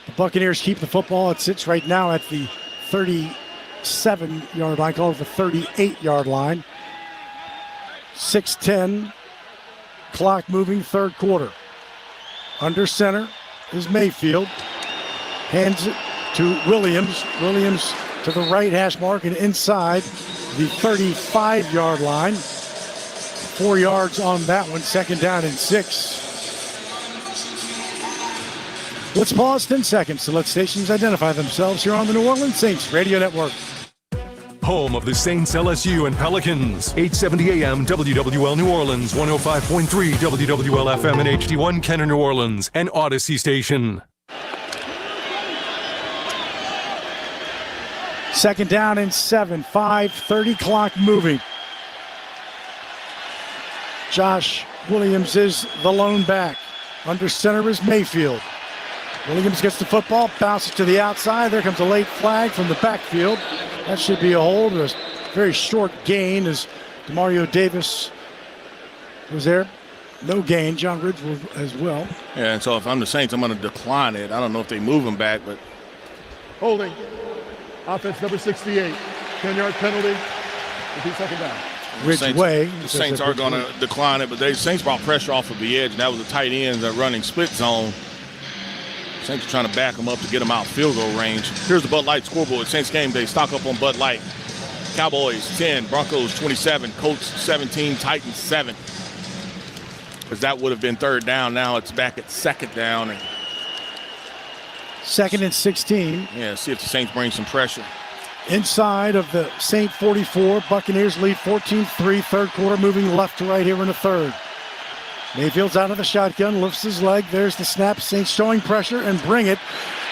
the Buccaneers keep the football. It sits right now at the 37-yard line, call it the 38-yard line. 6:10, clock moving, third quarter. Under center is Mayfield. Hands it to Williams. Williams to the right hash mark and inside the 35-yard line. 4 yards on that one, 2nd down and 6. Let's pause 10 seconds to let stations identify themselves here on the New Orleans Saints Radio Network. home of the Saints, LSU, and Pelicans. 870 AM WWL New Orleans, 105.3 WWL FM and HD1 Kenner New Orleans, and Odyssey Station. Second down and 7, 5:30 clock moving. Josh Williams is the lone back. Under center is Mayfield. Williams gets the football, bounces to the outside. There comes a late flag from the backfield. That should be a hold. A very short gain as DeMario Davis was there. No gain. John Ridgewell as well. Yeah, and so if I'm the Saints, I'm going to decline it. I don't know if they move him back, but. Holding. Offense number 68. 10-yard penalty. Repeat second down. Ridgeway. The Saints are going to decline it, but the Saints brought pressure off of the edge, and that was the tight ends that running split zone. Saints are trying to back them up to get them out field goal range. Here's the Bud Light scoreboard. Saints game day. Stock up on Bud Light. Cowboys 10, Broncos 27, Colts 17, Titans 7. Because that would have been third down. Now it's back at second down. And second and 16. Yeah, see if the Saints bring some pressure. Inside of the Saint 44, Buccaneers lead 14-3. Third quarter moving left to right here in the third. Mayfield's out of the shotgun, lifts his leg. There's the snap. Saints showing pressure and bring it.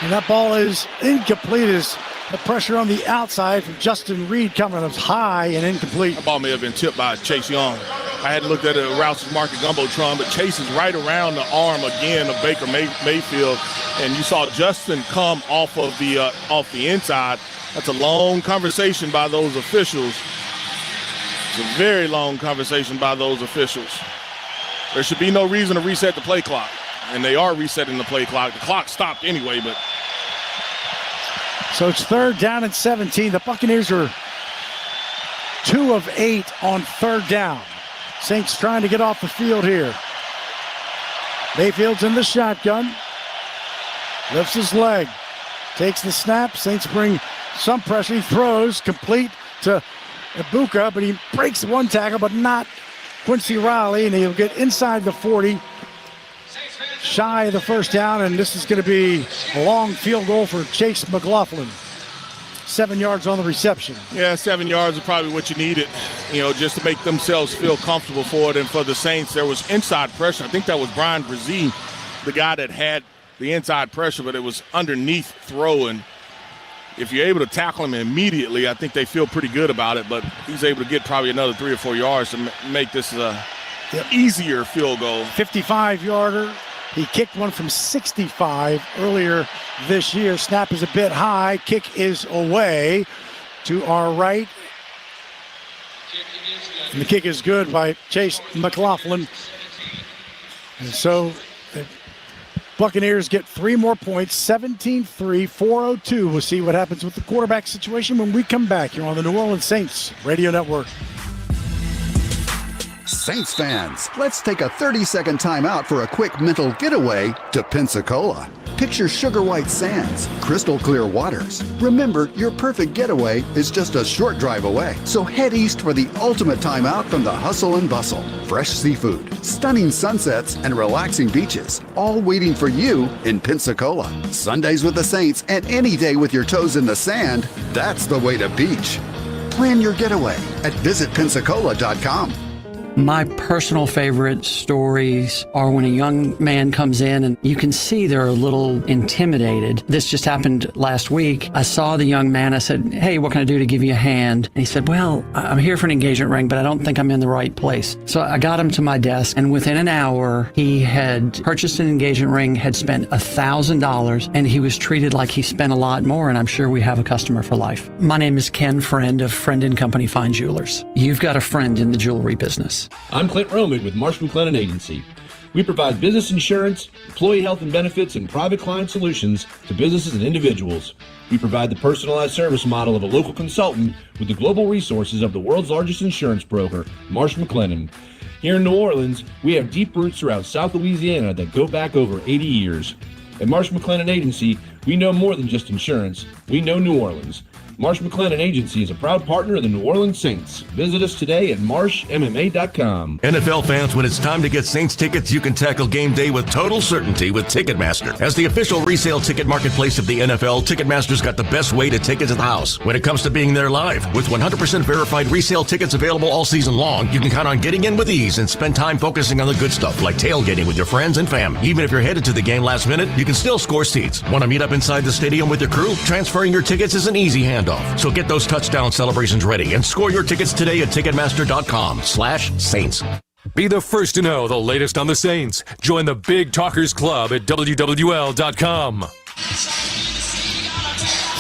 And that ball is incomplete as the pressure on the outside from Justin Reed coming up high and incomplete. That ball may have been tipped by Chase Young. I hadn't looked at Rouse's Market Gumbotron, but Chase is right around the arm again of Baker Mayfield. And you saw Justin come off the inside. That's a long conversation by those officials. It's a very long conversation by those officials. There should be no reason to reset the play clock. And they are resetting the play clock. The clock stopped anyway, but. So it's third down and 17. The Buccaneers are 2 of 8 on third down. Saints trying to get off the field here. Mayfield's in the shotgun. Lifts his leg. Takes the snap. Saints bring some pressure. He throws complete to Ibuka, but he breaks one tackle, but not Quincy Riley, and he'll get inside the 40, shy of the first down, and this is going to be a long field goal for Chase McLaughlin. 7 yards on the reception. Yeah, 7 yards is probably what you needed, just to make themselves feel comfortable for it. And for the Saints, there was inside pressure. I think that was Brian Brzee, the guy that had the inside pressure, but it was underneath throw, and if you're able to tackle him immediately, I think they feel pretty good about it, but he's able to get probably another 3 or 4 yards to make this an easier field goal. 55-yarder. He kicked one from 65 earlier this year. Snap is a bit high. Kick is away to our right. And the kick is good by Chase McLaughlin. And so the Buccaneers get 3 more points, 17-3, 4:02. We'll see what happens with the quarterback situation when we come back here on the New Orleans Saints Radio Network. Saints fans, let's take a 30-second timeout for a quick mental getaway to Pensacola. Picture sugar white sands, crystal clear waters. Remember, your perfect getaway is just a short drive away. So head east for the ultimate timeout from the hustle and bustle. Fresh seafood, stunning sunsets, and relaxing beaches, all waiting for you in Pensacola. Sundays with the Saints and any day with your toes in the sand, that's the way to beach. Plan your getaway at visitpensacola.com. My personal favorite stories are when a young man comes in and you can see they're a little intimidated. This just happened last week. I saw the young man. I said, "Hey, what can I do to give you a hand?" And he said, "Well, I'm here for an engagement ring, but I don't think I'm in the right place." So I got him to my desk, and within an hour, he had purchased an engagement ring, had spent $1,000, and he was treated like he spent a lot more, and I'm sure we have a customer for life. My name is Ken Friend of Friend & Company Fine Jewelers. You've got a friend in the jewelry business. I'm Clint Romig with Marsh McLennan Agency. We provide business insurance, employee health and benefits, and private client solutions to businesses and individuals. We provide the personalized service model of a local consultant with the global resources of the world's largest insurance broker, Marsh McLennan. Here in New Orleans, we have deep roots throughout South Louisiana that go back over 80 years. At Marsh McLennan Agency, we know more than just insurance. We know New Orleans. Marsh McLennan Agency is a proud partner of the New Orleans Saints. Visit us today at marshmma.com. NFL fans, when it's time to get Saints tickets, you can tackle game day with total certainty with Ticketmaster. As the official resale ticket marketplace of the NFL, Ticketmaster's got the best way to take it to the house when it comes to being there live. With 100% verified resale tickets available all season long, you can count on getting in with ease and spend time focusing on the good stuff like tailgating with your friends and fam. Even if you're headed to the game last minute, you can still score seats. Want to meet up inside the stadium with your crew? Transferring your tickets is an easy handoff. So get those touchdown celebrations ready and score your tickets today at Ticketmaster.com/Saints. Be the first to know the latest on the Saints. Join the Big Talkers Club at WWL.com.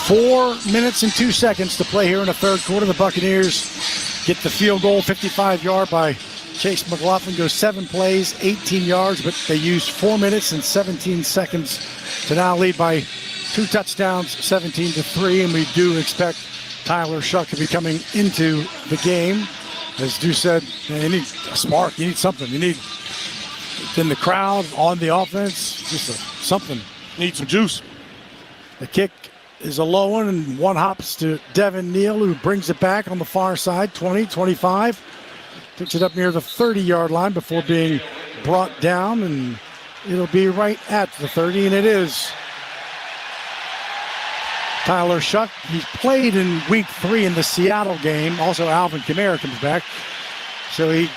4 minutes and 2 seconds to play here in the third quarter. The Buccaneers get the field goal, 55-yard by Chase McLaughlin. Goes 7 plays, 18 yards, but they used 4 minutes and 17 seconds to now lead by 2 touchdowns, 17-3, and we do expect Tyler Shuck to be coming into the game. As Stu said, you need a spark, you need something. You need in the crowd, on the offense, just something. Need some juice. The kick is a low one, and one hops to Devin Neal, who brings it back on the far side, 20, 25. Picks it up near the 30-yard line before being brought down, and it'll be right at the 30, and it is. Tyler Shuck, he played in week 3 in the Seattle game. Also, Alvin Kamara comes back. So he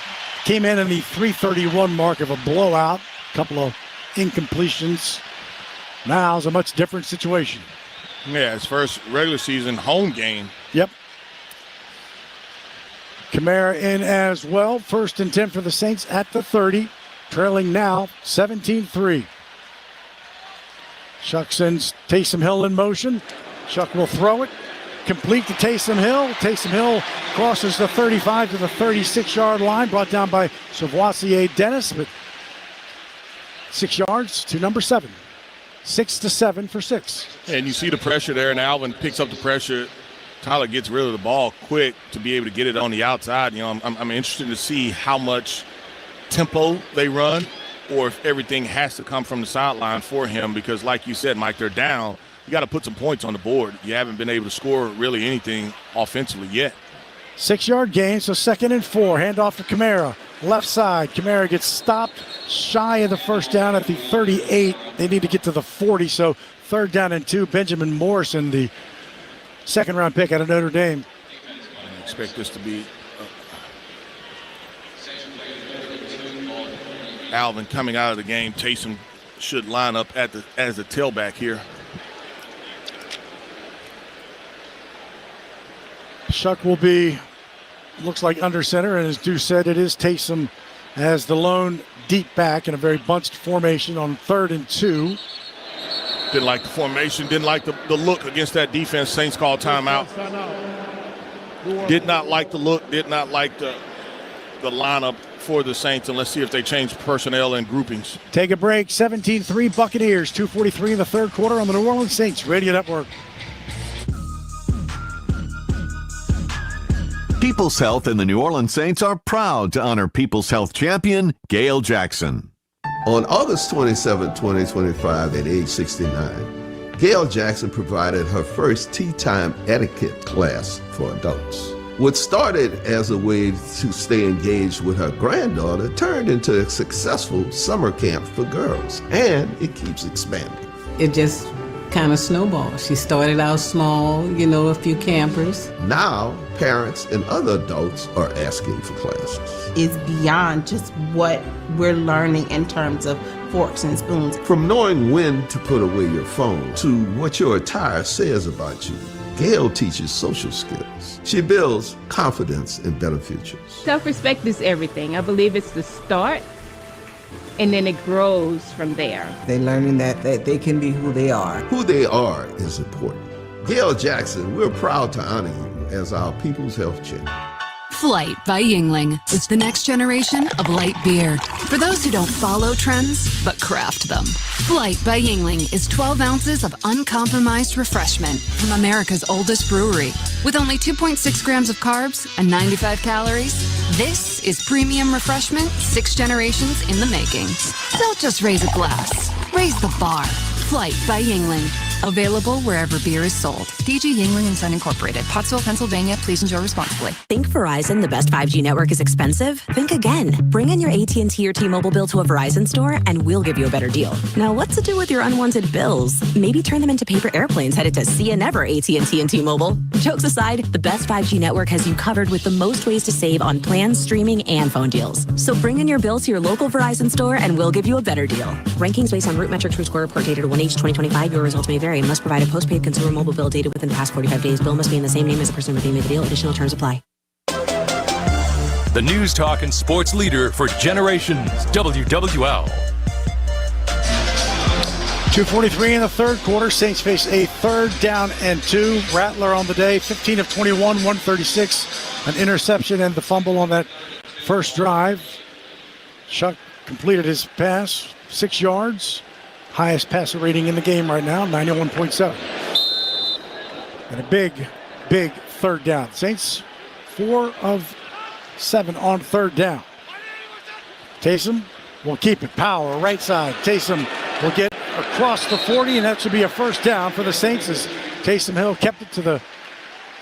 came in the 3:31 mark of a blowout. A couple of incompletions. Now it's a much different situation. Yeah, his first regular season home game. Yep. Kamara in as well. 1st and 10 for the Saints at the 30. Trailing now 17-3. Shuck sends Taysom Hill in motion. Shuck will throw it, complete to Taysom Hill. Taysom Hill crosses the 35 to the 36-yard line, brought down by Savoisier Dennis, but 6 yards to number 7. 6-7 for 6. And you see the pressure there, and Alvin picks up the pressure. Tyler gets rid of the ball quick to be able to get it on the outside. You know, I'm interested to see how much tempo they run, or if everything has to come from the sideline for him, because like you said, Mike, they're down. You got to put some points on the board. You haven't been able to score really anything offensively yet. 6-yard gain, so 2nd and 4. Handoff to Kamara. Left side. Kamara gets stopped shy of the first down at the 38. They need to get to the 40, so 3rd down and 2. Benjamin Morrison, the 2nd-round pick out of Notre Dame. I expect this to be Alvin coming out of the game. Taysom should line up as the tailback here. Shuck will be, looks like under center, and as Stu said, it is Taysom as the lone deep back in a very bunched formation on 3rd and 2. Didn't like the formation, didn't like the look against that defense. Saints called timeout. Did not like the look, did not like the lineup for the Saints, and let's see if they change personnel and groupings. Take a break, 17-3 Buccaneers, 2:43 in the third quarter on the New Orleans Saints Radio Network. People's Health and the New Orleans Saints are proud to honor People's Health champion Gail Jackson. On August 27, 2025, at age 69, Gail Jackson provided her first tea time etiquette class for adults. What started as a way to stay engaged with her granddaughter turned into a successful summer camp for girls, and it keeps expanding. It just kind of snowballed. She started out small, a few campers. Now, parents and other adults are asking for classes. It's beyond just what we're learning in terms of forks and spoons. From knowing when to put away your phone to what your attire says about you, Gail teaches social skills. She builds confidence in better futures. Self-respect is everything. I believe it's the start, and then it grows from there. They're learning that they can be who they are. Who they are is important. Gail Jackson, we're proud to honor you as our People's Health Champion. Flight by Yuengling is the next generation of light beer. For those who don't follow trends, but craft them. Flight by Yuengling is 12 ounces of uncompromised refreshment from America's oldest brewery. With only 2.6 grams of carbs and 95 calories, this is premium refreshment 6 generations in the making. Don't just raise a glass, raise the bar. Flight by Yuengling. Available wherever beer is sold. DG Yingling & Son Incorporated, Pottsville, Pennsylvania. Please enjoy responsibly. Think Verizon, the best 5G network, is expensive? Think again. Bring in your AT&T or T-Mobile bill to a Verizon store and we'll give you a better deal. Now, what to do with your unwanted bills? Maybe turn them into paper airplanes headed to See Ya Never AT&T and T-Mobile. Jokes aside, the best 5G network has you covered with the most ways to save on plans, streaming, and phone deals. So bring in your bill to your local Verizon store and we'll give you a better deal. Rankings based on Root Metrics True Score report dated 1H 2025. Your results may vary and must provide a postpaid consumer mobile bill dated within the past 45 days. Bill must be in the same name as the person with whom you made the deal. Additional terms apply. The news, talk, and sports leader for generations, WWL. 2:43 in the third quarter. Saints face a 3rd down and 2. Rattler on the day, 15 of 21, 136. An interception and the fumble on that first drive. Chuck completed his pass, 6 yards. Highest passer rating in the game right now, 91.7. And a big 3rd down. Saints 4 of 7 on 3rd down. Taysom will keep it. Power, right side. Taysom will get across the 40, and that should be a 1st down for the Saints as Taysom Hill kept it to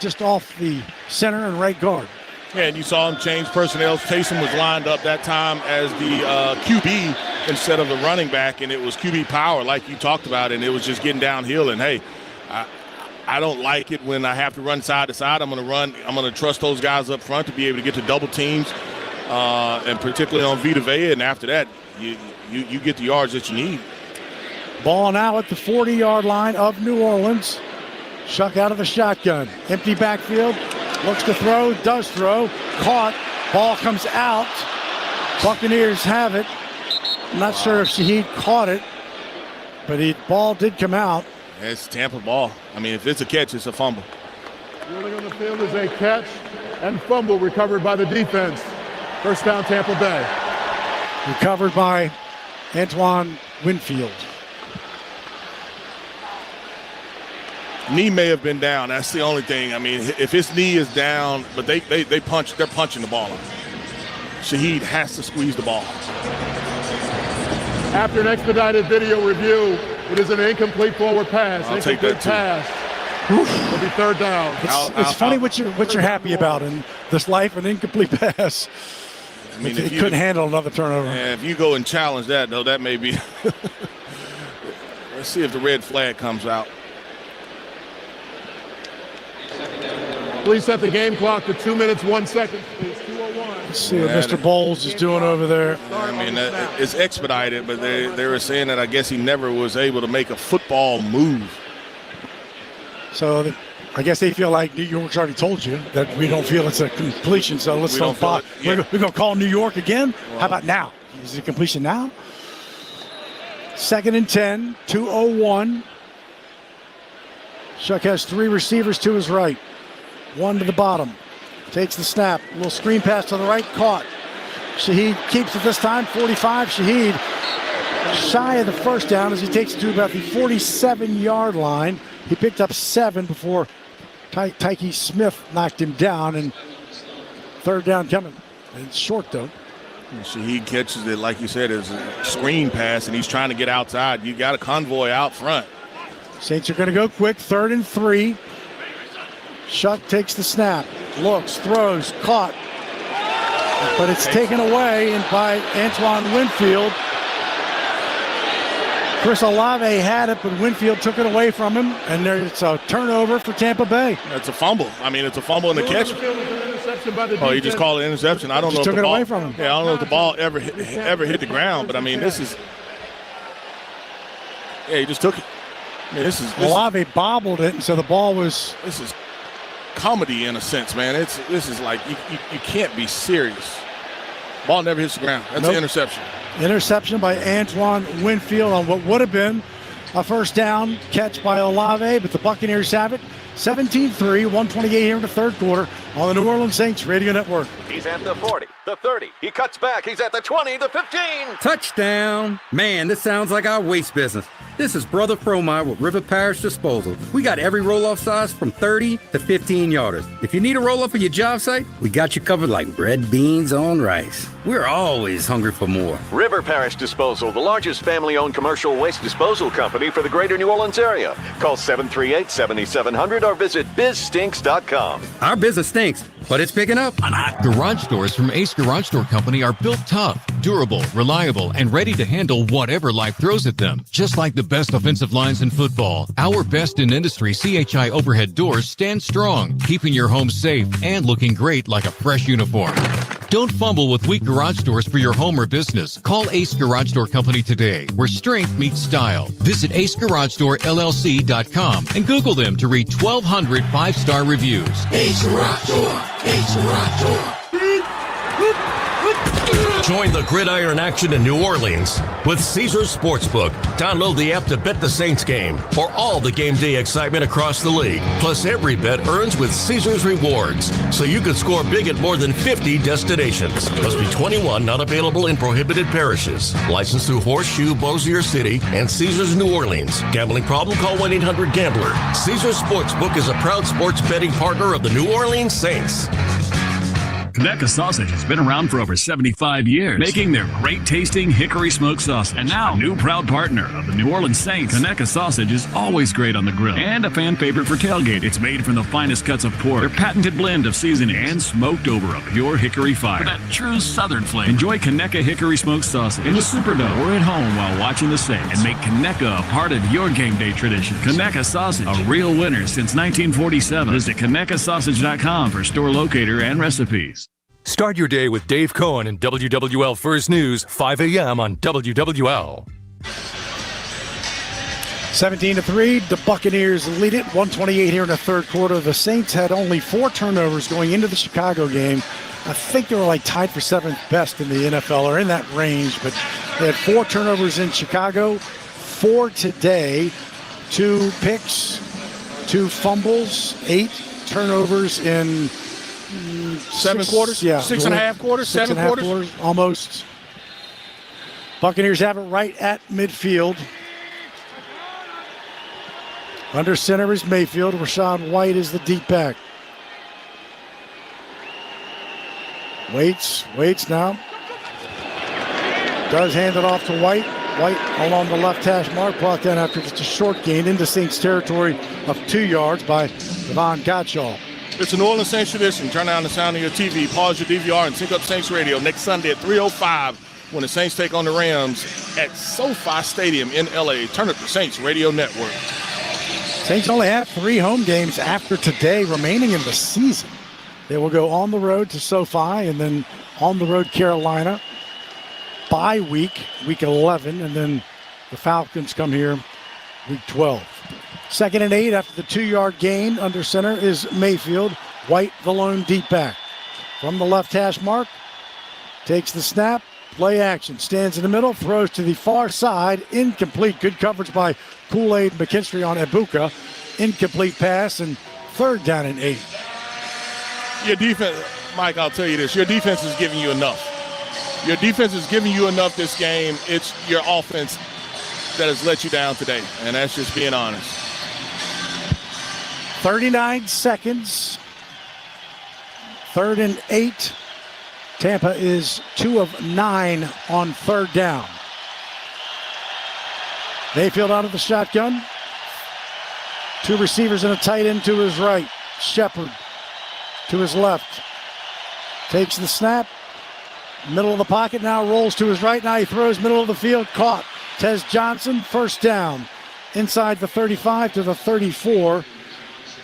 just off the center and right guard. Yeah, and you saw him change personnel. Taysom was lined up that time as the QB instead of the running back, and it was QB power like you talked about, and it was just getting downhill. And, hey, I don't like it when I have to run side to side. I'm going to trust those guys up front to be able to get to double teams, and particularly on Vita Vea, and after that, you get the yards that you need. Ball now at the 40-yard line of New Orleans. Shuck out of the shotgun. Empty backfield. Looks to throw. Does throw. Caught. Ball comes out. Buccaneers have it. I'm not sure if Shaheed caught it, but the ball did come out. It's Tampa ball. I mean, if it's a catch, it's a fumble. Ruling on the field is a catch and fumble recovered by the defense. 1st down, Tampa Bay. Recovered by Antoine Winfield. Knee may have been down. That's the only thing. I mean, if his knee is down, but they're punching the ball out. Shaheed has to squeeze the ball. After an expedited video review, it is an incomplete forward pass. I'll take that too. Pass. It'll be 3rd down. It's funny what you're happy about in this life, an incomplete pass. I mean, it couldn't handle another turnover. Yeah, if you go and challenge that, though, that may be. Let's see if the red flag comes out. Please set the game clock to 2 minutes, 1 second. It's 2:01. Let's see what Mr. Bowles is doing over there. I mean, it's expedited, but they were saying that I guess he never was able to make a football move. So I guess they feel like New York's already told you that we don't feel it's a completion, so let's don't bother. We're going to call New York again? Well, how about now? Is it a completion now? 2nd and 10, 2:01. Shuck has 3 receivers to his right. 1 to the bottom. Takes the snap. A little screen pass to the right. Caught. Shaheed keeps it this time. 45. Shaheed shy of the 1st down as he takes it to about the 47-yard line. He picked up 7 before Tyke Smith knocked him down. And 3rd down coming. And it's short, though. Shaheed catches it, like you said, as a screen pass, and he's trying to get outside. You got a convoy out front. Saints are going to go quick. 3rd and 3. Shuck takes the snap, looks, throws, caught, but it's taken away by Antoine Winfield. Chris Olave had it, but Winfield took it away from him, and it's a turnover for Tampa Bay. It's a fumble. I mean, it's a fumble in the catch. Oh, you just called it an interception. I don't know if the ball away from him. Yeah, I don't know if the ball ever hit the ground, but I mean, this is. Yeah, he just took it. I mean, Olave bobbled it, and so the ball was. This is comedy in a sense, man. This is like you can't be serious. Ball never hits the ground. That's an interception. Interception by Antoine Winfield on what would have been a 1st down catch by Olave, but the Buccaneers have it. 17-3, 128 here in the 3rd quarter. on the New Orleans Saints Radio Network. He's at the 40, the 30. He cuts back. He's at the 20, the 15. Touchdown. Man, this sounds like our waste business. This is Brother Fromire with River Parish Disposal. We got every roll-off size from 30 to 15 yarders. If you need a roll-off for your job site, we got you covered like red beans on rice. We're always hungry for more. River Parish Disposal, the largest family-owned commercial waste disposal company for the greater New Orleans area. Call 738-7700 or visit bizstinks.com. Our business stinks, but it's picking up. Garage doors from Ace Garage Door Company are built tough, durable, reliable, and ready to handle whatever life throws at them. Just like the best offensive lines in football, our best in industry CHI overhead doors stand strong, keeping your home safe and looking great like a fresh uniform. Don't fumble with weak garage doors for your home or business. Call Ace Garage Door Company today, where strength meets style. Visit acegaragedoorllc.com and Google them to read 1,200 5-star reviews. Ace Garage Door. Ace Garage Door. Join the gridiron action in New Orleans with Caesars Sportsbook. Download the app to bet the Saints game or all the game day excitement across the league. Plus, every bet earns with Caesars Rewards, so you can score big at more than 50 destinations. Must be 21, not available in prohibited parishes. Licensed through Horseshoe, Bossier City, and Caesars New Orleans. Gambling problem? Call 1-800-GAMBLER. Caesars Sportsbook is a proud sports betting partner of the New Orleans Saints. Conecuh Sausage has been around for over 75 years, making their great-tasting hickory smoked sausage. And now, a new proud partner of the New Orleans Saints, Conecuh Sausage is always great on the grill and a fan favorite for tailgate. It's made from the finest cuts of pork, their patented blend of seasoning, and smoked over a pure hickory fire. For that true Southern flavor, enjoy Conecuh hickory smoked sausage in the Superdome or at home while watching the Saints, and make Conecuh a part of your game day tradition. Conecuh Sausage, a real winner since 1947. Visit ConecuhSausage.com for store locator and recipes. Start your day with Dave Cohen and WWL First News, 5 a.m. on WWL. 17-3, the Buccaneers lead it. 1:28 here in the third quarter. The Saints had only 4 turnovers going into the Chicago game. I think they were like tied for 7th best in the NFL, or in that range, but they had 4 turnovers in Chicago, 4 today, 2 picks, 2 fumbles, 8 turnovers in 7 quarters? Yeah. 6.5 quarters? 7 quarters? Almost. Buccaneers have it right at midfield. Under center is Mayfield. Rashad White is the deep back. Waits now. Does hand it off to White. White along the left hash mark, brought down after just a short gain into Saints territory of 2 yards by Devon Gottschall. It's a New Orleans Saints tradition. Turn down the sound of your TV, pause your DVR, and sync up Saints Radio next Sunday at 3:05 when the Saints take on the Rams at SoFi Stadium in L.A. Turn up the Saints Radio Network. Saints only have 3 home games after today remaining in the season. They will go on the road to SoFi and then on the road Carolina. Bye week 11, and then the Falcons come here week 12. 2nd and 8 after the 2-yard gain. Under center is Mayfield. White, the lone deep back. From the left hash mark, takes the snap, play action, stands in the middle, throws to the far side, incomplete. Good coverage by Kool-Aid McKinstry on Ibuka. Incomplete pass, and 3rd down and 8. Your defense, Mike, I'll tell you this. Your defense is giving you enough. Your defense is giving you enough this game. It's your offense that has let you down today, and that's just being honest. 39 seconds. 3rd and 8. Tampa is 2 of 9 on 3rd down. Mayfield out of the shotgun. 2 receivers and a tight end to his right. Shepard to his left. Takes the snap. Middle of the pocket now, rolls to his right. Now he throws middle of the field. Caught. Tez Johnson, 1st down. Inside the 35 to the 34.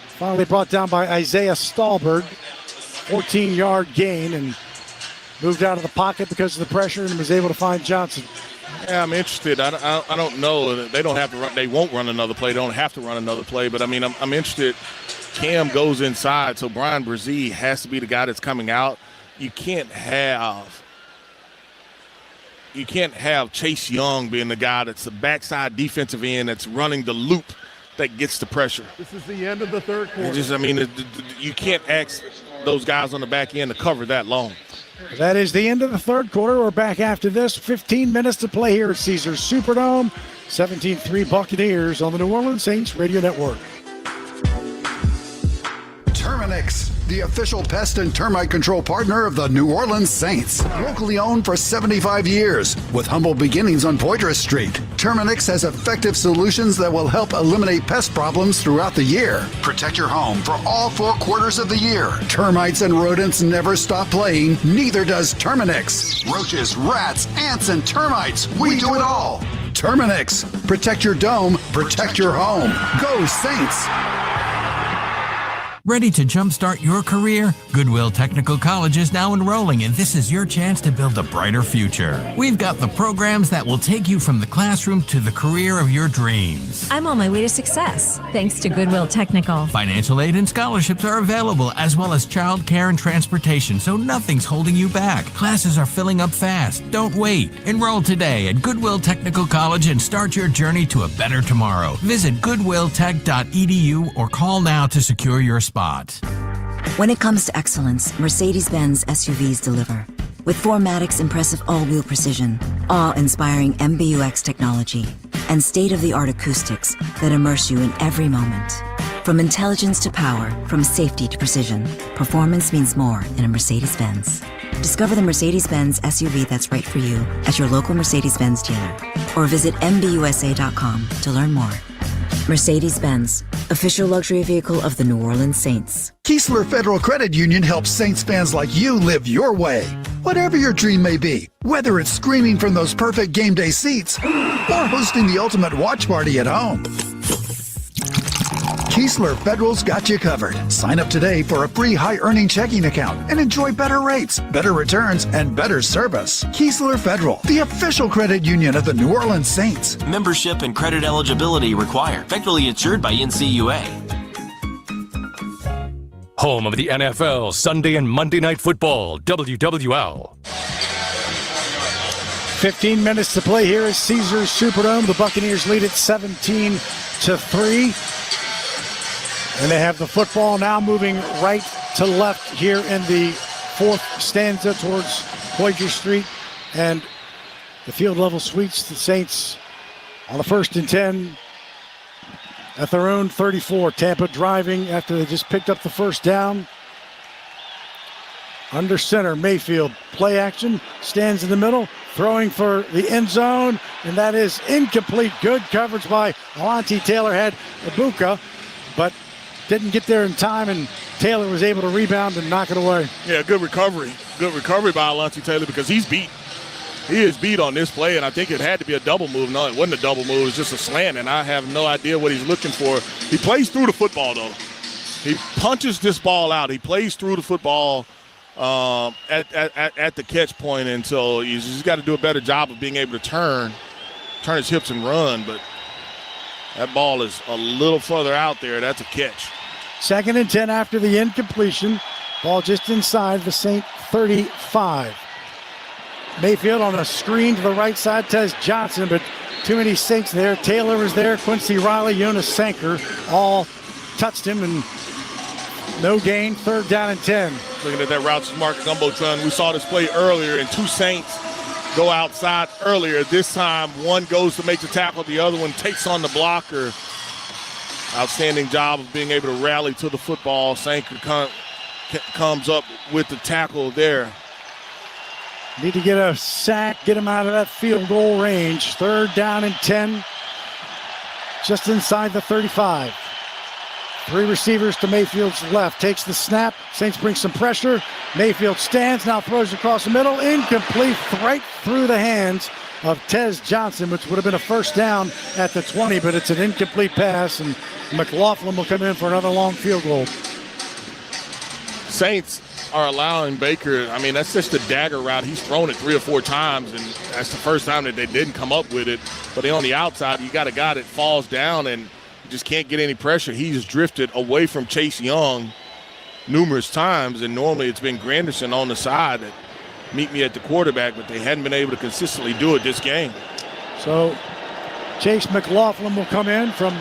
Finally brought down by Isaiah Stallberg. 14-yard gain, and moved out of the pocket because of the pressure and was able to find Johnson. Yeah, I'm interested. I don't know. They don't have to run. They won't run another play. They don't have to run another play. But, I mean, I'm interested. Cam goes inside, so Brian Brzee has to be the guy that's coming out. You can't have Chase Young being the guy that's the backside defensive end that's running the loop that gets the pressure. This is the end of the third quarter. You can't ask those guys on the back end to cover that long. That is the end of the third quarter. We're back after this. 15 minutes to play here at Caesars Superdome. 17-3 Buccaneers on the New Orleans Saints Radio Network. Terminix, the official pest and termite control partner of the New Orleans Saints. Locally owned for 75 years, with humble beginnings on Poitras Street. Terminix has effective solutions that will help eliminate pest problems throughout the year. Protect your home for all 4 quarters of the year. Termites and rodents never stop playing, neither does Terminix. Roaches, rats, ants, and termites, we do it all. Terminix, protect your dome, protect your home. Go Saints! Ready to jumpstart your career? Goodwill Technical College is now enrolling, and this is your chance to build a brighter future. We've got the programs that will take you from the classroom to the career of your dreams. I'm on my way to success, thanks to Goodwill Technical. Financial aid and scholarships are available, as well as child care and transportation, so nothing's holding you back. Classes are filling up fast. Don't wait. Enroll today at Goodwill Technical College and start your journey to a better tomorrow. Visit goodwilltech.edu or call now to secure your spot. When it comes to excellence, Mercedes-Benz SUVs deliver. With 4MATIC's impressive all-wheel precision, awe-inspiring MBUX technology, and state-of-the-art acoustics that immerse you in every moment. From intelligence to power, from safety to precision, performance means more in a Mercedes-Benz. Discover the Mercedes-Benz SUV that's right for you at your local Mercedes-Benz dealer, or visit MBUSA.com to learn more. Mercedes-Benz, official luxury vehicle of the New Orleans Saints. Keesler Federal Credit Union helps Saints fans like you live your way. Whatever your dream may be, whether it's screaming from those perfect game day seats or hosting the ultimate watch party at home, Keesler Federal's got you covered. Sign up today for a free high-earning checking account and enjoy better rates, better returns, and better service. Keesler Federal, the official credit union of the New Orleans Saints. Membership and credit eligibility required. Federally insured by NCUA. Home of the NFL, Sunday and Monday Night Football, WWL. 15 minutes to play here at Caesars Superdome. The Buccaneers lead at 17-3. And they have the football now moving right to left here in the fourth stanza towards Poitras Street. And the field level suites, the Saints on the 1st and 10 at their own 34. Tampa driving after they just picked up the first down. Under center, Mayfield, play action, stands in the middle, throwing for the end zone, and that is incomplete. Good coverage by Alontae Taylor, had Ibuka, but didn't get there in time, and Taylor was able to rebound and knock it away. Yeah, good recovery. Good recovery by Alontae Taylor because he's beat. He is beat on this play, and I think it had to be a double move. No, it wasn't a double move. It was just a slant, and I have no idea what he's looking for. He plays through the football, though. He punches this ball out. He plays through the football at the catch point, and so he's just got to do a better job of being able to turn his hips and run, but that ball is a little further out there. That's a catch. 2nd and 10 after the incompletion. Ball just inside the Saint 35. Mayfield on a screen to the right side. Tez Johnson, but too many Saints there. Taylor was there. Quincy Riley, Jonas Sanker all touched him, and no gain. 3rd down and 10. Looking at that route smart Jumbotron. We saw this play earlier, and 2 Saints go outside earlier. This time, one goes to make the tackle. The other one takes on the blocker. Outstanding job of being able to rally to the football. Sanker comes up with the tackle there. Need to get a sack, get him out of that field goal range. 3rd down and 10, just inside the 35. 3 receivers to Mayfield's left. Takes the snap. Saints bring some pressure. Mayfield stands, now throws across the middle. Incomplete, right through the hands of Tez Johnson, which would have been a 1st down at the 20, but it's an incomplete pass, and McLaughlin will come in for another long field goal. Saints are allowing Baker, I mean, that's just a dagger route. He's thrown it 3 or 4 times, and that's the first time that they didn't come up with it. But on the outside, you got a guy that falls down and just can't get any pressure. He's drifted away from Chase Young numerous times, and normally it's been Granderson on the side that meet me at the quarterback, but they hadn't been able to consistently do it this game. So Chase McLaughlin will come in from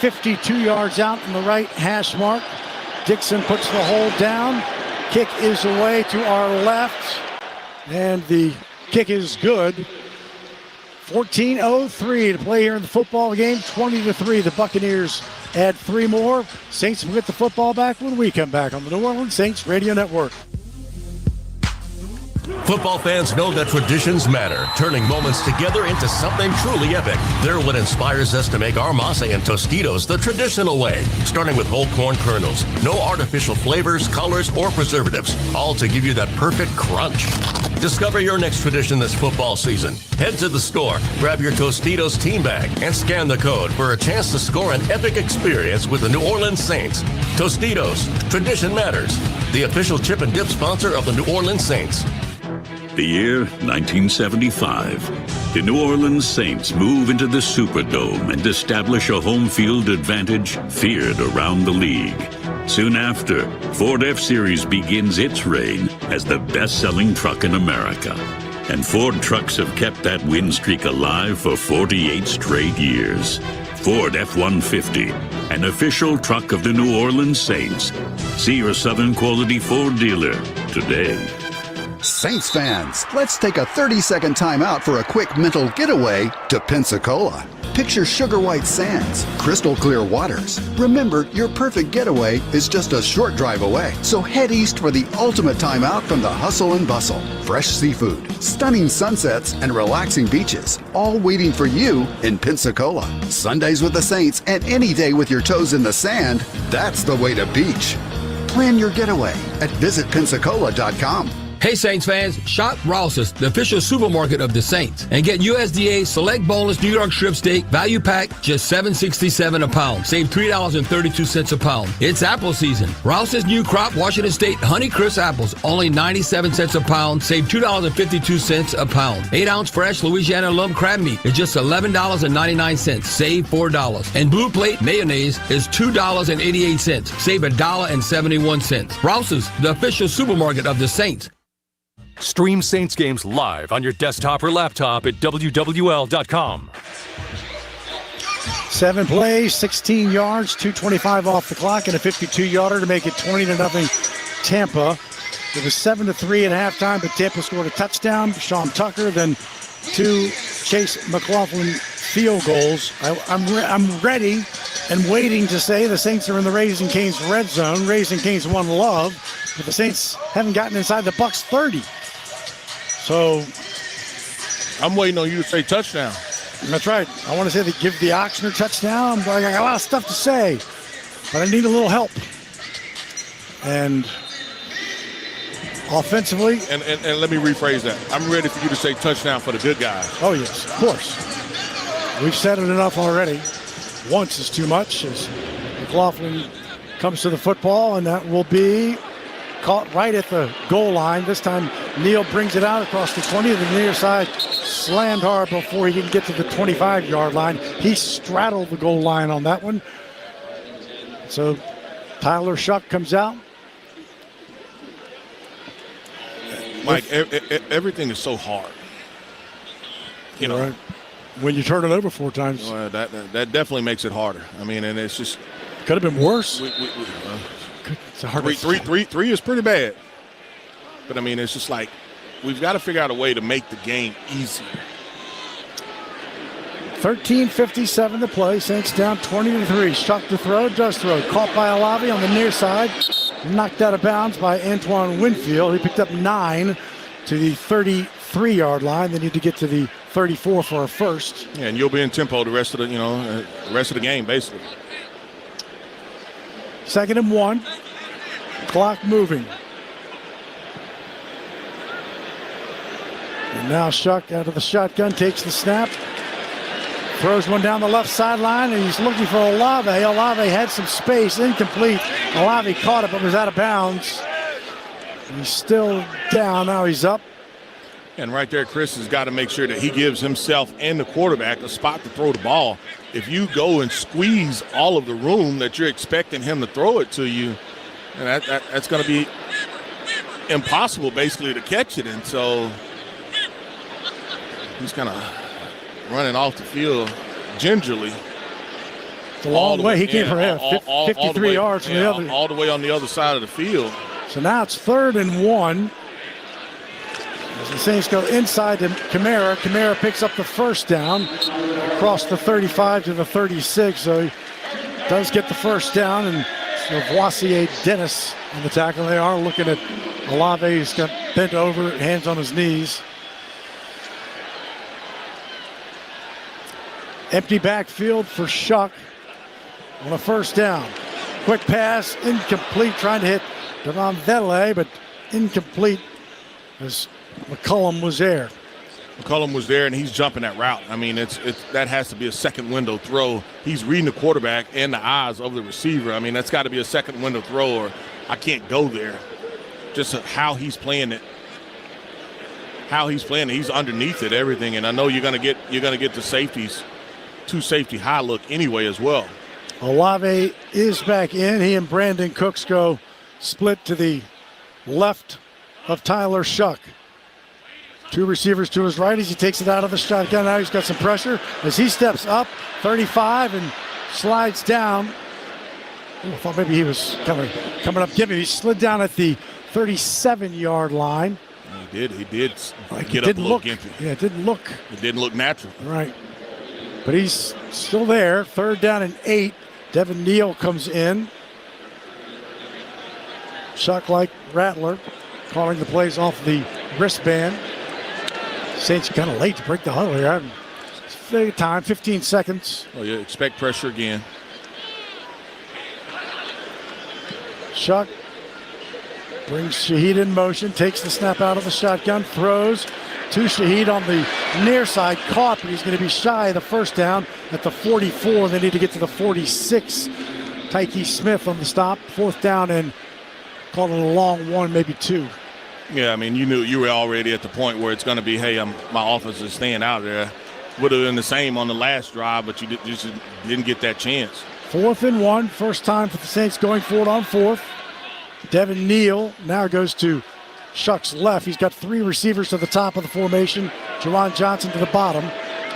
52 yards out in the right hash mark. Dixon puts the hold down. kick is away to our left, and the kick is good. 14:03 to play here in the football game. 20-3. The Buccaneers add 3 more. Saints will get the football back when we come back on the New Orleans Saints Radio Network. Football fans know that traditions matter, turning moments together into something truly epic. They're what inspires us to make our masa and Tostitos the traditional way, starting with whole corn kernels. No artificial flavors, colors, or preservatives, all to give you that perfect crunch. Discover your next tradition this football season. Head to the store, grab your Tostitos team bag, and scan the code for a chance to score an epic experience with the New Orleans Saints. Tostitos, tradition matters. The official chip and dip sponsor of the New Orleans Saints. The year 1975. The New Orleans Saints move into the Superdome and establish a home field advantage feared around the league. Soon after, Ford F-Series begins its reign as the best-selling truck in America. And Ford trucks have kept that win streak alive for 48 straight years. Ford F-150, an official truck of the New Orleans Saints. See your Southern Quality Ford dealer today. Saints fans, let's take a 30-second time out for a quick mental getaway to Pensacola. Picture sugar white sands, crystal clear waters. Remember, your perfect getaway is just a short drive away. So head east for the ultimate time out from the hustle and bustle. Fresh seafood, stunning sunsets, and relaxing beaches, all waiting for you in Pensacola. Sundays with the Saints and any day with your toes in the sand, that's the way to beach. Plan your getaway at visitpensacola.com. Hey Saints fans, shop Rouse's, the official supermarket of the Saints, and get USDA Select Boneless New York Strip Steak Value Pack, just $7.67 a pound. Save $3.32 a pound. It's apple season. Rouse's New Crop Washington State Honey Crisp Apples, only 97 cents a pound. Save $2.52 a pound. 8-ounce fresh Louisiana lump crab meat is just $11.99. Save $4. And Blue Plate mayonnaise is $2.88. Save $1.71. Rouse's, the official supermarket of the Saints. Stream Saints games live on your desktop or laptop at WWL.com. 7 plays, 16 yards, 2:25 off the clock, and a 52-yarder to make it 20-0 Tampa. It was 7-3 at halftime, but Tampa scored a touchdown. Sean Tucker, then 2 Chase McLaughlin field goals. I'm ready and waiting to say the Saints are in the Raising Cane's red zone. Raising Cane's one love, but the Saints haven't gotten inside the Bucs 30. So I'm waiting on you to say touchdown. That's right. I want to say they give the Oxner touchdown. I got a lot of stuff to say, but I need a little help. And offensively. And let me rephrase that. I'm ready for you to say touchdown for the good guys. Oh, yes, of course. We've said it enough already. Once is too much as McLaughlin comes to the football, and that will be caught right at the goal line. This time, Neal brings it out across the 20 to the near side. Slammed hard before he can get to the 25-yard line. He straddled the goal line on that one. So Tyler Shuck comes out. Mike, everything is so hard. You know, right. When you turn it over 4 times. Well, that definitely makes it harder. I mean, and it's just. Could have been worse. It's a hard three is pretty bad. But, I mean, it's just like we've got to figure out a way to make the game easier. 13:57 to play. Saints down 20-3. Shuck to throw, does throw. Caught by Olave on the near side. Knocked out of bounds by Antoine Winfield. He picked up 9 to the 33-yard line. They need to get to the 34 for a first. Yeah, and you'll be in tempo the rest of the game, basically. 2nd and 1. Clock moving. And now Shuck out of the shotgun, takes the snap. Throws one down the left sideline, and he's looking for Olave. Olave had some space, incomplete. Olave caught it, but was out of bounds. He's still down, now he's up. And right there, Chris has got to make sure that he gives himself and the quarterback a spot to throw the ball. If you go and squeeze all of the room that you're expecting him to throw it to you, and that's going to be impossible, basically, to catch it. And so he's kind of running off the field gingerly. It's a long way. He came for 53 yards from the other. All the way on the other side of the field. So now it's 3rd and 1. As the Saints go inside to Kamara. Kamara picks up the first down across the 35 to the 36. So he does get the first down. And so Wk.8 Dennis on the tackle. They are looking at Olave. He's got bent over, hands on his knees. Empty backfield for Shuck on a first down. Quick pass, incomplete, trying to hit Devon Vedele, but incomplete as McCullum was there. McCullum was there, and he's jumping that route. I mean, that has to be a second window throw. He's reading the quarterback and the eyes of the receiver. I mean, that's got to be a second window throw, or I can't go there. Just how he's playing it. He's underneath it, everything, and I know you're gonna get the safeties, 2 safety high look anyway as well. Olave is back in. He and Brandon Cooks go split to the left of Tyler Shuck. 2 receivers to his right as he takes it out of the shotgun. Now he's got some pressure as he steps up 35 and slides down. I thought maybe he was coming up giving. He slid down at the 37-yard line. He did Like get up a little gimpy. Yeah, it didn't look. It didn't look natural. Right. But he's still there. 3rd down and 8. Devin Neal comes in. Shuck like Rattler, calling the plays off the wristband. Saints kind of late to break the huddle here. Time, 15 seconds. Oh, you expect pressure again. Shuck brings Shaheed in motion, takes the snap out of the shotgun, throws to Shaheed on the near side, caught, but he's going to be shy of the first down at the 44. They need to get to the 46. Tyke Smith on the stop, 4th down, and called it a long 1, maybe 2. Yeah, I mean, you knew you were already at the point where it's going to be, hey, my offense is staying out there. Would have been the same on the last drive, but you just didn't get that chance. 4th and 1, first time for the Saints going forward on 4th. Devin Neal now goes to Shuck's left. He's got 3 receivers to the top of the formation. Jawan Johnson to the bottom.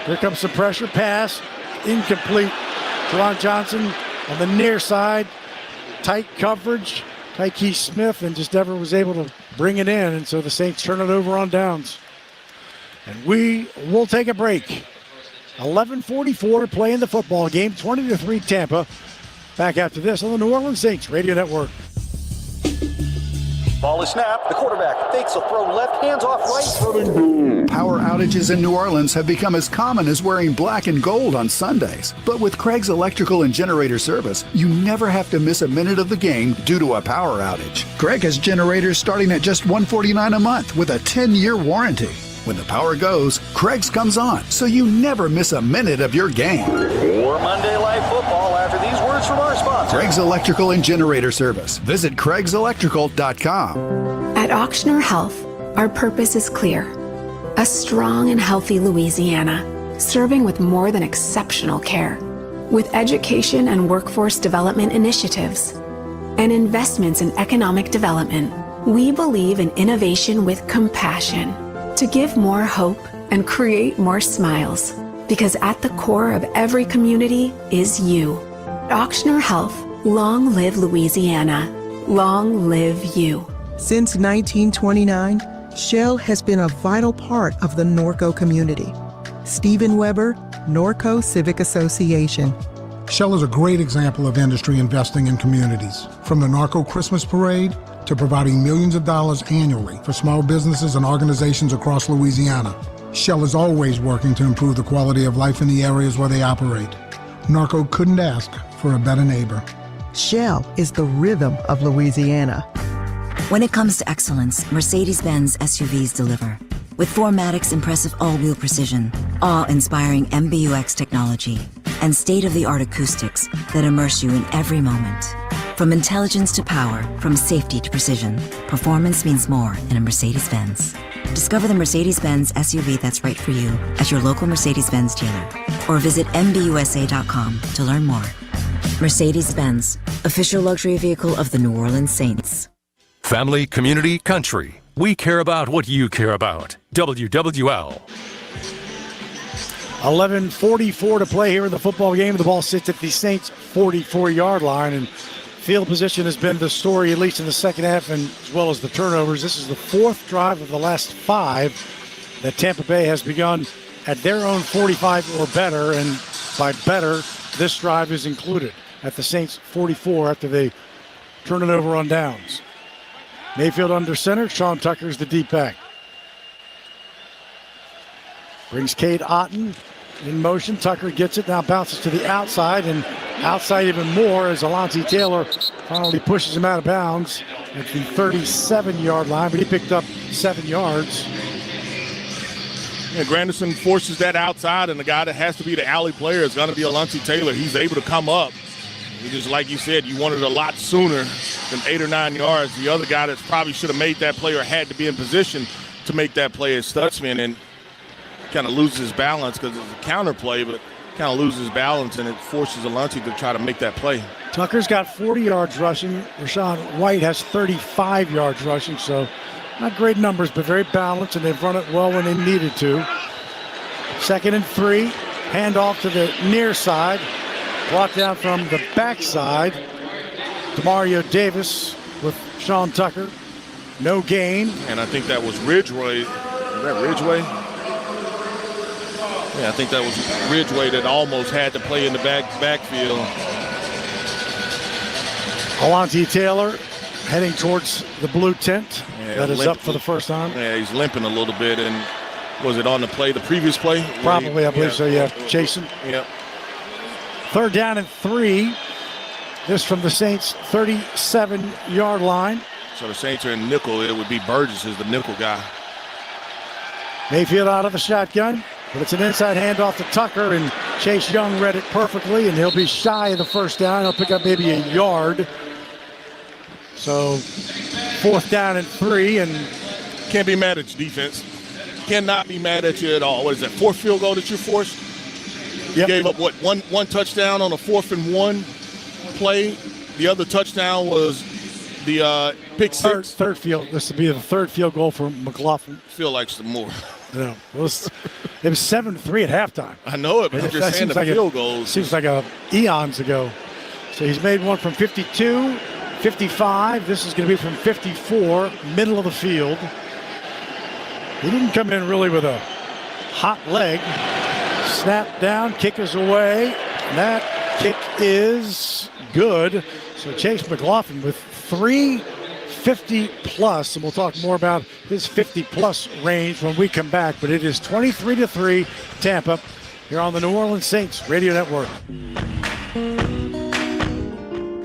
Here comes some pressure. Pass. Incomplete. Jawan Johnson on the near side. Tight coverage. Tyke Smith, and just never was able to bring it in. And so the Saints turn it over on downs. And we will take a break. 11:44 to play in the football game. 20-3 Tampa. Back after this on the New Orleans Saints Radio Network. Ball is snapped. The quarterback fakes a throw left, hands off right. Power outages in New Orleans have become as common as wearing black and gold on Sundays. But with Craig's Electrical and Generator Service, you never have to miss a minute of the game due to a power outage. Craig has generators starting at just $149 a month with a 10-year warranty. When the power goes, Craig's comes on, so you never miss a minute of your game. More Monday Night Football after these words from our sponsor. Craig's Electrical and Generator Service. Visit CraigsElectrical.com. At Auctioner Health, our purpose is clear. A strong and healthy Louisiana, serving with more than exceptional care. With education and workforce development initiatives and investments in economic development, we believe in innovation with compassion to give more hope and create more smiles. Because at the core of every community is you. Auctioner Health, long live Louisiana. Long live you. Since 1929, Shell has been a vital part of the Norco community. Stephen Weber, Norco Civic Association. Shell is a great example of industry investing in communities. From the Norco Christmas Parade to providing millions of dollars annually for small businesses and organizations across Louisiana. Shell is always working to improve the quality of life in the areas where they operate. Norco couldn't ask for a better neighbor. Shell is the rhythm of Louisiana. When it comes to excellence, Mercedes-Benz SUVs deliver. With 4MATIC's impressive all-wheel precision, awe-inspiring MBUX technology, and state-of-the-art acoustics that immerse you in every moment. From intelligence to power, from safety to precision, performance means more in a Mercedes-Benz. Discover the Mercedes-Benz SUV that's right for you at your local Mercedes-Benz dealer, or visit MBUSA.com to learn more. Mercedes-Benz, official luxury vehicle of the New Orleans Saints. Family, community, country. We care about what you care about. WWL. 11:44 to play here in the football game. The ball sits at the Saints' 44-yard line, and Field position has been the story, at least in the second half, and as well as the turnovers. This is the fourth drive of the last 5 that Tampa Bay has begun at their own 45 or better, and by better, this drive is included at the Saints 44 after they turn it over on downs. Mayfield under center. Sean Tucker is the deep back. Brings Cade Otton in motion. Tucker gets it, now bounces to the outside, and outside even more as Alontae Taylor finally pushes him out of bounds at the 37-yard line, but he picked up 7 yards. Yeah, Granderson forces that outside, and the guy that has to be the alley player is going to be Alontae Taylor. He's able to come up. Just like you said, you wanted a lot sooner than 8 or 9 yards. The other guy that probably should have made that play or had to be in position to make that play is Stutzman, and kind of loses his balance because it's a counter play, but kind of loses balance, and it forces Alontae to try to make that play. Tucker's got 40 yards rushing. Rachaad White has 35 yards rushing, so not great numbers, but very balanced, and they've run it well when they needed to. 2nd and 3, handoff to the near side, brought down from the backside. Demario Davis with Sean Tucker, no gain. And I think that was Ridgeway. Is that Ridgeway? Yeah, I think that was Ridgeway that almost had to play in the backfield. Alontae Taylor heading towards the blue tent. Yeah, that is up for the first time. Yeah, he's limping a little bit. And was it on the play, the previous play? Probably, I believe so, yeah. Chasing. Yeah. 3rd down and 3. This from the Saints' 37-yard line. So the Saints are in nickel. It would be Burgess as the nickel guy. Mayfield out of the shotgun, but it's an inside handoff to Tucker, and Chase Young read it perfectly, and he'll be shy of the first down. He'll pick up maybe a yard. So 4th down and 3, and can't be mad at your defense. Cannot be mad at you at all. What is that, 4th field goal that you forced? You gave up, what, one touchdown on a 4th and 1 play? The other touchdown was the pick six. Third field. This would be the 3rd field goal for McLaughlin. Feel like some more. No, it was 7-3 at halftime. I know it, but I'm just saying the field goals. Seems like eons ago. So he's made one from 52, 55. This is going to be from 54, middle of the field. He didn't come in really with a hot leg. Snap down, kick is away. And that kick is good. So Chase McLaughlin with 3 50-plus, and we'll talk more about his 50-plus range when we come back. But it is 23-3 Tampa here on the New Orleans Saints Radio Network.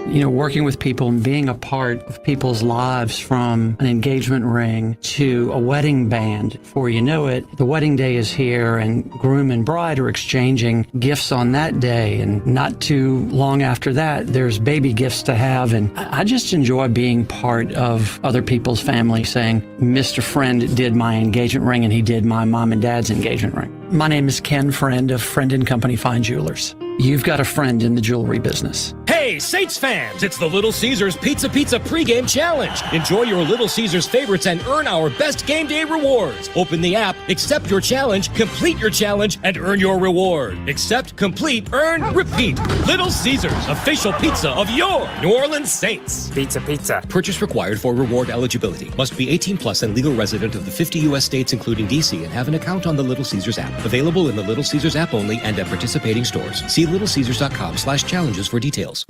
You know, working with people and being a part of people's lives, from an engagement ring to a wedding band. Before you know it, the wedding day is here and groom and bride are exchanging gifts on that day. And not too long after that, there's baby gifts to have. And I just enjoy being part of other people's family, saying, Mr. Friend did my engagement ring and he did my mom and dad's engagement ring. My name is Ken Friend of Friend & Company Fine Jewelers. You've got a friend in the jewelry business. Hey, Saints fans, it's the Little Caesars Pizza pregame challenge. Enjoy your Little Caesars favorites and earn our best game day rewards. Open the app, accept your challenge, complete your challenge, and earn your reward. Accept, complete, earn, repeat. Little Caesars, official pizza of your New Orleans Saints. Pizza. Purchase required for reward eligibility. Must be 18 plus and legal resident of the 50 U.S. states, including D.C., and have an account on the Little Caesars app. Available in the Little Caesars app only and at participating stores. See littlecaesars.com/challenges for details.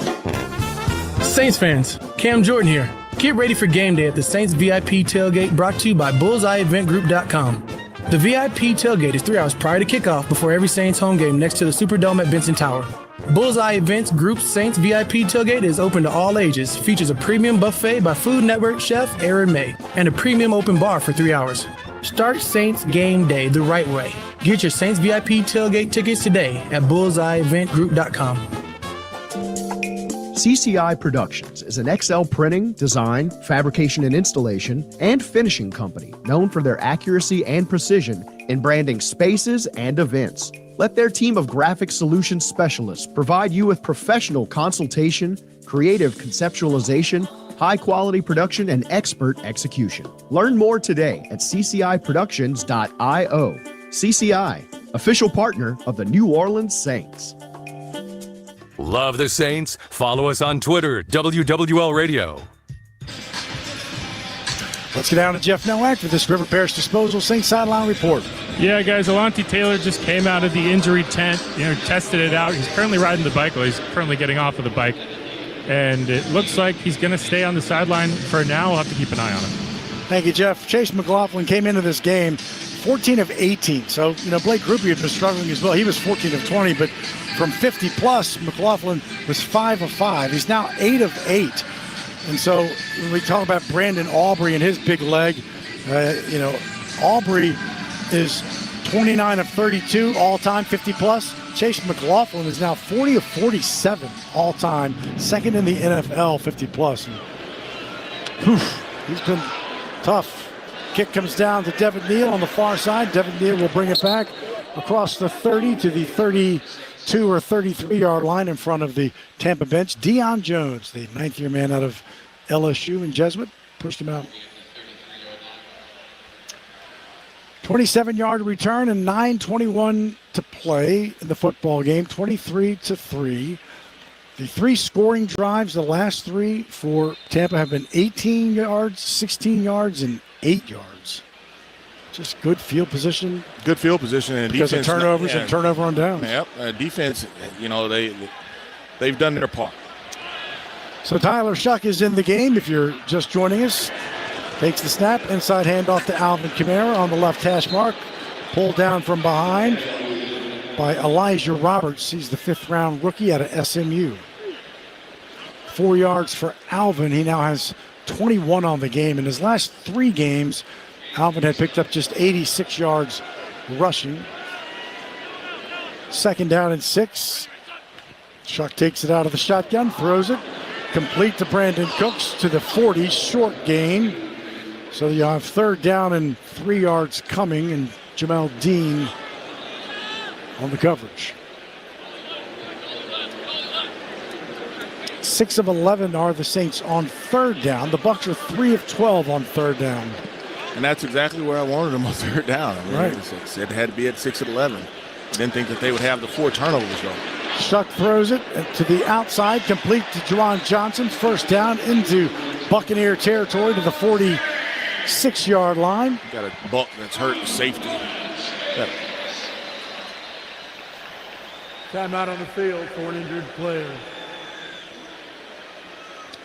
Saints fans, Cam Jordan here. Get ready for game day at the Saints VIP tailgate, brought to you by BullseyeEventGroup.com. The VIP tailgate is 3 hours prior to kickoff before every Saints home game next to the Superdome at Benson Tower. Bullseye Events Group's Saints VIP tailgate is open to all ages, features a premium buffet by Food Network chef Aaron May, and a premium open bar for 3 hours. Start Saints game day the right way. Get your Saints VIP tailgate tickets today at BullseyeEventGroup.com. CCI Productions is an XL printing, design, fabrication and installation, and finishing company known for their accuracy and precision in branding spaces and events. Let their team of graphic solutions specialists provide you with professional consultation, creative conceptualization, high-quality production, and expert execution. Learn more today at cciproductions.io. CCI, official partner of the New Orleans Saints. Love the Saints? Follow us on Twitter, WWL Radio. Let's get down to Jeff Nowak for this River Parish Disposal Saints Sideline Report. Yeah, guys, Alante Taylor just came out of the injury tent, tested it out. He's currently riding the bike. Well, he's currently getting off of the bike. And it looks like he's going to stay on the sideline for now. We'll have to keep an eye on him. Thank you, Jeff. Chase McLaughlin came into this game 14 of 18. So, Blake Groupie had been struggling as well. He was 14 of 20, but from 50 plus, McLaughlin was 5 of 5. He's now 8 of 8. And so when we talk about Brandon Aubrey and his big leg, Aubrey is 29 of 32 all-time 50 plus. Chase McLaughlin is now 40 of 47 all-time, second in the NFL 50 plus. And, he's been tough. Kick comes down to Devin Neal on the far side. Devin Neal will bring it back across the 30 to the 32 or 33-yard line in front of the Tampa bench. Deion Jones, the ninth-year man out of LSU and Jesuit, pushed him out. 27-yard return and 9:21 to play in the football game, 23-3. The 3 scoring drives, the last 3 for Tampa have been 18 yards, 16 yards, and 8 yards. Just good field position. Good field position. And because defense, of turnovers and turnover on downs. Yep. Defense, they've done their part. So Tyler Shuck is in the game. If you're just joining us, takes the snap, inside handoff to Alvin Kamara on the left hash mark. Pulled down from behind by Elijah Roberts. He's the 5th-round rookie out of SMU. 4 yards for Alvin. He now has 21 on the game. In his last 3 games, Alvin had picked up just 86 yards rushing. 2nd down and 6. Shuck takes it out of the shotgun, throws it. Complete to Brandon Cooks to the 40, short gain. So you have 3rd down and 3 yards coming, and Jamel Dean on the coverage. 6 of 11 are the Saints on 3rd down. The Bucs are 3 of 12 on 3rd down. And that's exactly where I wanted them on 3rd down. Right. It had to be at 6 of 11. Didn't think that they would have the 4 turnovers, though. Shuck throws it to the outside, complete to Juwan Johnson. 1st down into Buccaneer territory to the 46-yard line. Got a buck that's hurt safety. Timeout on the field for an injured player.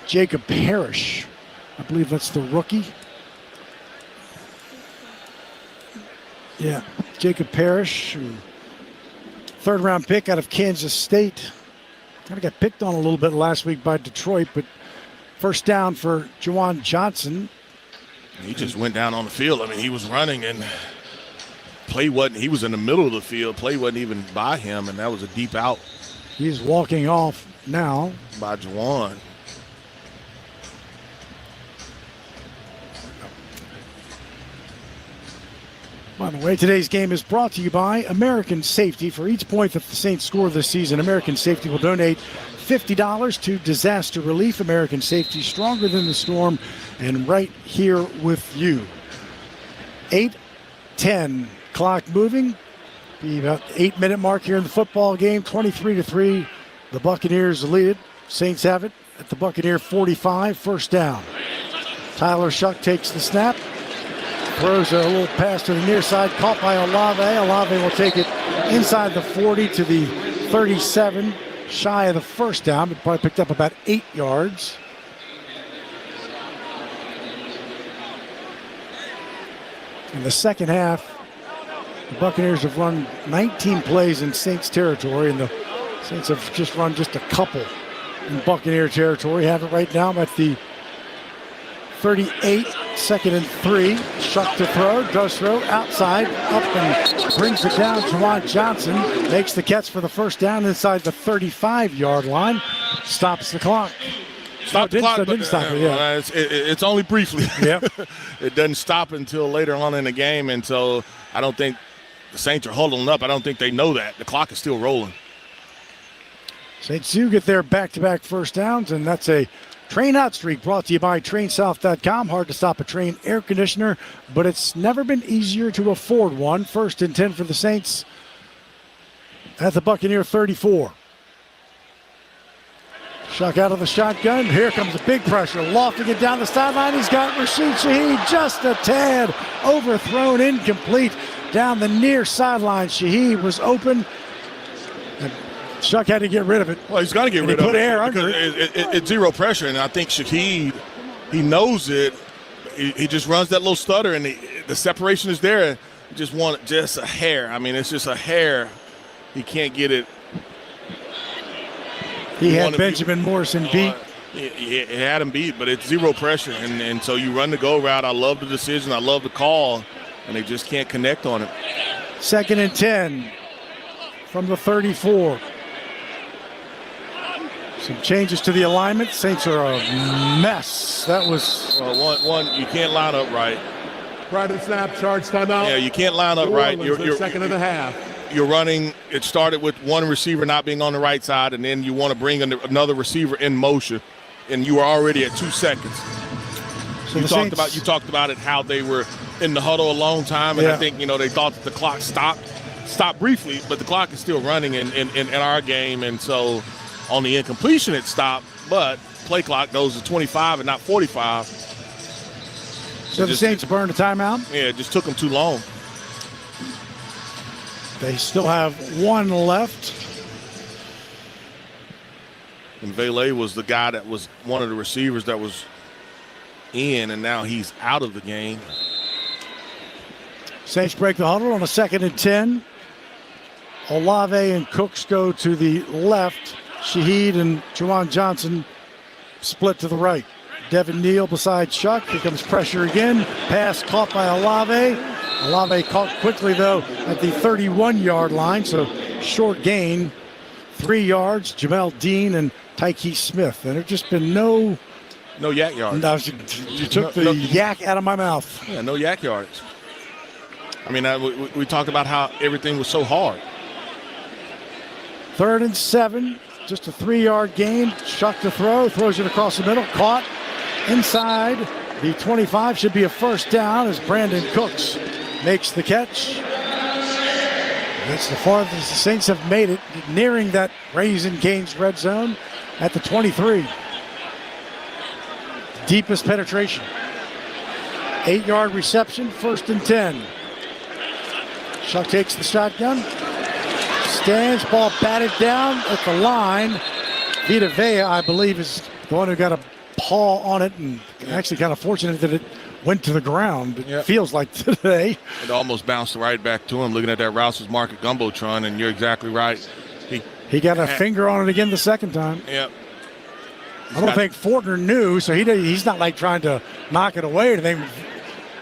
Jacob Parrish, I believe that's the rookie. Yeah, Jacob Parrish, 3rd-round pick out of Kansas State. Kind of got picked on a little bit last week by Detroit, but 1st down for Juwan Johnson. He just went down on the field. I mean, he was running and he was in the middle of the field. Play wasn't even by him, and that was a deep out. He's walking off now. By Juwan. By the way, today's game is brought to you by American Safety. For each point that the Saints score this season, American Safety will donate $50 to disaster relief. American Safety, stronger than the storm, and right here with you. 8:10, clock moving. Be about 8-minute mark here in the football game. 23-3, the Buccaneers lead it. Saints have it at the Buccaneer 45, 1st down. Tyler Shuck takes the snap. Throws a little pass to the near side, caught by Olave. Olave will take it inside the 40 to the 37, shy of the 1st down, but probably picked up about 8 yards. In the second half, the Buccaneers have run 19 plays in Saints territory, and the Saints have just run just a couple in Buccaneer territory. Have it right now at the 38, 2nd and 3. Shuck to throw, does throw, outside, up and brings it down. Juwan Johnson makes the catch for the 1st down inside the 35-yard line. Stops the clock. Stop the clock, didn't stop it, yeah. It's only briefly. Yep. It doesn't stop until later on in the game, and so I don't think the Saints are huddling up. I don't think they know that. The clock is still rolling. Saints do get their back-to-back 1st downs, and that's a Train Out streak brought to you by TrainSouth.com. Hard to stop a Train air conditioner, but it's never been easier to afford one. 1st and 10 for the Saints at the Buccaneer 34. Shuck out of the shotgun. Here comes a big pressure. Lofting it down the sideline. He's got Rashid Shaheed just a tad overthrown, incomplete down the near sideline. Shaheed was open. And Shuck had to get rid of it. Well, he's got to get rid of it. Put air under it's zero pressure, and I think Shaheed, he knows it. He just runs that little stutter, and the separation is there. Just a hair. I mean, it's just a hair. He can't get it. He had Benjamin Morrison beat. He had him beat, but it's zero pressure. And so you run the go route. I love the decision. I love the call. And they just can't connect on it. 2nd and 10 from the 34. Some changes to the alignment. Saints are a mess. That was... One, you can't line up right. Private snap, charge timeout. Yeah, you can't line up right. You're second and a half. You're running. It started with one receiver not being on the right side, and then you want to bring another receiver in motion, and you are already at 2 seconds. So you talked about it, how they were in the huddle a long time, and I think they thought that the clock stopped briefly, but the clock is still running in our game, and so on the incompletion it stopped, but play clock goes to 25 and not 45. So the Saints burned a timeout? Yeah, it just took them too long. They still have one left. And Vele was the guy that was one of the receivers that was in, and now he's out of the game. Saints break the huddle on a 2nd and 10. Olave and Cooks go to the left. Shaheed and Juwan Johnson split to the right. Devin Neal beside Chuck. Here comes pressure again. Pass caught by Olave. Olave caught quickly, though, at the 31-yard line, so short gain. 3 yards, Jamel Dean and Tyke Smith. And there's just been no yak yards. No, you took the yak out of my mouth. Yeah, no yak yards. I mean, we talked about how everything was so hard. 3rd and 7, just a 3-yard gain. Chuck to throw, throws it across the middle, caught inside the 25. Should be a first down as Brandon Cooks makes the catch. That's the farthest the Saints have made it, nearing that Raising Cane's red zone at the 23. Deepest penetration. 8-yard reception, 1st and 10. Chuck takes the shotgun. Stands, ball batted down at the line. Vita Vea, I believe, is the one who got a paw on it, and actually kind of fortunate that it went to the ground. It feels like today. It almost bounced right back to him, looking at that Rouse's Market Gumbotron, and you're exactly right. He got a finger on it again the second time. Yep. I don't think Fortner knew, so he's not like trying to knock it away or anything.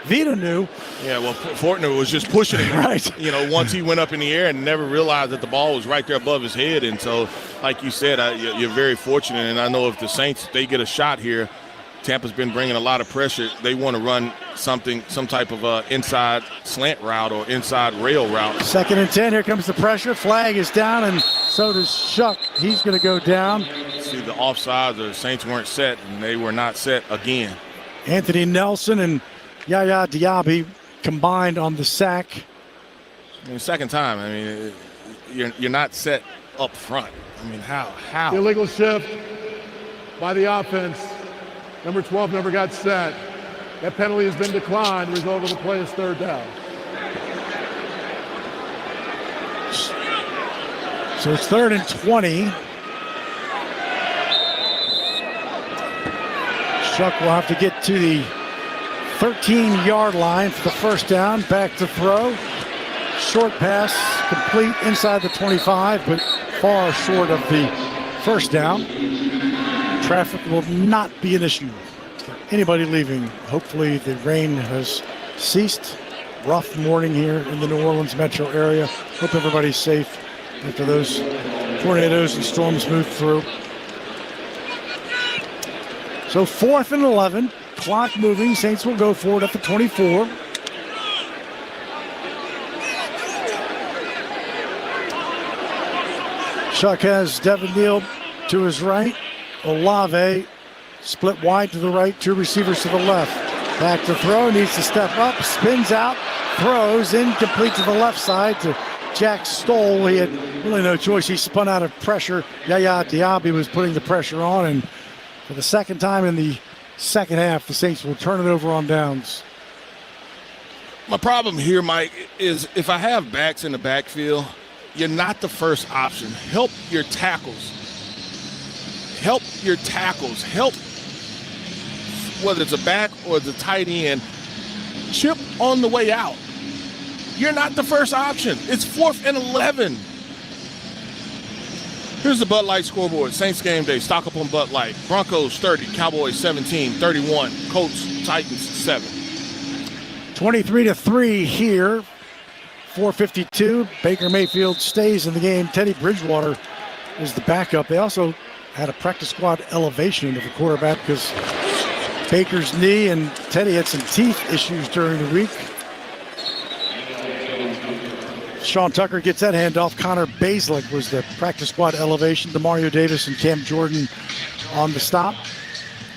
Vita knew. Yeah, well, Fortner was just pushing it. Right. Once he went up in the air and never realized that the ball was right there above his head. And so, like you said, you're very fortunate. And I know if the Saints, they get a shot here, Tampa's been bringing a lot of pressure. They want to run some type of inside slant route or inside rail route. 2nd and 10, here comes the pressure. Flag is down, and so does Shuck. He's going to go down. See, the offsides, the Saints weren't set, and they were not set again. Anthony Nelson and Yaya Diaby combined on the sack. I mean, second time. I mean, you're not set up front. I mean, how? Illegal shift by the offense. Number 12 never got set. That penalty has been declined. The result of the play is 3rd down. So it's 3rd and 20. Shuck will have to get to the 13-yard line for the first down. Back to throw. Short pass, complete inside the 25, but far short of the first down. Traffic will not be an issue for anybody leaving. Hopefully the rain has ceased. Rough morning here in the New Orleans metro area. Hope everybody's safe after those tornadoes and storms move through. So 4th and 11. Clock moving. Saints will go for it at the 24. Chuck has Devin Neal to his right. Olave split wide to the right. 2 receivers to the left. Back to throw. Needs to step up. Spins out. Throws. Incomplete to the left side to Jack Stoll, he had really no choice. He spun out of pressure. Yaya Diaby was putting the pressure on, and for the second time in the second half, the Saints will turn it over on downs. My problem here, Mike, is if I have backs in the backfield, you're not the first option. Help your tackles. Help your tackles. Help, whether it's a back or the tight end, chip on the way out. You're not the first option. It's 4th and 11. Here's the Bud Light scoreboard. Saints game day. Stock up on Bud Light. Broncos 30, Cowboys 17, 31. Colts, Titans 7. 23-3 here. 4:52. Baker Mayfield stays in the game. Teddy Bridgewater is the backup. They also had a practice squad elevation of the quarterback because Baker's knee and Teddy had some teeth issues during the week. Sean Tucker gets that handoff. Connor Baselick was the practice squad elevation. DeMario Davis and Cam Jordan on the stop.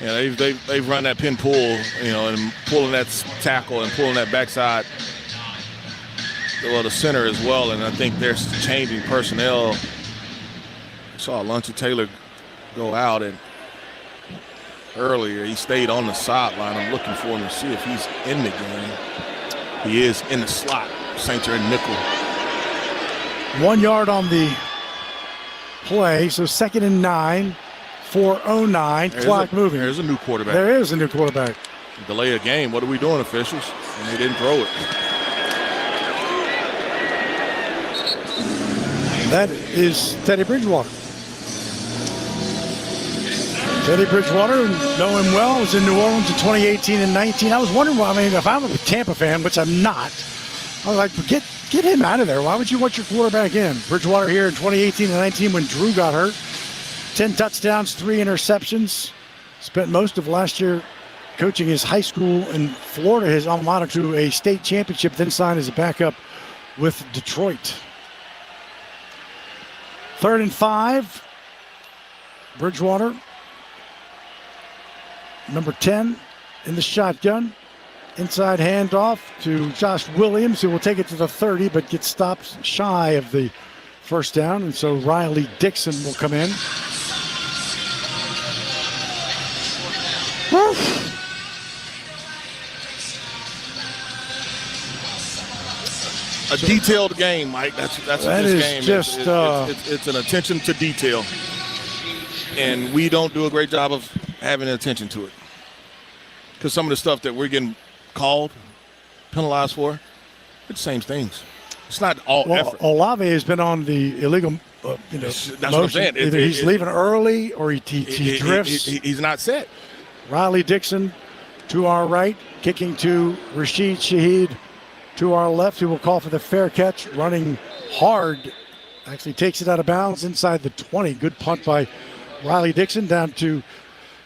Yeah, they've run that pin pull, and pulling that tackle and pulling that backside, the center as well. And I think they're changing personnel. I saw Alontae Taylor go out, and earlier he stayed on the sideline. I'm looking for him to see if he's in the game. He is in the slot. Saints are in nickel. 1 yard on the play, so 2nd and 9, 4:09, clock moving. There's a new quarterback. There is a new quarterback. Delay a game. What are we doing, officials? And they didn't throw it. That is Teddy Bridgewater. Teddy Bridgewater, know him well, was in New Orleans in 2018 and 19. I was wondering why, if I'm a Tampa fan, which I'm not, I was like, get him out of there. Why would you want your quarterback in? Bridgewater here in 2018 and 19 when Drew got hurt. 10 touchdowns, 3 interceptions. Spent most of last year coaching his high school in Florida, his alma mater, to a state championship, then signed as a backup with Detroit. 3rd and 5. Bridgewater, number 10 in the shotgun. Inside handoff to Josh Williams, who will take it to the 30, but gets stopped shy of the first down. And so Riley Dixon will come in. A detailed game, Mike. That's what this game just, is. It's an attention to detail. And we don't do a great job of having attention to it. Because some of the stuff that we're getting called, penalized for, it's the same things. It's not all effort. Olave has been on the illegal, that's motion. what I'm saying. Either he's leaving early or he drifts. He's not set. Riley Dixon to our right, kicking to Rashid Shaheed to our left, who will call for the fair catch, running hard. Actually takes it out of bounds inside the 20. Good punt by Riley Dixon down to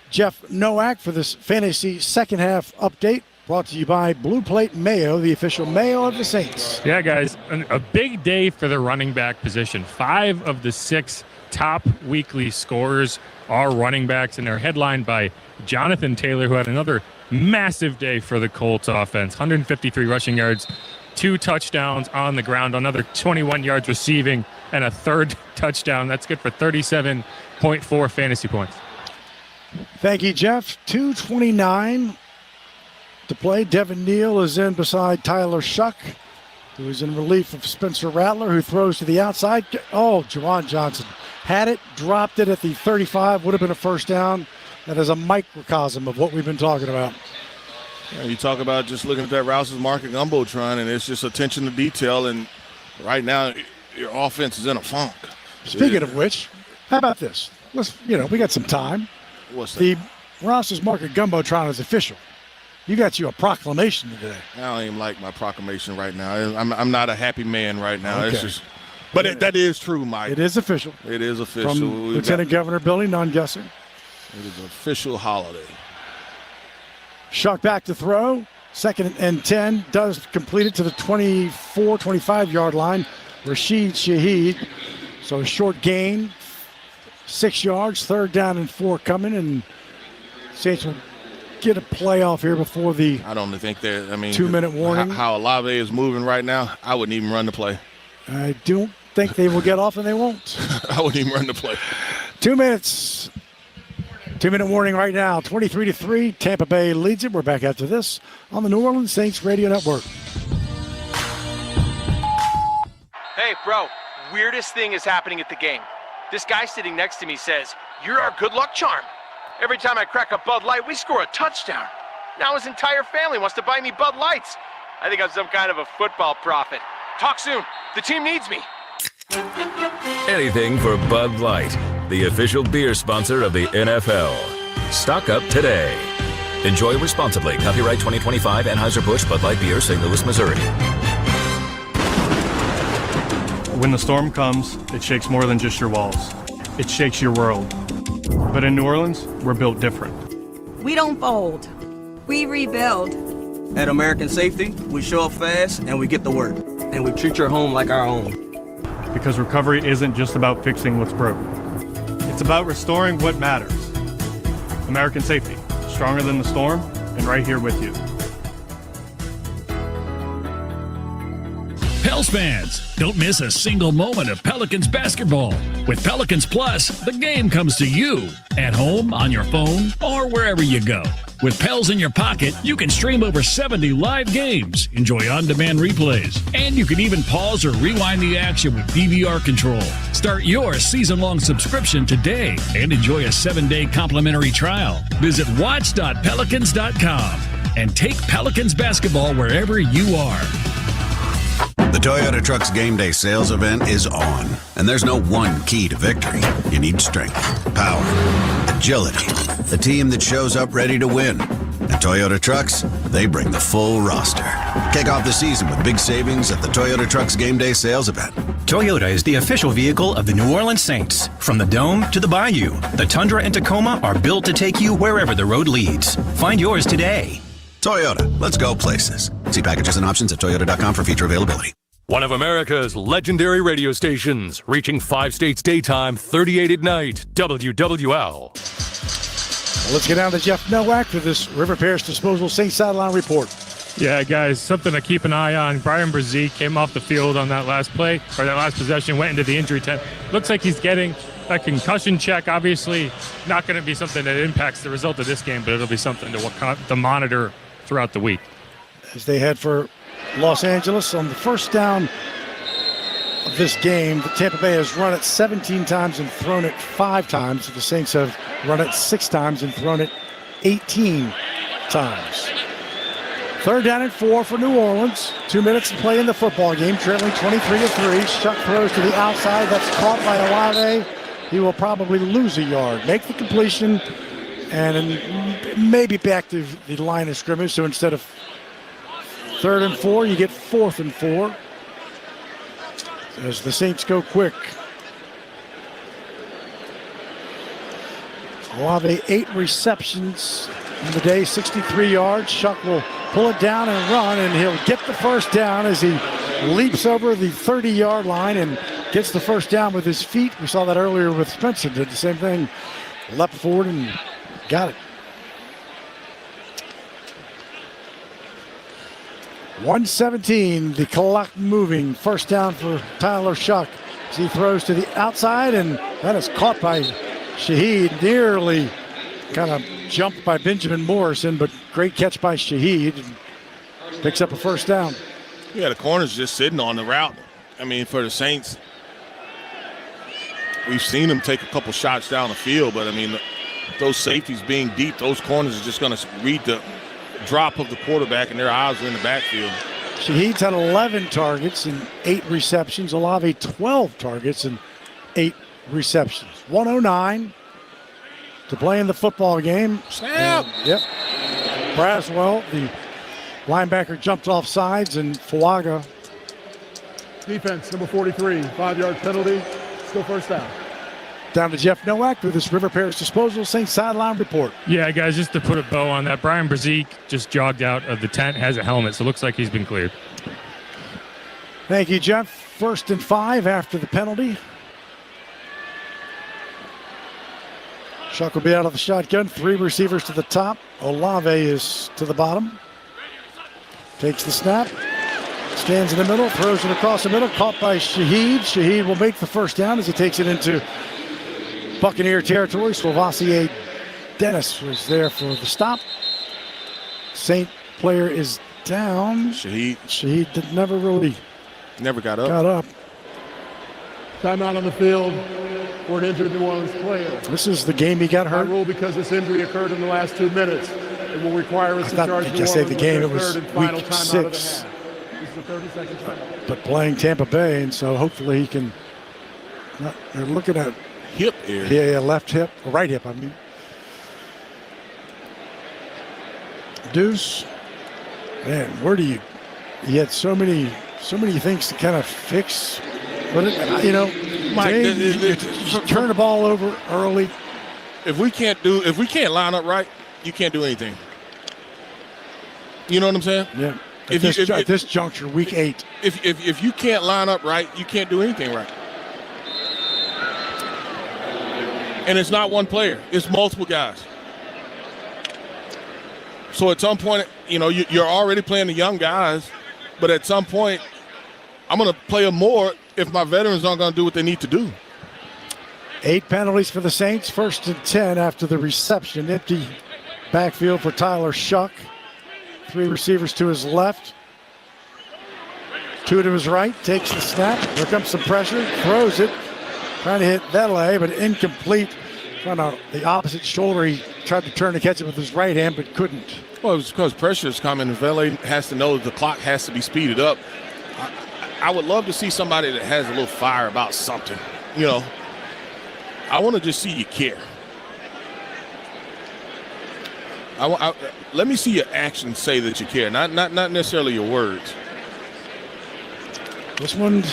Jeff Nowak for this fantasy second half update. Brought to you by Blue Plate Mayo, the official mayo of the Saints. Yeah, guys, a big day for the running back position. 5 of the 6 top weekly scorers are running backs, and they're headlined by Jonathan Taylor, who had another massive day for the Colts offense. 153 rushing yards, 2 touchdowns on the ground, another 21 yards receiving, and a 3rd touchdown. That's good for 37.4 fantasy points. Thank you, Jeff. 2:29 to play. Devin Neal is in beside Tyler Shuck, who is in relief of Spencer Rattler, who throws to the outside. Oh, Juwan Johnson had it, dropped it at the 35, would have been a first down. That is a microcosm of what we've been talking about. Yeah, you talk about just looking at that Rouse's Market Jumbotron, and it's just attention to detail, and right now your offense is in a funk. Speaking of which, how about this? Let's, we got some time. What's that? The Rouse's Market Jumbotron is official. You got you a proclamation today. I don't even like my proclamation right now. I'm not a happy man right now. Okay. It's just, but that is true, Mike. It is official. It is official. From Lieutenant Governor Billy Nungesser. It is an official holiday. Shuck back to throw. 2nd and 10. Does complete it to the 24, 25-yard line. Rashid Shaheed. So a short gain. 6 yards. 3rd down and 4 coming. And Saints will get a playoff here before the I don't think they're, 2-minute warning. How Olave is moving right now, I wouldn't even run the play. I don't think they will get off, and they won't. I wouldn't even run the play. 2 minutes. 2-minute warning right now. 23-3. Tampa Bay leads it. We're back after this on the New Orleans Saints Radio Network. Hey, bro. Weirdest thing is happening at the game. This guy sitting next to me says, "You're our good luck charm." Every time I crack a Bud Light, we score a touchdown. Now his entire family wants to buy me Bud Lights. I think I'm some kind of a football prophet. Talk soon. The team needs me. Anything for Bud Light, the official beer sponsor of the NFL. Stock up today. Enjoy responsibly. Copyright 2025 Anheuser-Busch Bud Light Beer, St. Louis, Missouri. When the storm comes, it shakes more than just your walls. It shakes your world. But in New Orleans, we're built different. We don't fold. We rebuild. At American Safety, we show up fast and we get to work. And we treat your home like our own. Because recovery isn't just about fixing what's broken. It's about restoring what matters. American Safety, stronger than the storm, and right here with you. Pels fans, don't miss a single moment of Pelicans basketball. With Pelicans Plus, the game comes to you, at home, on your phone, or wherever you go. With Pels in your pocket, you can stream over 70 live games, enjoy on-demand replays, and you can even pause or rewind the action with DVR control. Start your season-long subscription today and enjoy a 7-day complimentary trial. Visit watch.pelicans.com and take Pelicans basketball wherever you are. The Toyota Trucks Game Day sales event is on, and there's no one key to victory. You need strength, power, agility, a team that shows up ready to win. At Toyota Trucks, they bring the full roster. Kick off the season with big savings at the Toyota Trucks Game Day sales event. Toyota is the official vehicle of the New Orleans Saints. From the Dome to the Bayou, the Tundra and Tacoma are built to take you wherever the road leads. Find yours today. Toyota, let's go places. See packages and options at toyota.com for feature availability. One of America's legendary radio stations, reaching 5 states daytime, 38 at night, WWL. Let's get down to Jeff Nowak for this River Parish Disposal Saints sideline report. Yeah, guys, something to keep an eye on. Brian Brzee came off the field on that last play, or that last possession, went into the injury tent. Looks like he's getting a concussion check. Obviously, not going to be something that impacts the result of this game, but it'll be something to monitor throughout the week. As they head for Los Angeles on the first down of this game, the Tampa Bay has run it 17 times and thrown it 5 times. The Saints have run it 6 times and thrown it 18 times. 3rd down and 4 for New Orleans. 2 minutes to play in the football game, trailing 23-3. Chuck throws to the outside. That's caught by Olave. He will probably lose a yard. Make the completion and maybe back to the line of scrimmage. So instead of 3rd and 4, you get 4th and 4 as the Saints go quick. Olave 8 receptions in the day, 63 yards. Chuck will pull it down and run, and he'll get the first down as he leaps over the 30-yard line and gets the first down with his feet. We saw that earlier with Spencer, did the same thing. Leapt forward and got it. 1:17, the clock moving. First down for Tyler Shuck as he throws to the outside, and that is caught by Shaheed. Nearly kind of jumped by Benjamin Morrison, but great catch by Shaheed. Picks up a first down. Yeah, the corner's just sitting on the route. I mean, for the Saints, we've seen them take a couple shots down the field, but I mean, those safeties being deep, those corners are just going to read the drop of the quarterback, and their eyes are in the backfield. Shaheed's had 11 targets and 8 receptions. Olave 12 targets and 8 receptions. 1:09 to play in the football game. Snap! Yep. Braswell, the linebacker, jumped off sides, and Fuaga. Defense, number 43, 5-yard penalty. Still first down. Down to Jeff Nowak with this River Parish Disposal Saints sideline report. Yeah, guys, just to put a bow on that, Brian Brzee just jogged out of the tent, has a helmet, so it looks like he's been cleared. Thank you, Jeff. 1st and 5 after the penalty. Shuck will be out of the shotgun. 3 receivers to the top. Olave is to the bottom. Takes the snap. Stands in the middle, throws it across the middle, caught by Shaheed. Shaheed will make the first down as he takes it into Buccaneer territory. Swavacier Dennis was there for the stop. Saint player is down. Shaheed never got up. Timeout on the field for an injured New Orleans player. This is the game he got hurt. By rule, because this injury occurred in the last 2 minutes, it will require us to charge New Orleans the game. It with was their third and final week timeout of the 6. half. This is the 30-second timeout. But playing Tampa Bay, and so hopefully he can. They're looking at hip area. Yeah, left hip, right hip. I mean, Deuce. Man, where do you? He had so many things to kind of fix. But Mike, you turn the ball over early. If we can't line up right, you can't do anything. You know what I'm saying? Yeah. At this juncture, week 8. If you can't line up right, you can't do anything right. And it's not one player; it's multiple guys. So at some point, you're already playing the young guys, but at some point, I'm going to play them more if my veterans aren't going to do what they need to do. 8 penalties for the Saints. 1st and 10 after the reception. Empty backfield for Tyler Shuck. 3 receivers to his left. 2 to his right. Takes the snap. Here comes some pressure. Throws it. Trying to hit Vele, but incomplete. Trying to the opposite shoulder. He tried to turn to catch it with his right hand, but couldn't. Well, it's because pressure is coming, and Vele has to know that the clock has to be speeded up. I would love to see somebody that has a little fire about something. I want to just see you care. Let me see your actions say that you care, not necessarily your words. This one,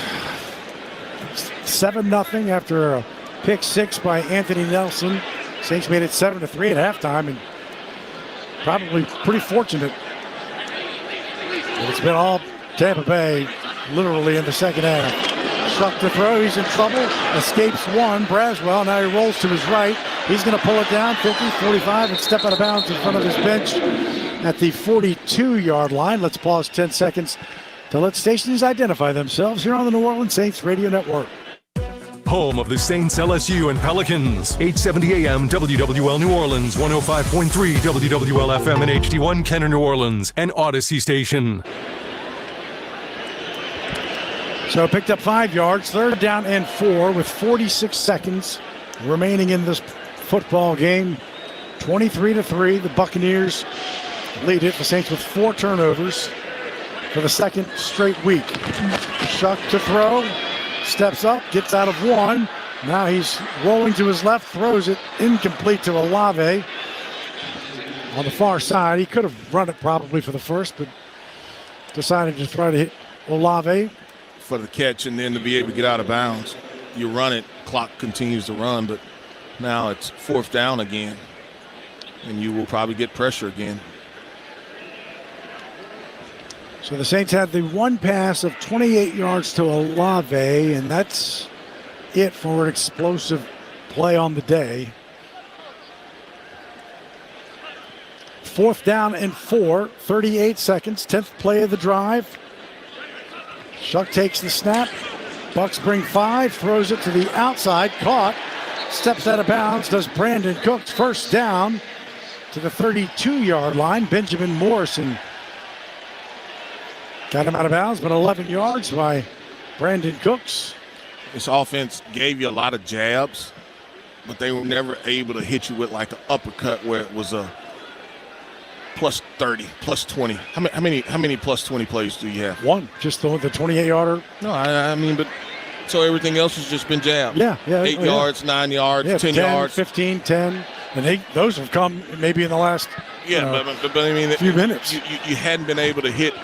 7-0 after a pick 6 by Anthony Nelson. Saints made it 7-3 at halftime, and probably pretty fortunate. But it's been all Tampa Bay, literally in the second half. Shuck to throw, he's in trouble, escapes one. Braswell, now he rolls to his right. He's going to pull it down, 50, 45, and step out of bounds in front of his bench at the 42-yard line. Let's pause 10 seconds to let stations identify themselves here on the New Orleans Saints Radio Network. Home of the Saints, LSU, and Pelicans. 870 AM WWL New Orleans, 105.3 WWL FM and HD1 Kenner New Orleans, and Odyssey Station. So picked up 5 yards, 3rd down and 4 with 46 seconds remaining in this football game. 23-3, the Buccaneers lead it. The Saints with 4 turnovers for the second straight week. Shuck to throw, steps up, gets out of one. Now he's rolling to his left, throws it incomplete to Olave on the far side. He could have run it probably for the first, but decided to try to hit Olave for the catch and then to be able to get out of bounds. You run it, clock continues to run, but now it's 4th down again, and you will probably get pressure again. So the Saints had the one pass of 28 yards to Olave, and that's it for an explosive play on the day. 4th down and 4, 38 seconds, 10th play of the drive. Shuck takes the snap. Bucs bring 5, throws it to the outside, caught, steps out of bounds, does Brandon Cooks. 1st down to the 32-yard line. Benjamin Morrison got him out of bounds, but 11 yards by Brandon Cooks. This offense gave you a lot of jabs, but they were never able to hit you with like an uppercut where it was a plus 30, plus 20. How many plus 20 plays do you have? One, just the 28-yarder. No, I mean, but so everything else has just been jabs. Yeah. 8 yards, 9 yards, 10 yards. 15, 10. And those have come maybe in the last but I mean, few minutes. You hadn't been able to hit.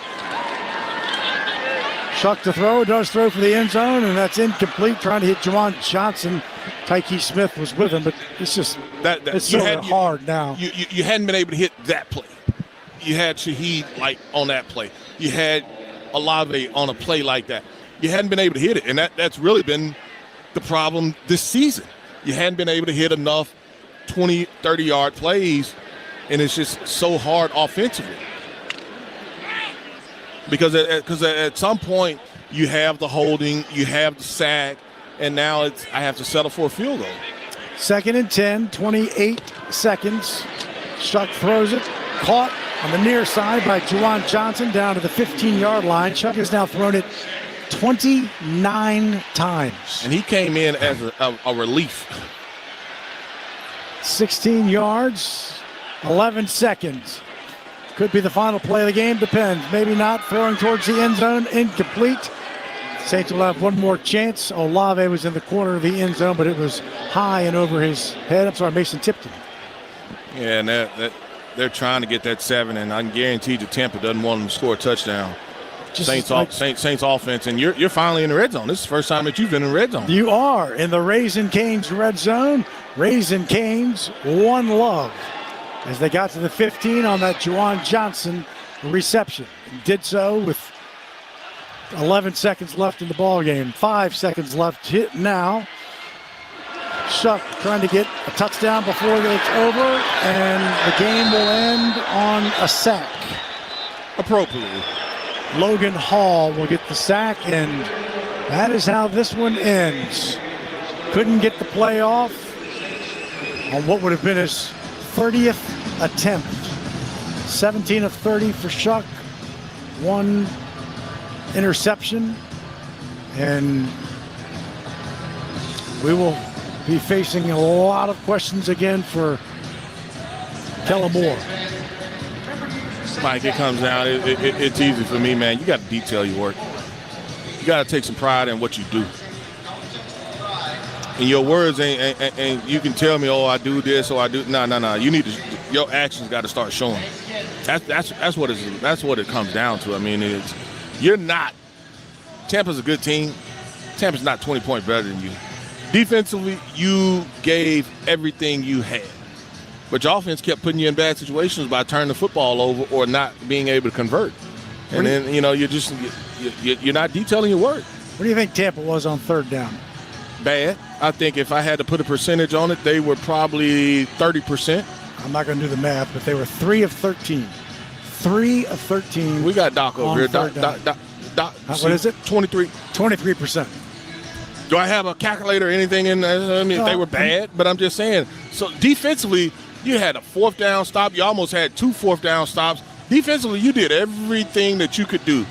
Shuck to throw, does throw for the end zone, and that's incomplete. Trying to hit Juwan Johnson. Tyke Smith was with him, but it's just it's so hard now. You hadn't been able to hit that play. You had Shaheed on that play. You had Olave on a play like that. You hadn't been able to hit it, and that's really been the problem this season. You hadn't been able to hit enough 20, 30-yard plays, and it's just so hard offensively. Because at some point you have the holding, you have the sack, and now I have to settle for a field goal. 2nd and 10, 28 seconds. Chuck throws it, caught on the near side by Juwan Johnson down to the 15-yard line. Chuck has now thrown it 29 times. And he came in as a relief. 16 yards, 11 seconds. Could be the final play of the game, depends. Maybe not. Throwing towards the end zone, incomplete. Saints will have one more chance. Olave was in the corner of the end zone, but it was high and over his head. I'm sorry, Mason Tipton. Yeah, and they're trying to get that 7, and I can guarantee you Tampa doesn't want them to score a touchdown. Saints offense, and you're finally in the red zone. This is the first time that you've been in the red zone. You are in the Raising Cane's red zone. Raising Cane's one love as they got to the 15 on that Juwan Johnson reception. Did so with 11 seconds left in the ball game. 5 seconds left hit now. Shuck trying to get a touchdown before it's over, and the game will end on a sack. Appropriately. Logan Hall will get the sack, and that is how this one ends. Couldn't get the play off on what would have been his 30th attempt. 17 of 30 for Shuck. 1 interception, and we will be facing a lot of questions again for Kellen Moore. Mike, it comes down. It's easy for me, man. You got to detail your work. You got to take some pride in what you do. And your words and you can tell me, oh, I do this, or I do. No. You need to. Your actions got to start showing. That's what it comes down to. I mean, you're not. Tampa's a good team. Tampa's not 20 points better than you. Defensively, you gave everything you had. But your offense kept putting you in bad situations by turning the football over or not being able to convert. And then, you're not detailing your work. What do you think Tampa was on 3rd down? Bad. I think if I had to put a percentage on it, they were probably 30%. I'm not going to do the math, but they were 3 of 13. 3 of 13. We got Doc over here. Doc, what is it? 23. 23%. Do I have a calculator or anything in there? I mean, they were bad, but I'm just saying. So defensively, you had a 4th down stop. You almost had 2 4th down stops. Defensively, you did everything that you could do.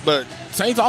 But Saints offense.